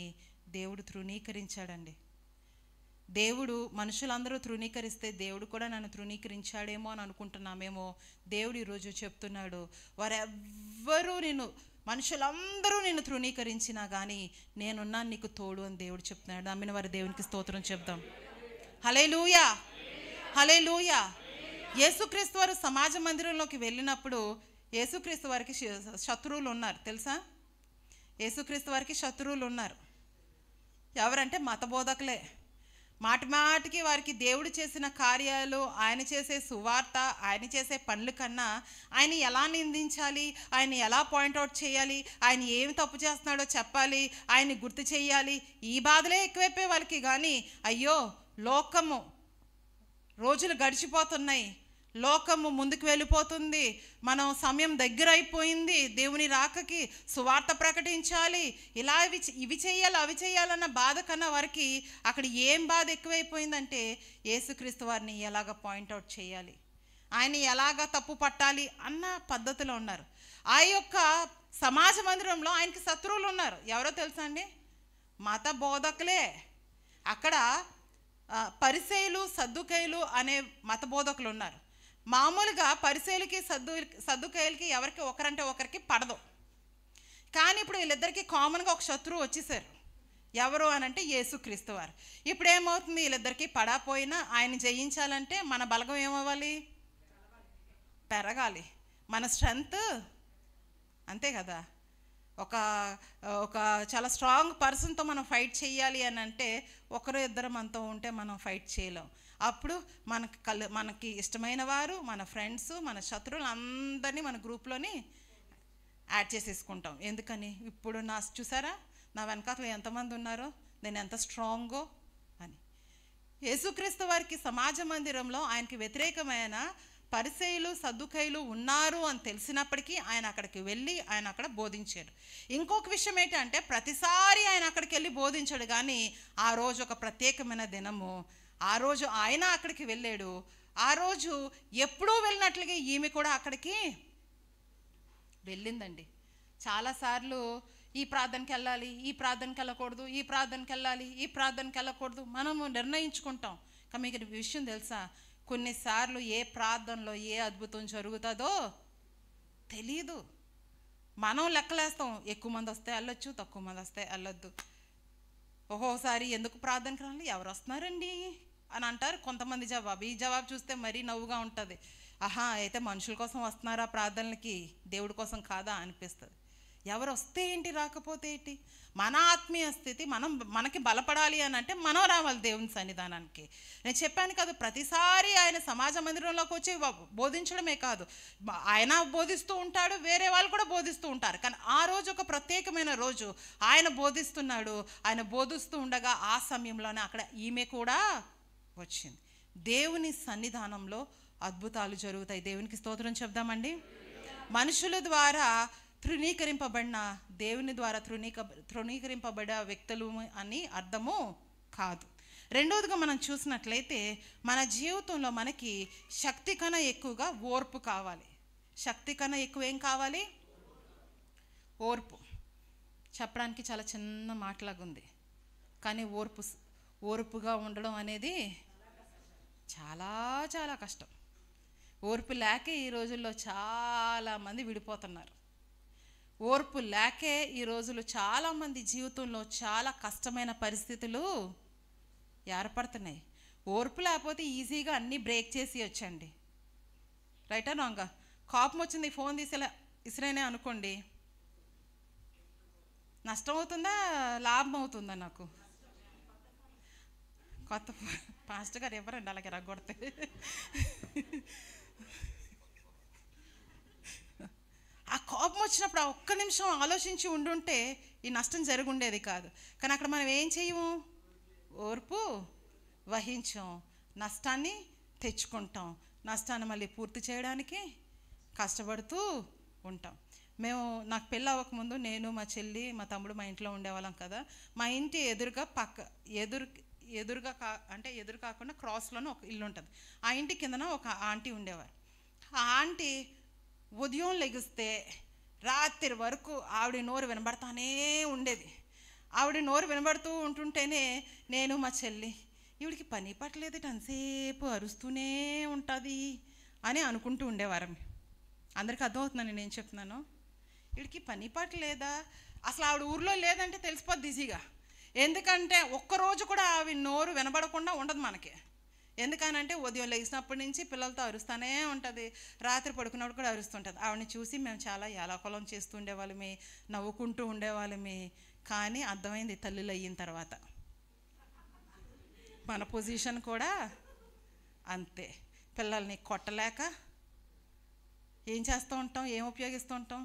దేవుడు తృణీకరించాడండి. దేవుడు మనుషులందరూ తృణీకరిస్తే దేవుడు కూడా నన్ను తృణీకరించాడేమో అని అనుకుంటున్నామేమో. దేవుడు ఈరోజు చెప్తున్నాడు, వారెవ్వరూ మనుషులందరూ నిన్ను తృణీకరించినా కానీ నేనున్నాను నీకు తోడు అని దేవుడు చెప్తున్నాడు. నమ్మిన వారి దేవునికి స్తోత్రం చెప్దాం. హల్లెలూయా, హల్లెలూయా. యేసుక్రీస్తు వారు సమాజ మందిరంలోకి వెళ్ళినప్పుడు యేసుక్రీస్తు వారికి శత్రువులు ఉన్నారు తెలుసా? యేసుక్రీస్తు వారికి శత్రువులు ఉన్నారు. ఎవరంటే మతబోధకులే. మాటిమాటికి వారికి దేవుడు చేసిన కార్యాలు, ఆయన చేసే సువార్త, ఆయన చేసే పనుల కన్నా ఆయన ఎలా నిందించాలి, ఆయన ఎలా పాయింట్అవుట్ చేయాలి, ఆయన ఏమి తప్పు చేస్తున్నాడో చెప్పాలి, ఆయన్ని గుర్తు చేయాలి, ఈ బాధలే ఎక్కువైపోయి వాళ్ళకి. కానీ అయ్యో లోకము రోజులు గడిచిపోతున్నాయి, లోకము ముందుకు వెళ్ళిపోతుంది, మనం సమయం దగ్గర అయిపోయింది, దేవుని రాకకి సువార్త ప్రకటించాలి, ఇలా ఇవి చేయాలి అవి చేయాలన్న బాధ కన్నా వారికి అక్కడ ఏం బాధ ఎక్కువైపోయిందంటే యేసుక్రీస్తు వారిని ఎలాగ పాయింట్అవుట్ చేయాలి, ఆయన ఎలాగ తప్పు పట్టాలి అన్న పద్ధతిలో ఉన్నారు. ఆ యొక్క సమాజ మందిరంలో ఆయనకి శత్రువులు ఉన్నారు. ఎవరో తెలుసా అండి? మత బోధకులే. అక్కడ పరిసయ్యులు సద్దుకయ్యులు అనే మత బోధకులు ఉన్నారు. మామూలుగా పరిసయ్యులకి సద్దుకయ్యులకి ఎవరికి ఒకరంటే ఒకరికి పడదు. కానీ ఇప్పుడు వీళ్ళిద్దరికి కామన్గా ఒక శత్రువు వచ్చేసారు. ఎవరు అని అంటే యేసుక్రీస్తు వారు. ఇప్పుడు ఏమవుతుంది? వీళ్ళిద్దరికీ పడపోయినా ఆయన జయించాలంటే మన బలగం ఏమవ్వాలి? పెరగాలి. మన స్ట్రెంగ్త్ అంతే కదా. ఒక చాలా స్ట్రాంగ్ పర్సన్తో మనం ఫైట్ చేయాలి అని అంటే ఒకరు ఇద్దరు మనతో ఉంటే మనం ఫైట్ చేయలేం. అప్పుడు మనకి ఇష్టమైన వారు, మన ఫ్రెండ్స్, మన శత్రువులు అందరినీ మన గ్రూప్లోని యాడ్ చేసేసుకుంటాం. ఎందుకని? ఇప్పుడు చూసారా నా వెనకాతలో ఎంతమంది ఉన్నారో, నేను ఎంత స్ట్రాంగో అని. యేసుక్రీస్తు వారికి సమాజ మందిరంలో ఆయనకి వ్యతిరేకమైన పరిసయ్యులు సద్దుకయ్యులు ఉన్నారు అని తెలిసినప్పటికీ ఆయన అక్కడికి వెళ్ళి ఆయన అక్కడ బోధించాడు. ఇంకొక విషయం ఏంటంటే ప్రతిసారి ఆయన అక్కడికి వెళ్ళి బోధించాడు, కానీ ఆ రోజు ఒక ప్రత్యేకమైన దినము. ఆ రోజు ఆయన అక్కడికి వెళ్ళాడు. ఆ రోజు ఎప్పుడూ వెళ్ళినట్లుగా ఈమె కూడా అక్కడికి వెళ్ళిందండి. చాలాసార్లు ఈ ప్రార్థనకి వెళ్ళాలి, ఈ ప్రార్థనకి వెళ్ళకూడదు, ఈ ప్రార్థనకి వెళ్ళాలి, ఈ ప్రార్థనకి వెళ్ళకూడదు మనము నిర్ణయించుకుంటాం. కానీ మీకు విషయం తెలుసా, కొన్నిసార్లు ఏ ప్రార్థనలో ఏ అద్భుతం జరుగుతుందో తెలీదు. మనం లెక్కలేస్తాం, ఎక్కువ మంది వస్తే వెళ్ళొచ్చు, తక్కువ మంది వస్తే వెళ్ళొద్దు. ఒక్కోసారి ఎందుకు ప్రార్థనకి రావాలి, ఎవరు వస్తున్నారండి అని అంటారు కొంతమంది జవాబు. ఈ జవాబు చూస్తే మరీ నవ్వుగా ఉంటుంది. ఆహా, అయితే మనుషుల కోసం వస్తున్నారా ప్రార్థనలకి, దేవుడి కోసం కాదా అనిపిస్తుంది. ఎవరు వస్తే ఏంటి, రాకపోతే ఏంటి? మన ఆత్మీయ స్థితి మనకి బలపడాలి అని అంటే మనం రావాలి దేవుని సన్నిధానానికి. నేను చెప్పాను కదా, ప్రతిసారి ఆయన సమాజ మందిరంలోకి వచ్చి బోధించడమే కాదు, ఆయన బోధిస్తూ ఉంటాడు, వేరే వాళ్ళు కూడా బోధిస్తూ ఉంటారు. కానీ ఆ రోజు ఒక ప్రత్యేకమైన రోజు, ఆయన బోధిస్తున్నాడు. ఆయన బోధిస్తూ ఉండగా ఆ సమయంలోనే అక్కడ ఈమె కూడా వచ్చింది. దేవుని సన్నిధానంలో అద్భుతాలు జరుగుతాయి. దేవునికి స్తోత్రం చెప్దామండి. మనుషుల ద్వారా తృణీకరింపబడిన, దేవుని ద్వారా తృణీకరింపబడ్డ వ్యక్తులు అని అర్థము కాదు. రెండవదిగా మనం చూసినట్లయితే మన జీవితంలో మనకి శక్తి కన్నా ఎక్కువగా ఓర్పు కావాలి. శక్తి కన్నా ఎక్కువ ఏం కావాలి? ఓర్పు. చెప్పడానికి చాలా చిన్న మాటలాగుంది, కానీ ఓర్పుగా ఉండడం అనేది చాలా చాలా కష్టం. ఓర్పు లేకే ఈ రోజుల్లో చాలామంది విడిపోతున్నారు. ఓర్పు లేకే ఈ రోజులు చాలామంది జీవితంలో చాలా కష్టమైన పరిస్థితులు ఏర్పడుతున్నాయి. ఓర్పు లేకపోతే ఈజీగా అన్నీ బ్రేక్ చేసి వచ్చండి. రైటా రాంగా? కోపం వచ్చింది, ఫోన్ ఇసిరేనే అనుకోండి, నష్టం అవుతుందా లాభం అవుతుందా? నాకు కొత్త పాస్టర్ గారు ఎవరండి అలాగే రగ్గొడితే? ఆ కోపం వచ్చినప్పుడు ఆ ఒక్క నిమిషం ఆలోచించి ఉండుంటే ఈ నష్టం జరుగుండేది కాదు. కానీ అక్కడ మనం ఏం చేయము, ఓర్పు వహించాం, నష్టాన్ని తెచ్చుకుంటాం, నష్టాన్ని మళ్ళీ పూర్తి చేయడానికి కష్టపడుతూ ఉంటాం. నాకు పెళ్ళి అవ్వకముందు నేను, మా చెల్లి, మా తమ్ముడు మా ఇంట్లో ఉండేవాళ్ళం కదా. మా ఇంటి ఎదురుగా ఎదురు కాకుండా క్రాస్లోనే ఒక ఇల్లు ఉంటుంది. ఆ ఇంటి కిందన ఒక ఆంటీ ఉండేవారు. ఆ ఆంటీ ఉదయం లెగిస్తే రాత్రి వరకు ఆవిడ నోరు వినబడతానే ఉండేది. ఆవిడ నోరు వినబడుతూ ఉంటుంటేనే నేను, మా చెల్లి, ఈవిడికి పని పట్టలేదు, అంతసేపు అరుస్తూనే ఉంటుంది అని అనుకుంటూ ఉండేవారం. అందరికీ అర్థమవుతుందని నేను చెప్తున్నాను. వీడికి పని పట్టలేదా, అసలు ఆవిడ ఊర్లో లేదంటే తెలిసిపోద్ది ఈజీగా. ఎందుకంటే ఒక్కరోజు కూడా ఆవిడ నోరు వినబడకుండా ఉండదు మనకి. ఎందుకనంటే ఉదయం లేచినప్పటి నుంచి పిల్లలతో అరుస్తూనే ఉంటుంది, రాత్రి పడుకున్నప్పుడు కూడా అరుస్తుంటుంది. ఆవిడని చూసి మేము చాలా ఏలాకొలం చేస్తూ ఉండేవాళ్ళమే, నవ్వుకుంటూ ఉండేవాళ్ళమే. కానీ అర్థమైంది తల్లులు అయిన తర్వాత మన పొజిషన్ కూడా అంతే. పిల్లల్ని కొట్టలేక ఏం చేస్తూ ఉంటాం, ఏం ఉపయోగిస్తూ ఉంటాం?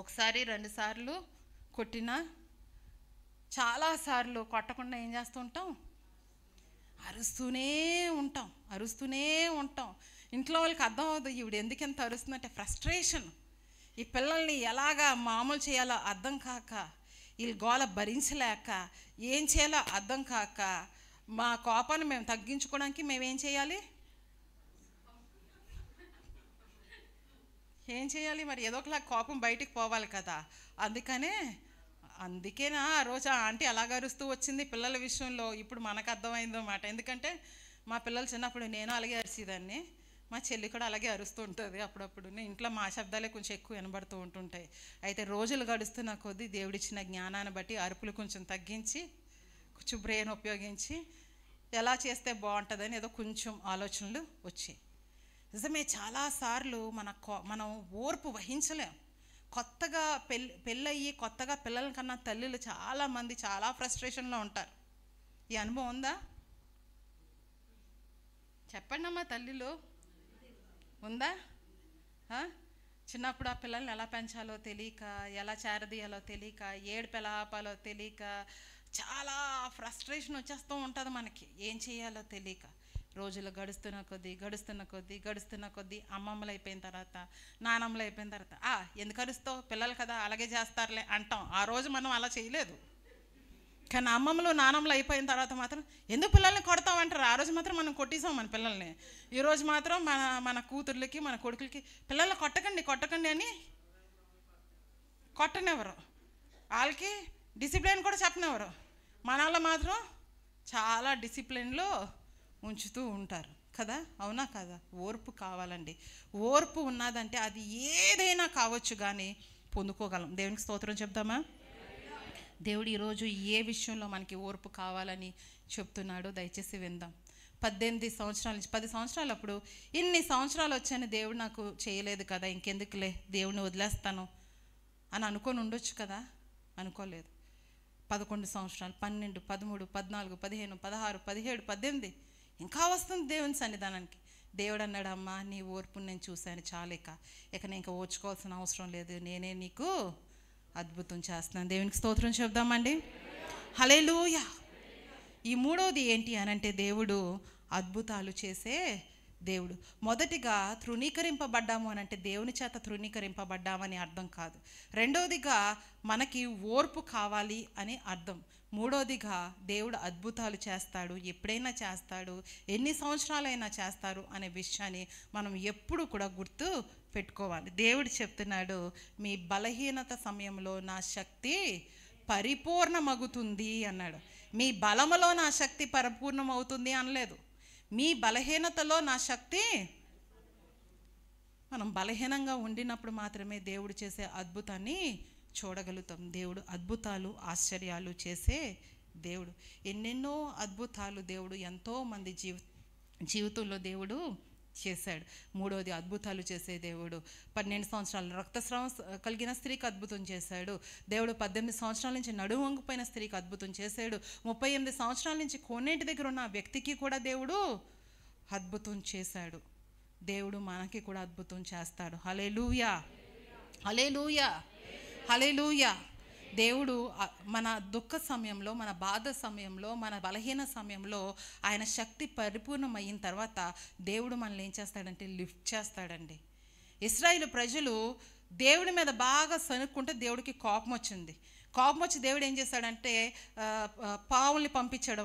ఒకసారి 2 సార్లు కొట్టినా, చాలాసార్లు కొట్టకుండా ఏం చేస్తూ ఉంటాం? అరుస్తూనే ఉంటాం. ఇంట్లో వాళ్ళకి అర్థం అవుతుంది ఈవిడ ఎందుకు ఎంత అరుస్తుందంటే ఫ్రస్ట్రేషన్. ఈ పిల్లల్ని ఎలాగా మామూలు చేయాలో అర్థం కాక, వీళ్ళ గోల భరించలేక, ఏం చేయాలో అర్థం కాక, మా కోపాన్ని మేము తగ్గించుకోవడానికి మేమేం చేయాలి? మరి ఏదో ఒకలా కోపం బయటికి పోవాలి కదా. అందుకేనా ఆ రోజు ఆ ఆంటీ అలాగ అరుస్తూ వచ్చింది పిల్లల విషయంలో. ఇప్పుడు మనకు అర్థమైందన్నమాట. ఎందుకంటే మా పిల్లలు చిన్నప్పుడు నేను అలాగే అరిచేదాన్ని, మా చెల్లి కూడా అలాగే అరుస్తూ ఉంటుంది అప్పుడప్పుడు. ఇంట్లో మా శబ్దాలే కొంచెం ఎక్కువ వినబడుతూ ఉంటుంటాయి. అయితే రోజులు గడుస్తున్న కొద్దీ దేవుడిచ్చిన జ్ఞానాన్ని బట్టి అరుపులు కొంచెం తగ్గించి, కొంచెం బ్రెయిన్ ఉపయోగించి ఎలా చేస్తే బాగుంటుందని ఏదో కొంచెం ఆలోచనలు వచ్చాయి. నిజమే, చాలాసార్లు మనం ఓర్పు వహించలేం. కొత్తగా పెళ్ళయ్యి కొత్తగా పిల్లల కన్నా తల్లులు చాలామంది చాలా ఫ్రస్ట్రేషన్లో ఉంటారు. ఈ అనుభవం ఉందా? చెప్పండి అమ్మా, తల్లిలో ఉందా? చిన్నప్పుడు ఆ పిల్లల్ని ఎలా పెంచాలో తెలియక, ఎలా చేరదీయాలో తెలియక, ఏడుపు ఎలా ఆపాలో తెలియక చాలా ఫ్రస్ట్రేషన్ వచ్చేస్తూ ఉంటుంది మనకి, ఏం చేయాలో తెలియక. రోజులు గడుస్తున్న కొద్దీ అమ్మమ్మలు అయిపోయిన తర్వాత, నానమ్మలు అయిపోయిన తర్వాత ఎందుకు అరుస్తావు, పిల్లలు కదా అలాగే చేస్తారులే అంటాం. ఆ రోజు మనం అలా చేయలేదు. కానీ అమ్మమ్మలు నానమ్మలు అయిపోయిన తర్వాత మాత్రం ఎందుకు పిల్లల్ని కొడతామంటారు. ఆ రోజు మాత్రం మనం కొట్టేసాం మన పిల్లల్ని. ఈరోజు మాత్రం మన కూతుర్లకి మన కొడుకులకి పిల్లల్ని కొట్టకండి అని కొట్టనివ్వరు. వాళ్ళకి డిసిప్లిన్ కూడా చెప్పనివ్వరు. మన వాళ్ళు మాత్రం చాలా డిసిప్లిన్లో ఉంచుతూ ఉంటారు కదా, అవునా కదా? ఓర్పు కావాలండి. ఓర్పు ఉన్నదంటే అది ఏదైనా కావచ్చు కానీ పొందుకోగలం. దేవునికి స్తోత్రం చెప్దామా? దేవుడు ఈరోజు ఏ విషయంలో మనకి ఓర్పు కావాలని చెప్తున్నాడో దయచేసి విందాం. 18 సంవత్సరాల నుంచి 10 సంవత్సరాలు అప్పుడు ఇన్ని సంవత్సరాలు వచ్చాను, దేవుడు నాకు చేయలేదు కదా, ఇంకెందుకులే దేవుడిని వదిలేస్తాను అని అనుకొని ఉండొచ్చు కదా. అనుకోలేదు. 11 సంవత్సరాలు, 12, 13, 14, 15, 16, 17, 18 ఇంకా వస్తుంది దేవుని సన్నిధానానికి. దేవుడు అన్నాడు, అమ్మా నీ ఓర్పుని నేను చూశాను చాలు, ఇక నేను ఇంకా ఓర్చుకోవాల్సిన అవసరం లేదు, నేనే నీకు అద్భుతం చేస్తున్నాను. దేవునికి స్తోత్రం చెప్దామండి. హల్లెలూయా. ఈ మూడవది ఏంటి అనంటే దేవుడు అద్భుతాలు చేసే దేవుడు. మొదటిగా తృణీకరింపబడ్డాము అనంటే దేవుని చేత తృణీకరింపబడ్డామని అర్థం కాదు. రెండవదిగా మనకి ఓర్పు కావాలి అని అర్థం. మూడవదిగా దేవుడు అద్భుతాలు చేస్తాడు, ఎప్పుడైనా చేస్తాడు, ఎన్ని సంవత్సరాలైనా చేస్తారు అనే విషయాన్ని మనం ఎప్పుడు కూడా గుర్తు పెట్టుకోవాలి. దేవుడు చెప్తున్నాడు, మీ బలహీనత సమయంలో నా శక్తి పరిపూర్ణమగుతుంది అన్నాడు. మీ బలములో నా శక్తి పరిపూర్ణమవుతుంది అనలేదు. మీ బలహీనతలో నా శక్తి. మనం బలహీనంగా ఉండినప్పుడు మాత్రమే దేవుడు చేసే అద్భుతాన్ని చూడగలుగుతాం. దేవుడు అద్భుతాలు ఆశ్చర్యాలు చేసే దేవుడు. ఎన్నెన్నో అద్భుతాలు దేవుడు ఎంతోమంది జీవితంలో దేవుడు చేశాడు. మూడవది అద్భుతాలు చేసే దేవుడు. 12 సంవత్సరాలు రక్తస్రావం కలిగిన స్త్రీకి అద్భుతం చేశాడు దేవుడు. 18 సంవత్సరాల నుంచి నడుము వంగిపోయిన స్త్రీకి అద్భుతం చేశాడు. 38 సంవత్సరాల నుంచి కోనేటి దగ్గర ఉన్న వ్యక్తికి కూడా దేవుడు అద్భుతం చేశాడు. దేవుడు మనకి కూడా అద్భుతం చేస్తాడు. హల్లెలూయా, హల్లెలూయా, హల్లెలూయా. దేవుడు మన దుఃఖ సమయంలో, మన బాధ సమయంలో, మన బలహీన సమయంలో ఆయన శక్తి పరిపూర్ణమైన తర్వాత దేవుడు మనల్ని ఏం చేస్తాడంటే లిఫ్ట్ చేస్తాడండి. ఇశ్రాయేలు ప్రజలు దేవుడి మీద బాగా సనుక్కుంటే దేవుడికి కోపం వచ్చింది. కోపం వచ్చి దేవుడు ఏం చేశాడంటే పావుల్ని పంపించాడు.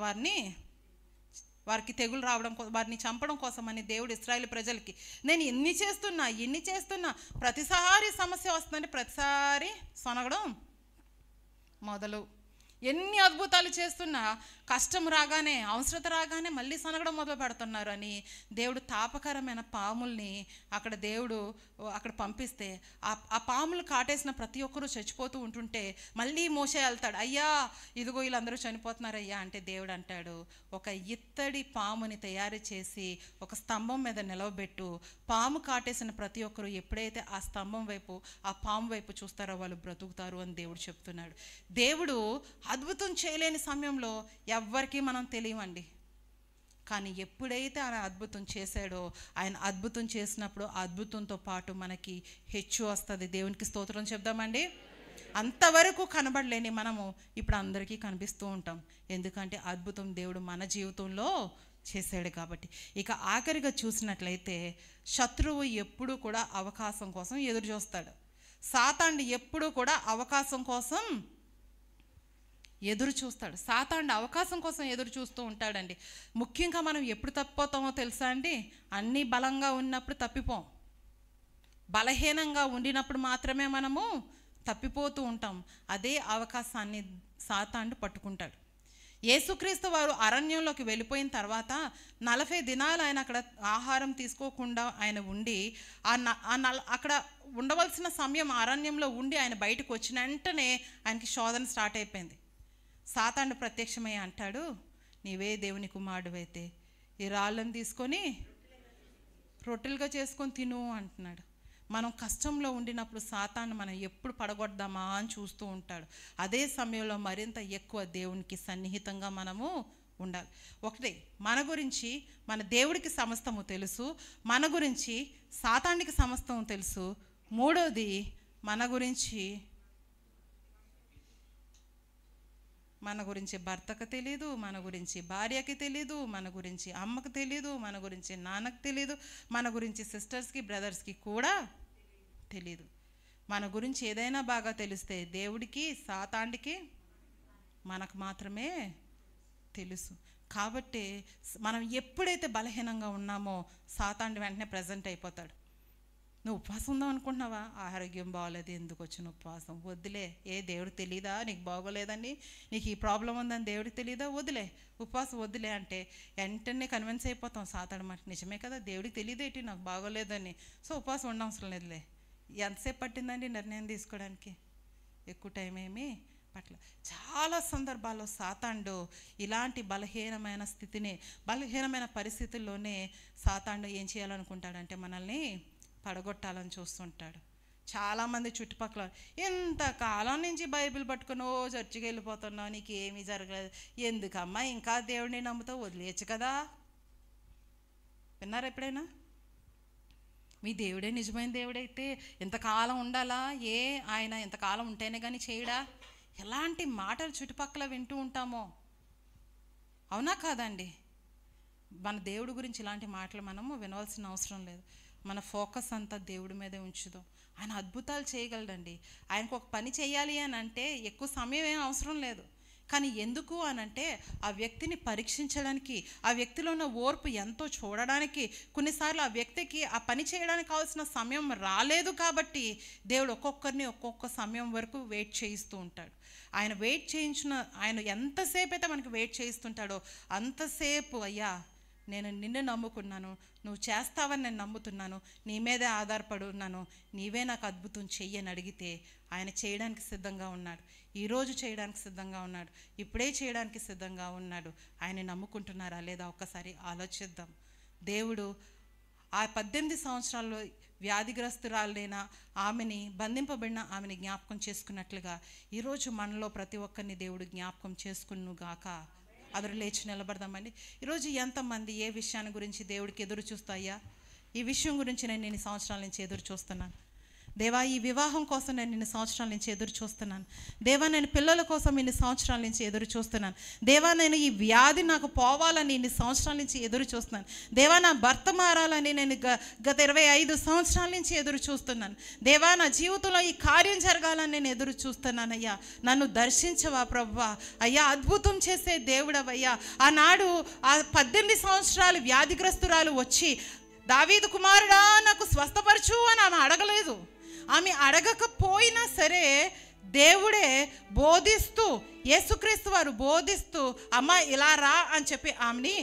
వారికి తెగులు రావడం, వారిని చంపడం కోసమని దేవుడు ఇశ్రాయేలు ప్రజలకి నేను ఎన్ని చేస్తున్నా ప్రతిసారి సమస్య వస్తుందంటే ప్రతిసారి సొనగడం మొదలు. ఎన్ని అద్భుతాలు చేస్తున్నా కష్టం రాగానే, అవసరత రాగానే మళ్ళీ సనగడం మొదలు పెడుతున్నారు అని దేవుడు తాపకరమైన పాముల్ని అక్కడ పంపిస్తే ఆ పాములు కాటేసిన ప్రతి ఒక్కరూ చచ్చిపోతూ ఉంటుంటే మళ్ళీ మోసే వెళ్తాడు, అయ్యా ఇదిగో వీళ్ళందరూ చనిపోతున్నారు అయ్యా అంటే దేవుడు అంటాడు, ఒక ఇత్తడి పాముని తయారు చేసి ఒక స్తంభం మీద నిలవబెట్టు, పాము కాటేసిన ప్రతి ఒక్కరూ ఎప్పుడైతే ఆ స్తంభం వైపు, ఆ పాము వైపు చూస్తారో వాళ్ళు బ్రతుకుతారు అని దేవుడు చెప్తున్నాడు. దేవుడు అద్భుతం చేయలేని సమయంలో ఎవ్వరికీ మనం తెలియమండి. కానీ ఎప్పుడైతే ఆయన అద్భుతం చేశాడో, ఆయన అద్భుతం చేసినప్పుడు ఆ అద్భుతంతో పాటు మనకి హెచ్చు వస్తుంది. దేవునికి స్తోత్రం చెప్దామండి. అంతవరకు కనబడలేని మనము ఇప్పుడు అందరికీ కనిపిస్తూ ఉంటాం. ఎందుకంటే అద్భుతం దేవుడు మన జీవితంలో చేశాడు కాబట్టి. ఇక ఆఖరిగా చూసినట్లయితే శత్రువు ఎప్పుడు కూడా అవకాశం కోసం ఎదురు చూస్తాడు. సాతానుడు ఎప్పుడు కూడా అవకాశం కోసం ఎదురు చూస్తాడు. సాతానుడు అవకాశం కోసం ఎదురు చూస్తూ ఉంటాడండి. ముఖ్యంగా మనం ఎప్పుడు తప్పిపోతామో తెలుసా అండి? అన్నీ బలంగా ఉన్నప్పుడు తప్పిపోం. బలహీనంగా ఉండినప్పుడు మాత్రమే మనము తప్పిపోతూ ఉంటాం. అదే అవకాశాన్ని సాతానుడు పట్టుకుంటాడు. యేసుక్రీస్తు వారు అరణ్యంలోకి వెళ్ళిపోయిన తర్వాత 40 దినాలు ఆయన అక్కడ ఆహారం తీసుకోకుండా ఆయన ఉండి అక్కడ ఉండవలసిన సమయం అరణ్యంలో ఉండి ఆయన బయటకు వచ్చిన వెంటనే ఆయనకి శోధన స్టార్ట్ అయిపోయింది. సాతానుడు ప్రత్యక్షమై అంటాడు, నీవే దేవుని కుమారుడివైతే ఈ రాళ్ళని తీసుకొని రొట్టెలుగా చేసుకొని తిను అంటున్నాడు. మనం కష్టంలో ఉండినప్పుడు సాతాను మనం ఎప్పుడు పడగొడదామా అని చూస్తూ ఉంటాడు. అదే సమయంలో మరింత ఎక్కువ దేవునికి సన్నిహితంగా మనము ఉండాలి. ఒకటి, మన గురించి మన దేవుడికి సమస్తము తెలుసు, మన గురించి సాతానుడికి సమస్తము తెలుసు. మూడోది, మన గురించి మన గురించి భర్తకు తెలీదు, మన గురించి భార్యకి తెలీదు, మన గురించి అమ్మకు తెలీదు, మన గురించి నాన్నకు తెలీదు, మన గురించి సిస్టర్స్కి బ్రదర్స్కి కూడా తెలీదు. మన గురించి ఏదైనా బాగా తెలిస్తే దేవుడికి సాతాండికి మనకు మాత్రమే తెలుసు. కాబట్టి మనం ఎప్పుడైతే బలహీనంగా ఉన్నామో సాతాండి వెంటనే ప్రజెంట్ అయిపోతాడు. నువ్వు ఉపవాసం ఉందాం అనుకుంటున్నావా? ఆరోగ్యం బాగోలేదు, ఎందుకు వచ్చిన ఉపవాసం? వద్దులే. దేవుడికి తెలీదా నీకు బాగోలేదని, నీకు ఈ ప్రాబ్లం ఉందని దేవుడికి తెలీదా? వద్దులే, ఉపవాసం వద్దులే అంటే వెంటనే కన్విన్స్ అయిపోతాం. సాతాడు మాట నిజమే కదా, దేవుడికి తెలియదేంటి నాకు బాగోలేదని, సో ఉపవాసం ఉండవసరం లేదులే. ఎంతసేపు పట్టిందండి నిర్ణయం తీసుకోవడానికి? ఎక్కువ టైం ఏమీ పట్ల. చాలా సందర్భాల్లో సాతాండు ఇలాంటి బలహీనమైన స్థితిని, బలహీనమైన పరిస్థితుల్లోనే సాతాండు ఏం చేయాలనుకుంటాడంటే మనల్ని పడగొట్టాలని చూస్తుంటాడు. చాలామంది చుట్టుపక్కల ఎంతకాలం నుంచి బైబిల్ పట్టుకుని చర్చికి వెళ్ళిపోతున్నావు, నీకు ఏమీ జరగలేదు, ఎందుకమ్మా ఇంకా దేవుడిని నమ్ముతావు, వదిలేయచ్చు కదా. విన్నారా ఎప్పుడైనా? మీ దేవుడే నిజమైన దేవుడైతే ఎంతకాలం ఉండాలా? ఆయన ఎంతకాలం ఉంటేనే కానీ చేయడా? ఎలాంటి మాటలు చుట్టుపక్కల వింటూ ఉంటామో, అవునా కాదండి? మన దేవుడి గురించి ఇలాంటి మాటలు మనము వినవలసిన అవసరం లేదు. మన ఫోకస్ అంతా దేవుడి మీదే ఉంచుదాం. ఆయన అద్భుతాలు చేయగలడండి. ఆయనకు ఒక పని చేయాలి అని అంటే ఎక్కువ సమయం ఏం అవసరం లేదు. కానీ ఎందుకు అనంటే ఆ వ్యక్తిని పరీక్షించడానికి, ఆ వ్యక్తిలో ఉన్న ఓర్పు ఎంతో చూడడానికి, కొన్నిసార్లు ఆ వ్యక్తికి ఆ పని చేయడానికి కావాల్సిన సమయం రాలేదు కాబట్టి దేవుడు ఒక్కొక్కరిని ఒక్కొక్క సమయం వరకు వెయిట్ చేయిస్తూ ఉంటాడు. ఆయన వెయిట్ చేయించిన, ఆయన ఎంతసేపు అయితే మనకి వెయిట్ చేయిస్తుంటాడో అంతసేపు అయ్యా నేను నిన్ను నమ్ముకున్నాను, నువ్వు చేస్తావని నేను నమ్ముతున్నాను, నీ మీదే ఆధారపడి ఉన్నాను, నీవే నాకు అద్భుతం చెయ్యని అడిగితే ఆయన చేయడానికి సిద్ధంగా ఉన్నాడు. ఈరోజు చేయడానికి సిద్ధంగా ఉన్నాడు, ఇప్పుడే చేయడానికి సిద్ధంగా ఉన్నాడు. ఆయన నమ్ముకుంటున్నారా లేదా ఒక్కసారి ఆలోచిద్దాం. దేవుడు ఆ 18 సంవత్సరాల్లో వ్యాధిగ్రస్తురాలైన ఆమెని, బంధింపబడిన ఆమెని జ్ఞాపకం చేసుకున్నట్లుగా ఈరోజు మనలో ప్రతి ఒక్కరిని దేవుడు జ్ఞాపకం చేసుకునుగాక. అందరూ లేచి నిలబడదామండి. ఈరోజు ఎంతమంది ఏ విషయాన్ని గురించి దేవుడికి ఎదురు చూస్తాయా? ఈ విషయం గురించి నేను ఇన్ని సంవత్సరాల నుంచి ఎదురు చూస్తున్నాను దేవా, ఈ వివాహం కోసం నేను ఇన్ని సంవత్సరాల నుంచి ఎదురు చూస్తున్నాను దేవా, నేను పిల్లల కోసం ఇన్ని సంవత్సరాల నుంచి ఎదురు చూస్తున్నాను దేవా, నేను ఈ వ్యాధి నాకు పోవాలని ఇన్ని సంవత్సరాల నుంచి ఎదురు చూస్తున్నాను దేవా, నా భర్త మారాలని నేను గత 25 సంవత్సరాల నుంచి ఎదురు చూస్తున్నాను దేవా, నా జీవితంలో ఈ కార్యం జరగాలని నేను ఎదురు చూస్తున్నాను అయ్యా. నన్ను దర్శించవా ప్రభువా? అయ్యా, అద్భుతం చేసే దేవుడవయ్యా. ఆనాడు ఆ 18 సంవత్సరాలు వ్యాధిగ్రస్తురాలు వచ్చి దావీదు కుమారుడా నాకు స్వస్థపరచు అని ఆమె అడగలేదు. ఆమె అడగకపోయినా సరే దేవుడే బోధిస్తూ, యేసుక్రీస్తు వారు బోధిస్తూ అమ్మ ఇలా రా అని చెప్పి ఆమెని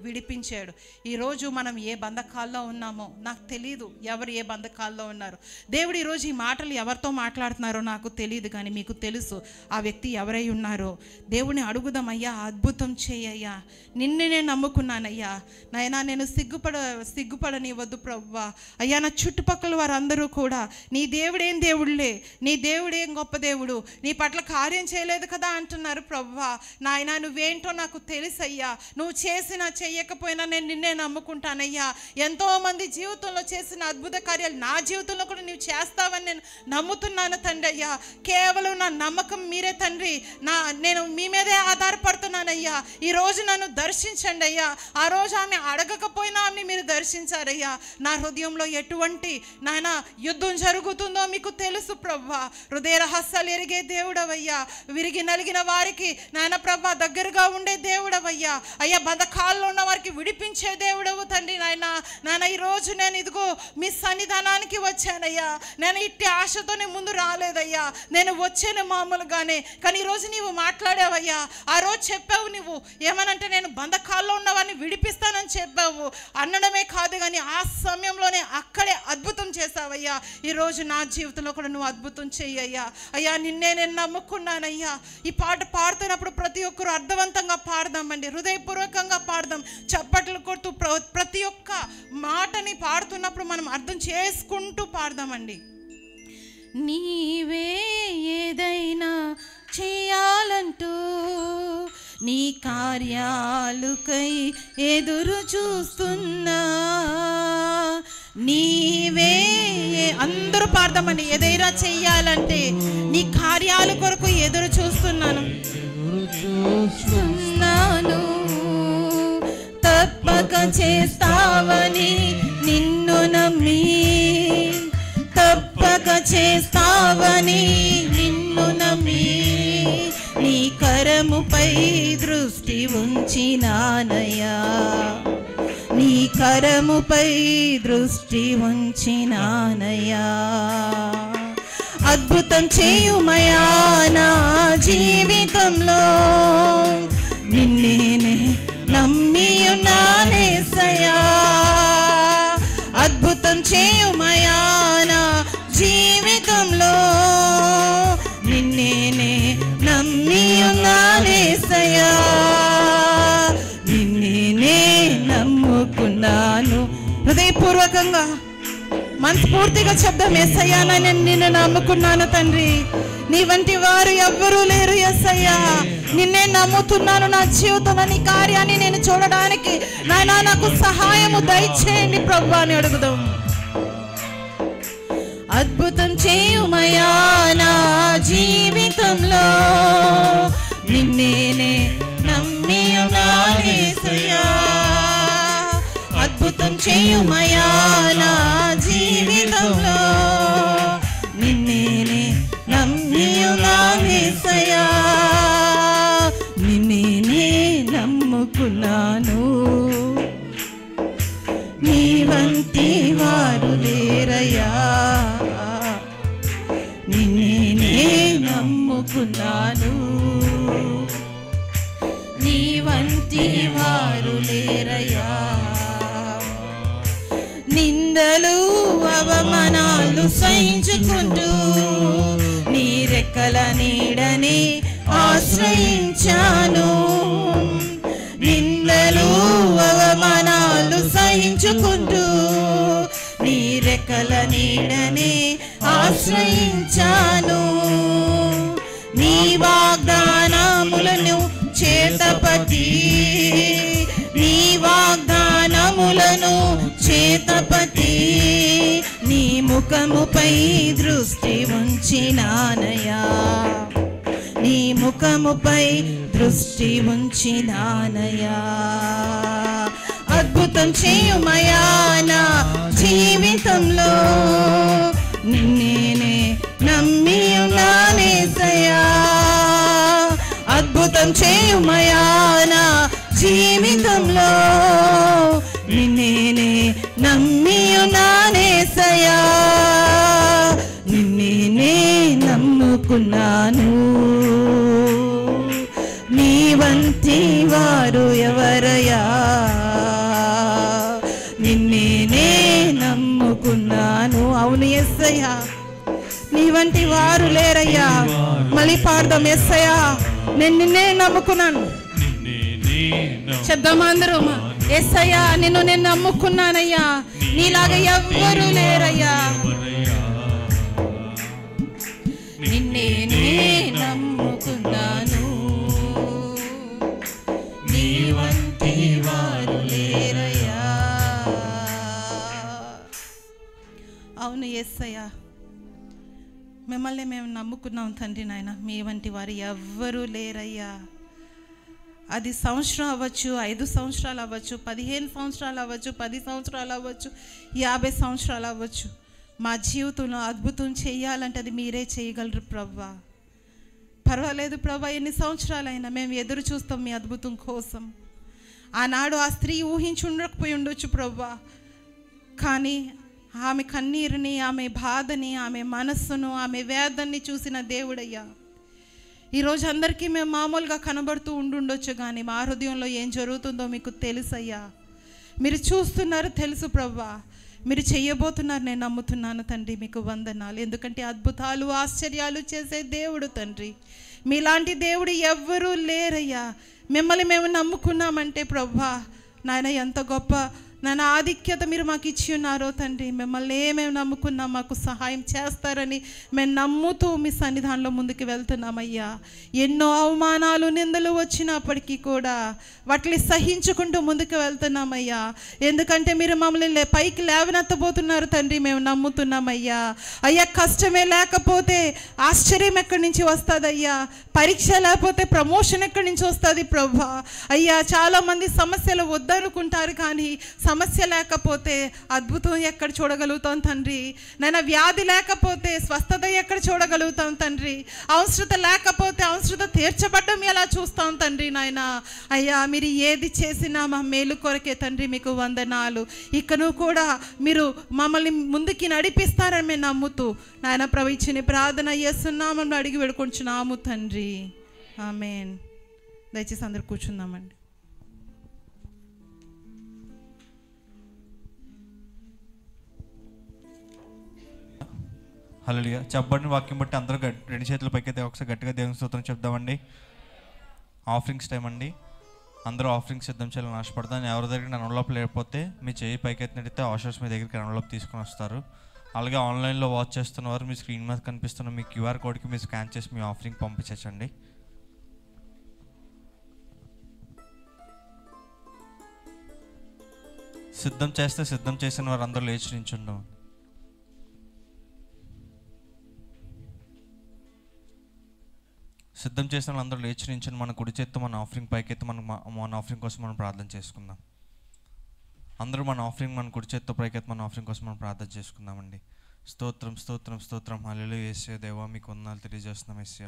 విడిపించాడు. ఈరోజు మనం ఏ బంధకాల్లో ఉన్నామో నాకు తెలీదు, ఎవరు ఏ బంధకాల్లో ఉన్నారు. దేవుడు ఈరోజు ఈ మాటలు ఎవరితో మాట్లాడుతున్నారో నాకు తెలియదు, కానీ మీకు తెలుసు ఆ వ్యక్తి ఎవరై ఉన్నారో. దేవుని అడుగుదాం, అయ్యా అద్భుతం చేయయ్యా, నిన్ను నేను నమ్ముకున్నానయ్యా నాయనా, నేను సిగ్గుపడనివ్వద్దు ప్రభువా. అయ్యా, నా చుట్టుపక్కల వారందరూ కూడా నీ దేవుడేం దేవుడులే, నీ దేవుడేం గొప్ప దేవుడు, నీ పట్ల కార్యం చేయలేదు కదా అంటున్నారు ప్రభువా. నాయనా, నువ్వేంటో నాకు తెలుసయ్యా, నువ్వు చేసిన చెయ్యకపోయినా నేను నిన్నే నమ్ముకుంటానయ్యా. ఎంతోమంది జీవితంలో చేసిన అద్భుత కార్యాలు నా జీవితంలో కూడా నువ్వు చేస్తావని నేను నమ్ముతున్నాను తండ్రి అయ్యా. కేవలం నా నమ్మకం మీరే తండ్రి, నేను మీ మీదే ఆధారపడుతున్నానయ్యా. ఈరోజు నన్ను దర్శించండి అయ్యా. ఆ రోజు ఆమె అడగకపోయినా ఆమె మీరు దర్శించారయ్యా. నా హృదయంలో ఎటువంటి నాయన యుద్ధం జరుగుతుందో మీకు తెలుసు ప్రభువా. హృదయ రహస్యాలు ఎరిగే దేవుడవయ్యా. విరిగి నలిగిన వారికి నాయన ప్రభువా దగ్గరగా ఉండే దేవుడవయ్యా. అయ్యా, బంధకాల్లో ఉన్న వారికి విడిపించే దేవుడవు తండ్రి నాయన. ఈరోజు నేను ఇదిగో మీ సన్నిధానానికి వచ్చానయ్యా. నేను ఇట్టి ఆశతోనే ముందు రాలేదయ్యా, నేను వచ్చాను మామూలుగానే. కానీ ఈరోజు నీవు మాట్లాడావయ్యా. ఆ రోజు చెప్పావు నువ్వు ఏమనంటే, నేను బంధకాల్లో ఉన్న వారిని విడిపిస్తానని చెప్పావు. అనడమే కాదు కానీ ఆ సమయంలోనే అక్కడే అద్భుతం చేశావయ్యా. ఈరోజు నా జీవితంలో కూడా నువ్వు అద్భుతం చెయ్యయ్యా. అయ్యా, నిన్నే నేను నమ్ముకున్నానయ్యా. ఈ పాట పాడుతున్నప్పుడు ప్రతి ఒక్కరు అర్థవంతంగా పాడదామండి, హృదయపూర్వకంగా పాడదాం, చప్పట్లు కొడుతూ ప్రతి ఒక్క మాటని పాడుతున్నప్పుడు మనం అర్థం చేసుకుంటూ పాడదామండి. నీవే ఏదైనా చేయాలంటూ నీ కార్యాలుకై ఎదురు చూస్తున్నా, నీవే అందరూ పాడదామండి. ఏదైనా చెయ్యాలంటే నీ కార్యాల కొరకు ఎదురు చూస్తున్నాను. చూస్తున్నాను, తప్పక చేస్తావని నిన్ను నమ్మి, తప్పక చేస్తావని నిన్ను నమ్మి, నీ కరముపై దృష్టి ఉంచినానయ్యా, నీ కరముపై దృష్టి ఉంచినానయ్యా. అద్భుతం చేయుమయా నా జీవితంలో, నిన్నే నమ్మియున్నానేసయ్యా. అద్భుతం చేయుమయా నా జీవితంలో, నిన్నే నమ్మియున్నానేసయ్యా. నిన్నే నమ్ముకున్నాను. హృదయపూర్వకంగా మనస్ఫూర్తిగా చెప్దాం, యేసయ్యా నేను నిన్ను నమ్ముకున్నాను తండ్రి, నీ వంటి వారు ఎవ్వరూ లేరు యేసయ్యా. నిన్నే నమ్ముతున్నాను, నా జీవితంలో నీ కార్యాన్ని నేను చూడడానికి నాయనా నాకు సహాయము దయచేయండి ప్రభువా అని అడుగుదాం. అద్భుతం చేయుమయా నా జీవితంలో, నిన్నే నమ్మియున్నానేసయ్యా. అద్భుతం చేయుమయా నా జీవితంలో, నిన్నే నమ్మియున్నానేసయ్యా. నిన్నే నమ్ముకున్నాను, నీ వంటి వారు లేరయ్యా. నిన్నే నమ్ముకున్నాను, నీ వంటి వారు లేరయ్యా. నిందలు అవమానాలు సహించుకుంటూ నీ రెక్కల నీడని ఆశ్రయించాను. నిందలు అవమానాలు సహించుకుంటూ నీ రెక్కల నీడని ఆశ్రయించాను. నీ వాగ్దానములను చేతపట్టి, నీ వాగ్దానములను చేతపట్టి, నీ ముఖముపై దృష్టి ఉంచినానయ్యా, నీ ముఖముపై దృష్టి ఉంచినానయ్యా. అద్భుతం చేయుమయా నా జీవితంలో, నిన్నే నమ్మియున్నానేసయ్యా. అద్భుతం చేయుమయా నా జీవితంలో, నిన్నే నమ్మియున్నానేసయ్యా. నిన్నే నమ్ముకున్నాను, నీ వంటి వారు ఎవరయ్యా. నిన్నే నమ్ముకున్నాను. అవును యేసయ్యా, నీ వంటి వారు లేరయ్యా. మళ్ళీ పాడదాం, యేసయ్యా నేను నిన్నే నమ్ముకున్నాను. చెప్దామా అందరూ, యేసయ్యా నిన్ను నేను నమ్ముకున్నానయ్యా, నీలాగా ఎవ్వరూ లేరయ్యా. నిన్నే నమ్ముకున్నాను, నీ వంటి వారు లేరయ్యా. అవును యేసయ్యా, మిమ్మల్ని మేము నమ్ముకున్నాం తండ్రి నాయన, మీ వంటి వారు ఎవ్వరూ లేరయ్యా. అది సంవత్సరం అవ్వచ్చు, 5 సంవత్సరాలు అవ్వచ్చు, 15 సంవత్సరాలు అవ్వచ్చు, 10 సంవత్సరాలు అవ్వచ్చు, 50 సంవత్సరాలు అవ్వచ్చు. మా జీవితంలో అద్భుతం చేయాలంటే అది మీరే చేయగలరు ప్రభువా. పర్వాలేదు ప్రభువా, ఎన్ని సంవత్సరాలైనా మేము ఎదురు చూస్తాం మీ అద్భుతం కోసం. ఆనాడు ఆ స్త్రీ ఊహించి ఉండకపోయి ఉండొచ్చు ప్రభువా, కానీ ఆమె కన్నీరుని, ఆమె బాధని, ఆమె మనస్సును, ఆమె వేదన్ని చూసిన దేవుడయ్యా. ఈరోజు అందరికీ మేము మామూలుగా కనబడుతూ ఉండుండొచ్చు, కానీ మా హృదయంలో ఏం జరుగుతుందో మీకు తెలుసయ్యా. మీరు చూస్తున్నారు, తెలుసు ప్రభువా. మీరు చెయ్యబోతున్నారు, నేను నమ్ముతున్నాను తండ్రి. మీకు వందనాలు, ఎందుకంటే అద్భుతాలు ఆశ్చర్యాలు చేసే దేవుడు తండ్రి. మీలాంటి దేవుడు ఎవ్వరూ లేరయ్యా. మిమ్మల్ని మేము నమ్ముకున్నామంటే ప్రభువా నాయన ఎంత గొప్ప నాన్న ఆధిక్యత మీరు మాకు ఇచ్చి ఉన్నారో తండ్రి. మిమ్మల్ని ఏమేమి నమ్ముకున్నా మాకు సహాయం చేస్తారని మేము నమ్ముతూ మీ సన్నిధానంలో ముందుకు వెళ్తున్నామయ్యా. ఎన్నో అవమానాలు నిందలు వచ్చినప్పటికీ కూడా వాటిని సహించుకుంటూ ముందుకు వెళ్తున్నామయ్యా. ఎందుకంటే మీరు మమ్మల్ని పైకి లేవనెత్తబోతున్నారు తండ్రి, మేము నమ్ముతున్నామయ్యా. అయ్యా, కష్టమే లేకపోతే ఆశ్చర్యం ఎక్కడి నుంచి వస్తుంది అయ్యా? పరీక్ష లేకపోతే ప్రమోషన్ ఎక్కడి నుంచి వస్తుంది ప్రభా? అయ్యా, చాలామంది సమస్యలు వద్దనుకుంటారు, కానీ సమస్య లేకపోతే అద్భుతం ఎక్కడ చూడగలుగుతాం తండ్రి? నాయన, వ్యాధి లేకపోతే స్వస్థత ఎక్కడ చూడగలుగుతాం తండ్రి? అవసరత లేకపోతే అవసరత తీర్చబడ్డం ఎలా చూస్తాం తండ్రి? నాయన అయ్యా, మీరు ఏది చేసినా మా మేలు కొరకే తండ్రి, మీకు వందనాలు. ఇకను కూడా మీరు మమ్మల్ని ముందుకి నడిపిస్తారని మేము నమ్ముతూ నాయన ప్రభు ఇచ్చిన ప్రార్థన యేసునామములో అడిగి వేడుకొంచున్నాము తండ్రి. ఆమేన్. దయచేసి అందరు కూర్చుందామండి. హల్లెలూయా. చెప్పబడిన వాక్యం బట్టి అందరూ రెండు చేతుల పైకైతే ఒకసారి గట్టిగా దేవుని స్తోత్రం చెప్దామండి. ఆఫరింగ్స్ టైం అండి. అందరూ ఆఫరింగ్స్ సిద్ధం చేయాలని ఆశపడతాను. ఎవరి దగ్గర నా ఎన్వలప్ లేకపోతే మీ చేయి పైకెత్తినట్టయితే ఆషర్స్ మీ దగ్గరికి ఎన్వలప్ తీసుకొని వస్తారు. అలాగే ఆన్లైన్లో వాచ్ చేస్తున్న వారు మీ స్క్రీన్ మీద కనిపిస్తున్న మీ క్యూఆర్ కోడ్కి మీరు స్కాన్ చేసి మీ ఆఫరింగ్ పంపించండి. సిద్ధం చేసిన వారు అందరూ లేచి నించుందాం. సిద్ధం చేసిన వాళ్ళందరూ లేచి నించుని మన కుడి చేత్తో మన ఆఫరింగ్ పైకెత్తి మన ఆఫరింగ్ కోసం మనం ప్రార్థన చేసుకుందాం. అందరూ మన ఆఫరింగ్ మన కుడి చేత్తో పైకెత్తి మన ఆఫరింగ్ కోసం మనం ప్రార్థన చేసుకుందామండి. స్తోత్రం స్తోత్రం స్తోత్రం. హల్లెలూయా. యేసయ్య దేవా మీకు వందనాలు తెలియజేస్తున్నాం. యేసయ్య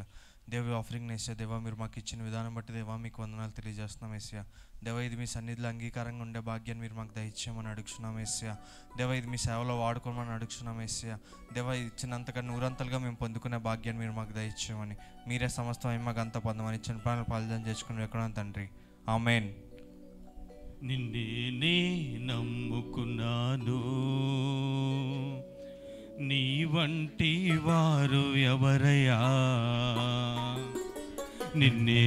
దేవ ఆఫరింగ్ యేసయ్య దేవా మీరు మాకు ఇచ్చిన విధానం బట్టి దేవా మీకు వందనాలు తెలియజేస్తున్నాం. యేసయ్య దేవా ఇది మీ సన్నిధిలో అంగీకారంగా ఉండే భాగ్యాన్ని మీరు మాకు దయచేయమని అడుగుతున్నాం. యేసయ్య దేవా ఇది మీ సేవలో వాడుకోమని అడుగుతున్నాం. యేసయ్య దేవా ఇచ్చినంతగా నూరంతలుగా మేము పొందుకునే భాగ్యాన్ని మీరు మాకు దయచేయమని, మీరే సమస్తం మాకు అంతా పొందమని ఇచ్చిన ప్రాణాలు పాల్జన చేసుకుని ఎక్కడ తండ్రి. ఆమేన్. నిన్నే నమ్ముకున్నాను, నీ వంటి వారు ఎవరయ్యా? నిన్నే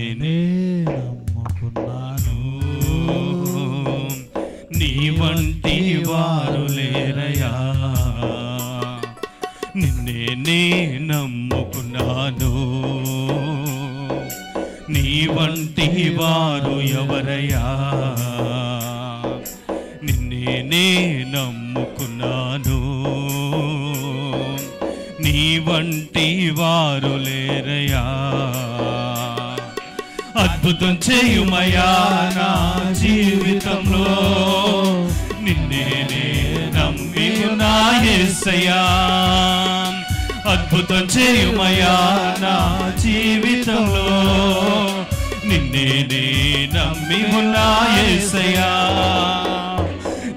నమ్ముకున్నాను, నీ వంటి వారు లేరయ్యా. నిన్నే నమ్ముకున్నాను, నీ వంటి వారు ఎవరయ్యా? నిన్నే నమ్ముకున్నాను, నీ వంటి వారు లేరయ్యా. అద్భుతం చేయుమయ్యా నా జీవితంలో, నిన్నే నమ్మి ఉన్నా యేసయ్యా. అద్భుతం చేయుమయ్యా నా జీవితంలో, నిన్నే నమ్మి ఉన్నా యేసయ్యా.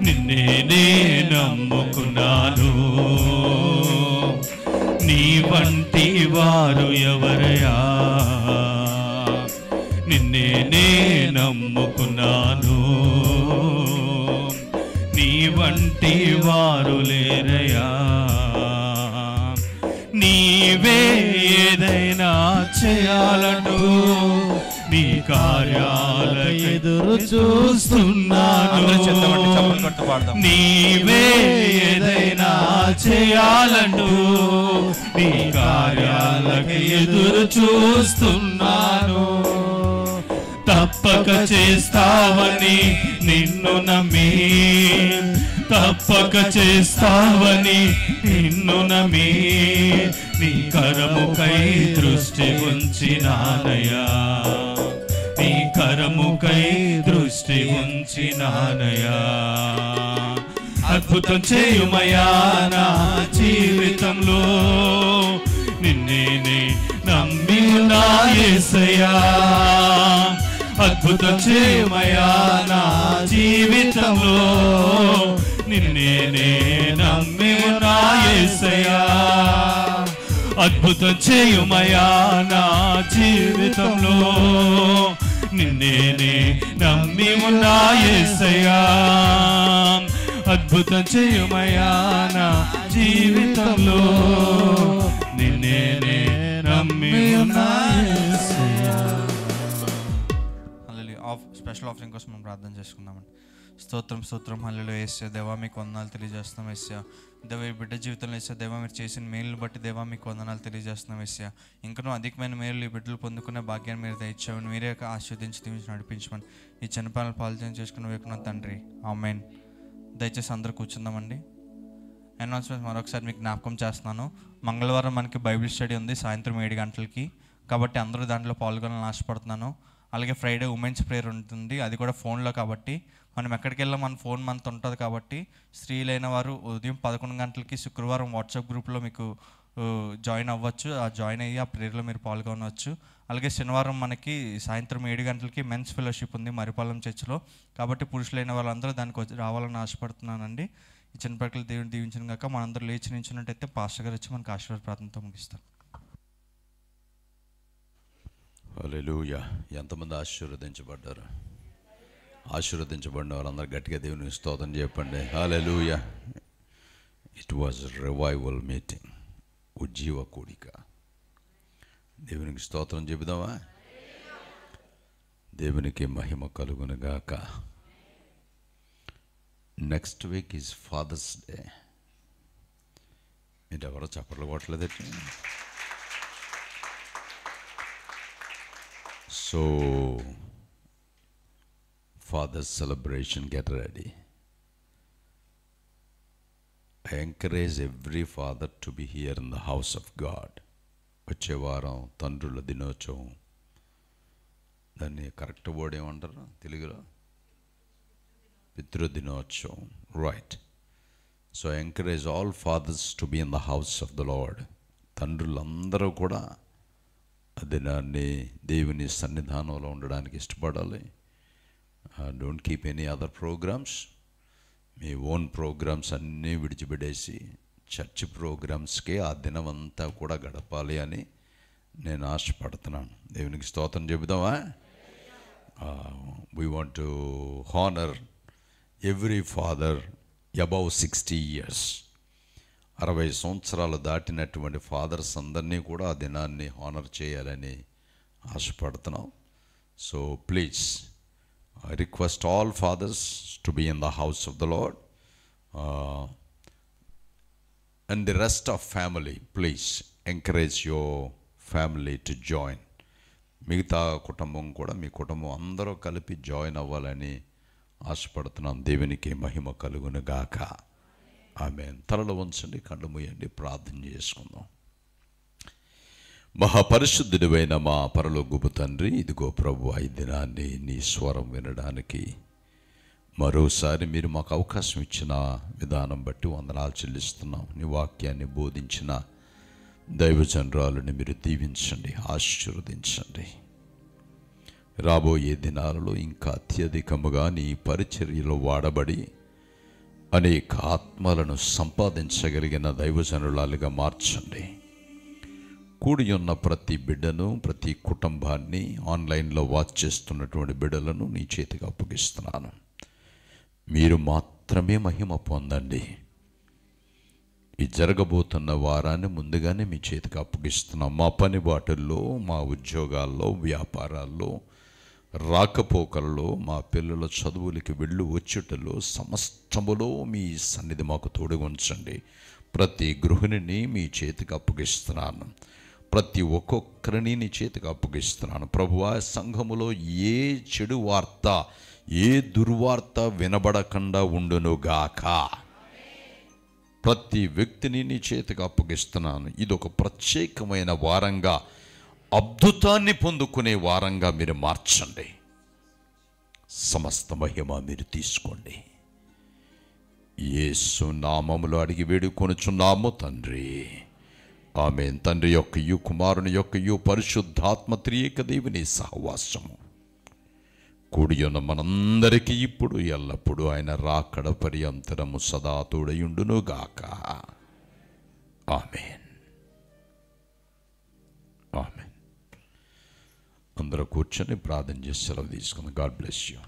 నిన్నే నమ్ముకున్నాను, నీ వంటి వారు ఎవరయ్యా? నిన్నే నమ్ముకున్నాను, నీ వంటి వారు లేరయ్యా. నీవే ఏదైనా చేయాలంటూ నీ కార్యాల ఎదురు చూస్తున్నాను. నీవే ఏదైనా చేయాలంటూ నీ కార్యాలకు ఎదురు చూస్తున్నాను. తప్పక చేస్తావని నిన్ను నమ్మి, తప్పక చేస్తావని నిన్ను నమ్మి, నీ కరముకై దృష్టి ఉంచినానయ్యా. నీ కరముకై దృష్టి ఉంచినానయ్యా. అద్భుతం చేయుమయ్యా నా జీవితంలో, నిన్నే నమ్మి ఉన్నా యేసయ్యా. అద్భుతం చేయుమయ్యా నా జీవితంలో, నిన్నే నమ్మి ఉన్నా యేసయ్యా. అద్భుతం చేయుమయ్యా నా జీవితంలో, నిన్నే నమ్మి ఉన్నా యేసయ్యా. అద్భుతం చేయుమయ్యా నా జీవితంలో, నిన్నే నమ్మి ఉన్నా యేసయ్యా. స్పెషల్ ఆఫరింగ్ కోసం మనం ప్రార్థన చేసుకుందామండి. స్తోత్రం హల్లెలూయా యేసయ్య. దేవా మీకు వందనాలు తెలియజేస్తున్నాం యేసయ్య. దేవా ఈ బిడ్డ జీవితంలో యేసయ్య, దేవా మీరు చేసిన మేలును బట్టి దేవా మీకు వందనాలు తెలియజేస్తున్నాం యేసయ్య. ఇంకనూ అధికమైన మేలు ఈ బిడ్డలు పొందుకునే భాగ్యాన్ని మీరు దయచేయమని, మీరే ఆశీర్వదించి దీవించి నడిపించమని ఈ చిన్నపాలను పాలన చేసుకుని వేకున్న తండ్రి, ఆమేన్. దయచేసి అందరూ కూర్చుందామండి. అనౌన్స్మెంట్ మరొకసారి మీకు జ్ఞాపకం చేస్తున్నాను. మంగళవారం మనకి బైబిల్ స్టడీ ఉంది సాయంత్రం 7 గంటలకి. కాబట్టి అందరూ దాంట్లో పాల్గొనాలని ఆశపడుతున్నాను. అలాగే ఫ్రైడే ఉమెన్స్ ప్రేయర్ ఉంటుంది, అది కూడా ఫోన్లో. కాబట్టి మనం ఎక్కడికి వెళ్ళాం, మన ఫోన్ మనతో ఉంటుంది. కాబట్టి స్త్రీలైన వారు ఉదయం 11 గంటలకి శుక్రవారం వాట్సాప్ గ్రూప్లో మీకు జాయిన్ అవ్వచ్చు. ఆ జాయిన్ అయ్యి ఆ ప్రేయర్లో మీరు పాల్గొనవచ్చు. అలాగే శనివారం మనకి సాయంత్రం 7 గంటలకి మెన్స్ ఫెలోషిప్ ఉంది మరిపాలెం చర్చిలో. కాబట్టి పురుషులైన వాళ్ళందరూ దానికి వచ్చి రావాలని ఆశపడుతున్నానండి. ఈ చిన్న ప్రకటనలు దేవుని దీవించిన కాక మనందరూ లేచి నించున్నట్టయితే పాస్టర్ గారు వచ్చి మనకు ఆశీర్వాద ప్రార్థనతో ముగిస్తారు. హల్లెలూయా. ఎంతమంది ఆశీర్వదించబడ్డారు? ఆశీర్వదించబడిన వాళ్ళందరూ గట్టిగా దేవునికి స్తోత్రం చెప్పండి. Hallelujah. It was revival meeting, ఉజ్జీవ కూడిక. దేవునికి స్తోత్రం చెబుదామా? దేవునికి మహిమ కలుగునుగాక. Next week is Father's Day. మీరు ఎవరో చప్పట్లు కొట్టలేదు. So, Father's celebration, get ready. I encourage every father to be here in the house of God. వచ్చే వారం తండ్రుల దినోత్సవం. దాన్ని కరెక్ట్ వర్డ్ ఏమంటారు తెలుగులో? పితృ దినోత్సవం. Right. So I encourage all fathers to be in the house of the lord. తండ్రులందరూ కూడా దినాన్ని దేవుని సన్నిధానంలో ఉండడానికి ఇష్టపడాలి. Don't keep any other programmes. మీ ఓన్ ప్రోగ్రామ్స్ అన్నీ విడిచిపెట్టేసి చర్చ్ ప్రోగ్రామ్స్కే ఆ దినం అంతా కూడా గడపాలి అని నేను ఆశపడుతున్నాను. దేవునికి స్తోత్రం చెబుదామా? We want to honour every father above 60 years. 60 సంవత్సరాలు దాటినటువంటి ఫాదర్స్ అందరినీ కూడా ఆ దినాన్ని హానర్ చేయాలని ఆశపడుతున్నాం. So please I request all fathers to be in the house of the lord and the rest of family. Please encourage your family to join. మిగతా కుటుంబం కూడా, మీ కుటుంబం అందరూ కలిపి జాయిన్ అవ్వాలని ఆశపడుతున్నాం. దేవునికి మహిమ కలుగును గాక. ఆమేన్. తలలో ఉంచండి, కళ్ళు మూయండి, ప్రార్థన చేసుకుందాం. మహాపరిశుద్ధుడైన మా పరలోకపు తండ్రి, ఇదిగో ప్రభు, ఈ దినాన్ని నీ స్వరం వినడానికి మరోసారి మీరు మాకు అవకాశం ఇచ్చిన విధానం బట్టి వందనాలు చెల్లిస్తున్నాం. నీ వాక్యాన్ని బోధించిన దైవజనరాలని మీరు దీవించండి, ఆశీర్వదించండి. రాబోయే దినాలలో ఇంకా అత్యధికముగా నీ పరిచర్యలో వాడబడి అనేక ఆత్మలను సంపాదించగలిగిన దైవజనులాలుగా మార్చండి. కూడి ఉన్న ప్రతి బిడ్డను, ప్రతి కుటుంబాన్ని, ఆన్లైన్లో వాచ్ చేస్తున్నటువంటి బిడ్డలను నీ చేతికి అప్పగిస్తున్నాను. మీరు మాత్రమే మహిమ పొందండి. ఈ జరగబోతున్న వారాన్ని ముందుగానే మీ చేతికి అప్పగిస్తున్నాం. మా పని బాటల్లో, మా ఉద్యోగాల్లో, వ్యాపారాల్లో, రాకపోకల్లో, మా పిల్లల చదువులకి వెళ్ళు వచ్చుటలో, సమస్తములో మీ సన్నిధి మాకు తోడుగా ఉంచండి. ప్రతి గృహిణిని మీ చేతికి అప్పగిస్తున్నాను. ప్రతి ఒక్కొక్కరిని నీ చేతికి అప్పగిస్తున్నాను. ప్రభువా, సంఘములో ఏ చెడు వార్త, ఏ దుర్వార్త వినబడకుండా ఉండునుగాక. ప్రతి వ్యక్తిని నీ చేతికి అప్పగిస్తున్నాను. ఇది ఒక ప్రత్యేకమైన వారంగా, అద్భుతాన్ని పొందుకునే వారంగా మీరు మార్చండి. సమస్త మహిమ మీరు తీసుకోండి. యేసు నామములో అడిగి వేడుకొనుచున్నాము తండ్రి, ఆమేన్. తండ్రి యొక్కయు, కుమారుని యొక్కయు, పరిశుద్ధాత్మ త్రియేక దేవుని సహవాసము కూడి ఉన్న మనందరికీ ఇప్పుడు ఎల్లప్పుడూ ఆయన రాకడ పర్యంతరము సదా తోడయుండునుగాక. ఆమేన్. ఆమేన్. అందరూ కూర్చొని ప్రార్థన చేసి సెలవు తీసుకుందాం. God bless you.